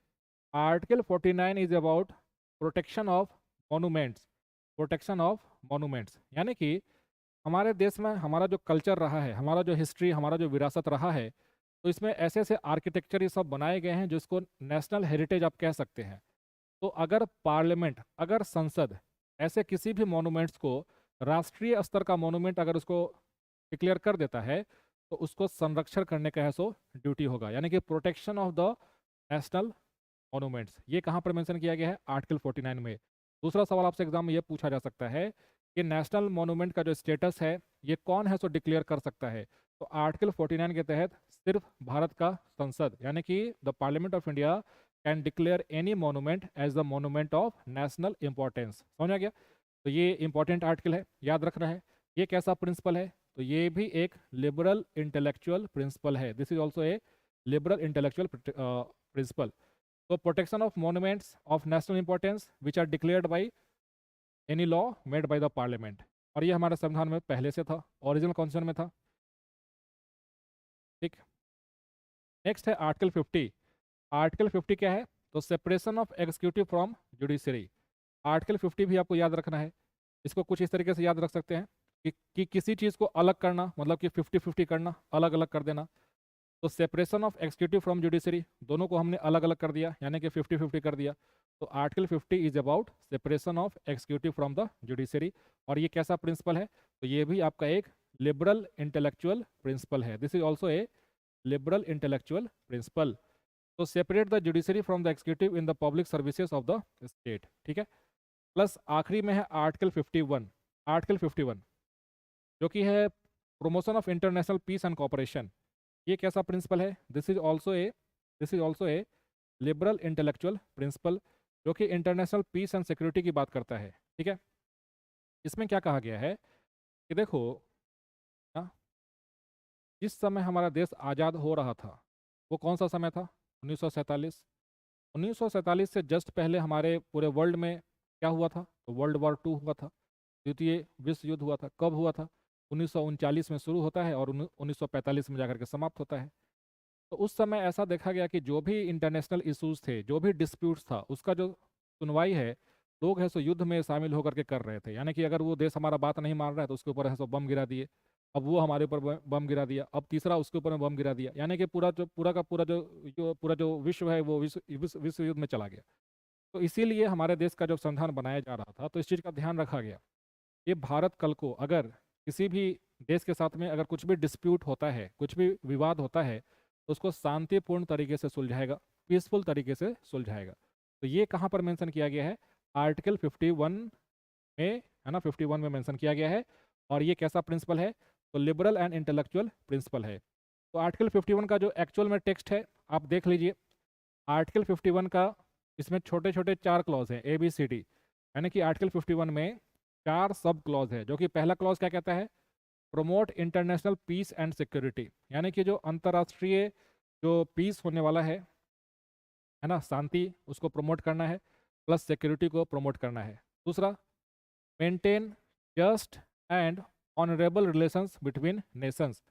Article 49 is about protection of monuments, protection of monuments, यानी कि हमारे देश में हमारा जो कल्चर रहा है, हमारा जो हिस्ट्री, हमारा जो विरासत रहा है, तो इसमें ऐसे ऐसे आर्किटेक्चर ये सब बनाए गए हैं जिसको नेशनल हेरिटेज आप कह सकते हैं। तो अगर पार्लियामेंट, अगर संसद ऐसे किसी भी मॉन्यूमेंट्स को राष्ट्रीय स्तर का मॉन्यूमेंट अगर उसको डिक्लेयर कर देता है, तो उसको संरक्षण करने का है सो ड्यूटी होगा, यानी कि protection of the national monuments. ये कहाँ पर मेंशन किया गया है, आर्टिकल 49 में। दूसरा सवाल आपसे एग्जाम में ये पूछा जा सकता है कि नेशनल मॉन्यूमेंट का जो स्टेटस है ये कौन है सो डिक्लेयर कर सकता है। तो आर्टिकल 49 के तहत सिर्फ भारत का संसद, यानी कि the Parliament of India can declare any monument as the monument of national importance. समझ गया। तो ये इंपॉर्टेंट आर्टिकल है, याद रखना है। ये कैसा प्रिंसिपल है, तो ये भी एक लिबरल इंटेलेक्चुअल प्रिंसिपल है। This is also a liberal intellectual principle. तो protection of monuments of national importance which are declared by any law made by the parliament. और ये हमारे संविधान में पहले से था, ओरिजिनल कॉन्स्टिट्यूशन में था। ठीक। नेक्स्ट है आर्टिकल 50। आर्टिकल 50 क्या है, तो separation of executive from judiciary. Article 50 भी आपको याद रखना है। इसको कुछ इस तरीके से याद रख सकते हैं कि किसी चीज़ को अलग करना, मतलब कि 50-50 करना, अलग अलग कर देना। तो separation of executive from judiciary, दोनों को हमने अलग अलग कर दिया, यानी कि 50-50 कर दिया। तो article 50 is about separation of executive from the judiciary. और ये कैसा प्रिंसिपल है, तो ये भी आपका एक लिबरल इंटेलेक्चुअल प्रिंसिपल है। This is also a liberal intellectual principle. तो separate the judiciary from the executive in the public services of the state. ठीक है। प्लस आखिरी में है आर्टिकल 51। आर्टिकल 51 जो कि है promotion of international peace and cooperation. ये कैसा प्रिंसिपल है, this is also a liberal intellectual principle, जो कि इंटरनेशनल पीस एंड सिक्योरिटी की बात करता है। ठीक है। इसमें क्या कहा गया है कि देखो ना, जिस समय हमारा देश आज़ाद हो रहा था, वो कौन सा समय था? 1947। 1947 से जस्ट पहले हमारे पूरे वर्ल्ड में क्या हुआ था? तो वर्ल्ड वॉर टू हुआ था, द्वितीय विश्व युद्ध हुआ था। कब हुआ था? 1939 में शुरू होता है और 1945 में जाकर के समाप्त होता है। तो उस समय ऐसा देखा गया कि जो भी इंटरनेशनल इश्यूज थे, जो भी डिस्प्यूट्स था, उसका जो सुनवाई है, लोग है सो युद्ध में शामिल होकर के कर रहे थे। यानी कि अगर वो देश हमारा बात नहीं मान रहा है तो उसके ऊपर है सो बम गिरा दिए, अब वो हमारे ऊपर बम गिरा दिया, अब तीसरा उसके ऊपर में बम गिरा दिया। यानी कि पूरा का पूरा जो विश्व है वो विश्व युद्ध में चला गया। तो इसीलिए हमारे देश का जब संविधान बनाया जा रहा था तो इस चीज़ का ध्यान रखा गया। ये भारत कल को अगर किसी भी देश के साथ में अगर कुछ भी डिस्प्यूट होता है, कुछ भी विवाद होता है, तो उसको शांतिपूर्ण तरीके से सुलझाएगा, पीसफुल तरीके से सुलझाएगा। तो ये कहाँ पर मेंशन किया गया है? आर्टिकल 51 में, है ना, 51 में मेंशन किया गया है। और ये कैसा प्रिंसिपल है? तो लिबरल एंड इंटेलेक्चुअल प्रिंसिपल है। तो आर्टिकल 51 का जो एक्चुअल में टेक्स्ट है आप देख लीजिए। आर्टिकल 51 का इसमें छोटे छोटे 4 क्लॉज हैं, ABCD। यानी कि आर्टिकल 51 में 4 सब क्लॉज है। जो कि पहला क्लॉज क्या कहता है? Promote international peace and security. यानी कि जो अंतर्राष्ट्रीय जो पीस होने वाला है ना, शांति, उसको प्रमोट करना है, प्लस सिक्योरिटी को प्रमोट करना है। दूसरा, maintain just and honourable relations between Nations.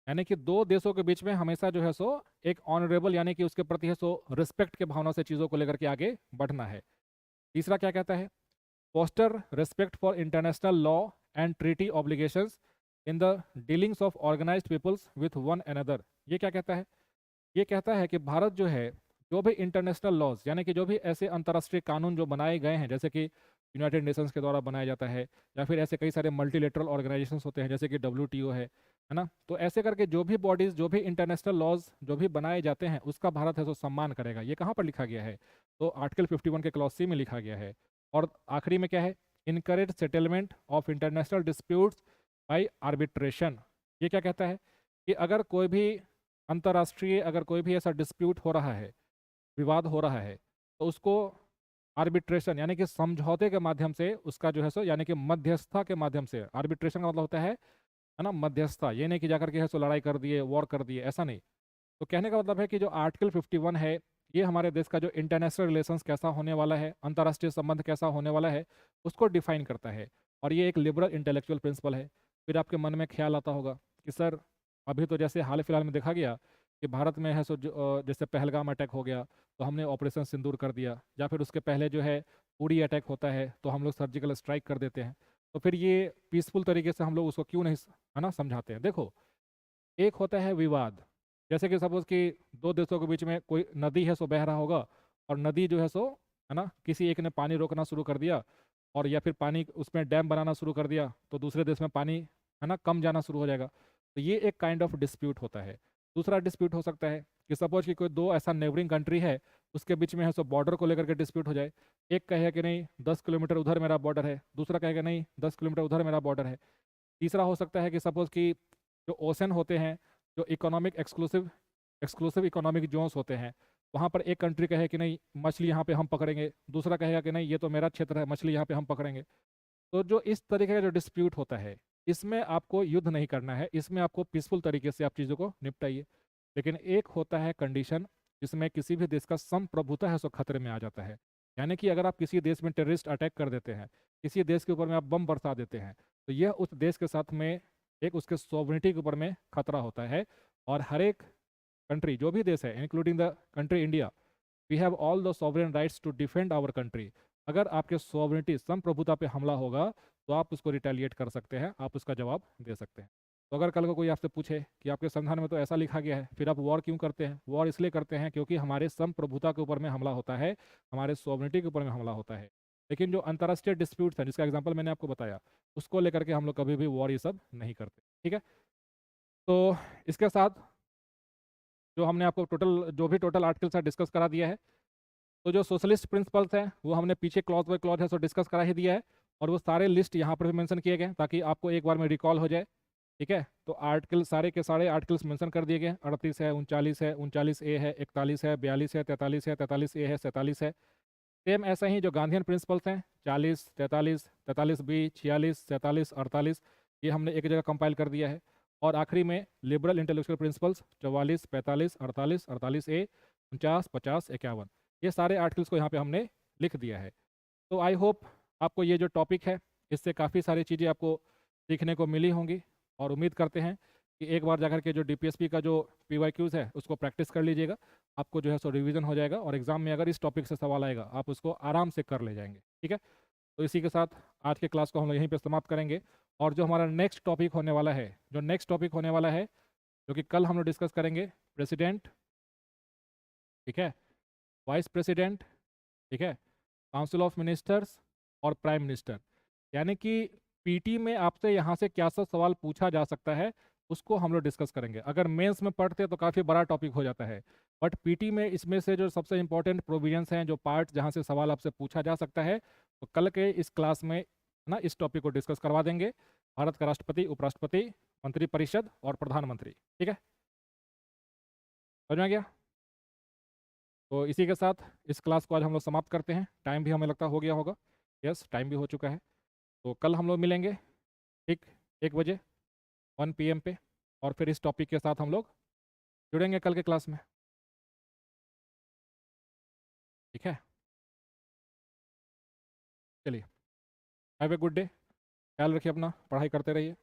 यानी कि दो देशों के बीच में हमेशा जो है सो एक ऑनरेबल, यानी कि उसके प्रति है सो रिस्पेक्ट के भावना से चीज़ों को लेकर के आगे बढ़ना है। तीसरा क्या कहता है? Foster respect for international law and treaty obligations in the dealings of organised peoples with one another. ये क्या कहता है? ये कहता है कि भारत जो है, जो भी इंटरनेशनल लॉज, यानी कि जो भी ऐसे अंतर्राष्ट्रीय कानून जो बनाए गए हैं, जैसे कि यूनाइटेड नेशंस के द्वारा बनाया जाता है, या फिर ऐसे कई सारे मल्टीलेटरल ऑर्गेनाइजेशंस होते हैं जैसे कि WTO है ना, तो ऐसे करके जो भी बॉडीज, जो भी इंटरनेशनल लॉज जो भी बनाए जाते हैं, उसका भारत है सो सम्मान करेगा। ये कहाँ पर लिखा गया है? तो आर्टिकल 51 के क्लॉज C में लिखा गया है। और आखिरी में क्या है? Encourage settlement of international disputes by arbitration. ये क्या कहता है? कि अगर कोई भी अंतर्राष्ट्रीय, अगर कोई भी ऐसा डिस्प्यूट हो रहा है, विवाद हो रहा है, तो उसको आर्बिट्रेशन, यानी कि समझौते के माध्यम से उसका जो है सो, यानी कि मध्यस्थता के माध्यम से। आर्बिट्रेशन का मतलब होता है ना, मध्यस्थता। ये नहीं कि जाकर के है सो लड़ाई कर दिए, वॉर कर दिए, ऐसा नहीं। तो कहने का मतलब है कि जो आर्टिकल 51 है, ये हमारे देश का जो इंटरनेशनल रिलेशंस कैसा होने वाला है, अंतर्राष्ट्रीय संबंध कैसा होने वाला है, उसको डिफाइन करता है। और ये एक लिबरल इंटेलेक्चुअल प्रिंसिपल है। फिर आपके मन में ख्याल आता होगा कि सर, अभी तो जैसे हाल फिलहाल में देखा गया कि भारत में है सो जैसे पहलगाम अटैक हो गया तो हमने ऑपरेशन सिंदूर कर दिया, या फिर उसके पहले जो है उड़ी अटैक होता है तो हम लोग सर्जिकल स्ट्राइक कर देते हैं। तो फिर ये पीसफुल तरीके से हम लोग उसको क्यों नहीं, है ना, समझाते हैं? देखो, एक होता है विवाद, जैसे कि सपोज कि दो देशों के बीच में कोई नदी है सो बह रहा होगा, और नदी जो है सो, है ना, किसी एक ने पानी रोकना शुरू कर दिया, और या फिर पानी उसमें डैम बनाना शुरू कर दिया, तो दूसरे देश में पानी, है ना, कम जाना शुरू हो जाएगा। तो ये एक काइंड ऑफ डिस्प्यूट होता है। दूसरा डिस्प्यूट हो सकता है कि सपोज कि कोई दो ऐसा नेबरिंग कंट्री है, उसके बीच में है सो बॉर्डर को लेकर के डिस्प्यूट हो जाए। एक कहे कि नहीं 10 किलोमीटर उधर मेरा बॉर्डर है, दूसरा कहेगा नहीं 10 किलोमीटर उधर मेरा बॉर्डर है। तीसरा हो सकता है कि सपोज कि जो ओशन होते हैं, जो इकोनॉमिक एक्सक्लूसिव इकोनॉमिक जोन्स होते हैं, वहाँ पर एक कंट्री कहे कि नहीं मछली यहाँ पे हम पकड़ेंगे, दूसरा कहेगा कि नहीं ये तो मेरा क्षेत्र है, मछली यहाँ पे हम पकड़ेंगे। तो जो इस तरीके का जो डिस्प्यूट होता है, इसमें आपको युद्ध नहीं करना है, इसमें आपको पीसफुल तरीके से आप चीज़ों को निपटाइए। लेकिन एक होता है कंडीशन, जिसमें किसी भी देश का संप्रभुता है सो खतरे में आ जाता है। यानी कि अगर आप किसी देश में टेररिस्ट अटैक कर देते हैं, किसी देश के ऊपर में आप बम बरसा देते हैं, तो यह उस देश के साथ में एक उसके सॉवरिटी के ऊपर में खतरा होता है। और हर एक कंट्री, जो भी देश है, including the country India, we have all the sovereign rights to defend our country. अगर आपके सॉवरेनिटी, संप्रभुता पे हमला होगा, तो आप उसको रिटेलिएट कर सकते हैं, आप उसका जवाब दे सकते हैं। तो अगर कल को कोई आपसे पूछे कि आपके संविधान में तो ऐसा लिखा गया है, फिर आप वॉर क्यों करते हैं? वॉर इसलिए करते हैं क्योंकि हमारे संप्रभुता के ऊपर में हमला होता है, हमारे सॉवरेनिटी के ऊपर में हमला होता है। लेकिन जो अंतर्राष्ट्रीय डिस्प्यूट्स हैं, जिसका एग्जाम्पल मैंने आपको बताया, उसको लेकर के हम लोग कभी भी वॉर ये सब नहीं करते। ठीक है, तो इसके साथ जो हमने आपको टोटल आर्टिकल्स है डिस्कस करा दिया है। तो जो सोशलिस्ट प्रिंसिपल्स हैं वो हमने पीछे क्लॉज बाय क्लॉज है सो डिस्कस करा ही दिया है, और वो सारे लिस्ट यहाँ पर भी मेंशन किए गए ताकि आपको एक बार में रिकॉल हो जाए। ठीक है, तो आर्टिकल सारे के सारे आर्टिकल्स मेंशन कर दिए गए। 38 है, 39 है, 39A है, 41 है, 42 है, 43 है, 43A है, 47 है। सेम ऐसा ही जो गांधीयन प्रिंसिपल्स हैं 40, 43, 43B, 46, 47, 48, ये हमने एक जगह कंपाइल कर दिया है। और आखिरी में लिबरल इंटेलेक्चुअल प्रिंसिपल्स 44, 45, 48, 48A, 49, 50, 51, ये सारे आर्टिकल्स को यहाँ पे हमने लिख दिया है। तो आई होप आपको ये जो टॉपिक है इससे काफ़ी सारी चीज़ें आपको सीखने को मिली होंगी, और उम्मीद करते हैं कि एक बार जाकर के जो DPSP का जो PYQs है उसको प्रैक्टिस कर लीजिएगा, आपको जो है सो रिवीजन हो जाएगा, और एग्जाम में अगर इस टॉपिक से सवाल आएगा आप उसको आराम से कर ले जाएंगे। ठीक है, तो इसी के साथ आज के क्लास को हम लोग यहीं पे समाप्त करेंगे। और जो हमारा नेक्स्ट टॉपिक होने वाला है, जो कि कल हम लोग डिस्कस करेंगे, प्रेसिडेंट, ठीक है, वाइस प्रेसिडेंट, ठीक है, काउंसिल ऑफ मिनिस्टर्स और प्राइम मिनिस्टर। यानी कि पीटी में आपसे यहाँ से क्या सा सवाल पूछा जा सकता है उसको हम लोग डिस्कस करेंगे। अगर मेंस में पढ़ते तो काफ़ी बड़ा टॉपिक हो जाता है, बट पीटी में इसमें से जो सबसे इंपॉर्टेंट प्रोविजंस हैं, जो पार्ट जहाँ से सवाल आपसे पूछा जा सकता है, तो कल के इस क्लास में ना इस टॉपिक को डिस्कस करवा देंगे। भारत का राष्ट्रपति, उपराष्ट्रपति, मंत्रिपरिषद और प्रधानमंत्री। ठीक है, समझ में गया? तो इसी के साथ इस क्लास को आज हम लोग समाप्त करते हैं। टाइम भी हमें लगता हो गया होगा, यस टाइम भी हो चुका है। तो कल हम लोग मिलेंगे ठीक 1 बजे 1 PM पे, और फिर इस टॉपिक के साथ हम लोग जुड़ेंगे कल के क्लास में। ठीक है, चलिए, हैव ए गुड डे, ख्याल रखिए अपना, पढ़ाई करते रहिए।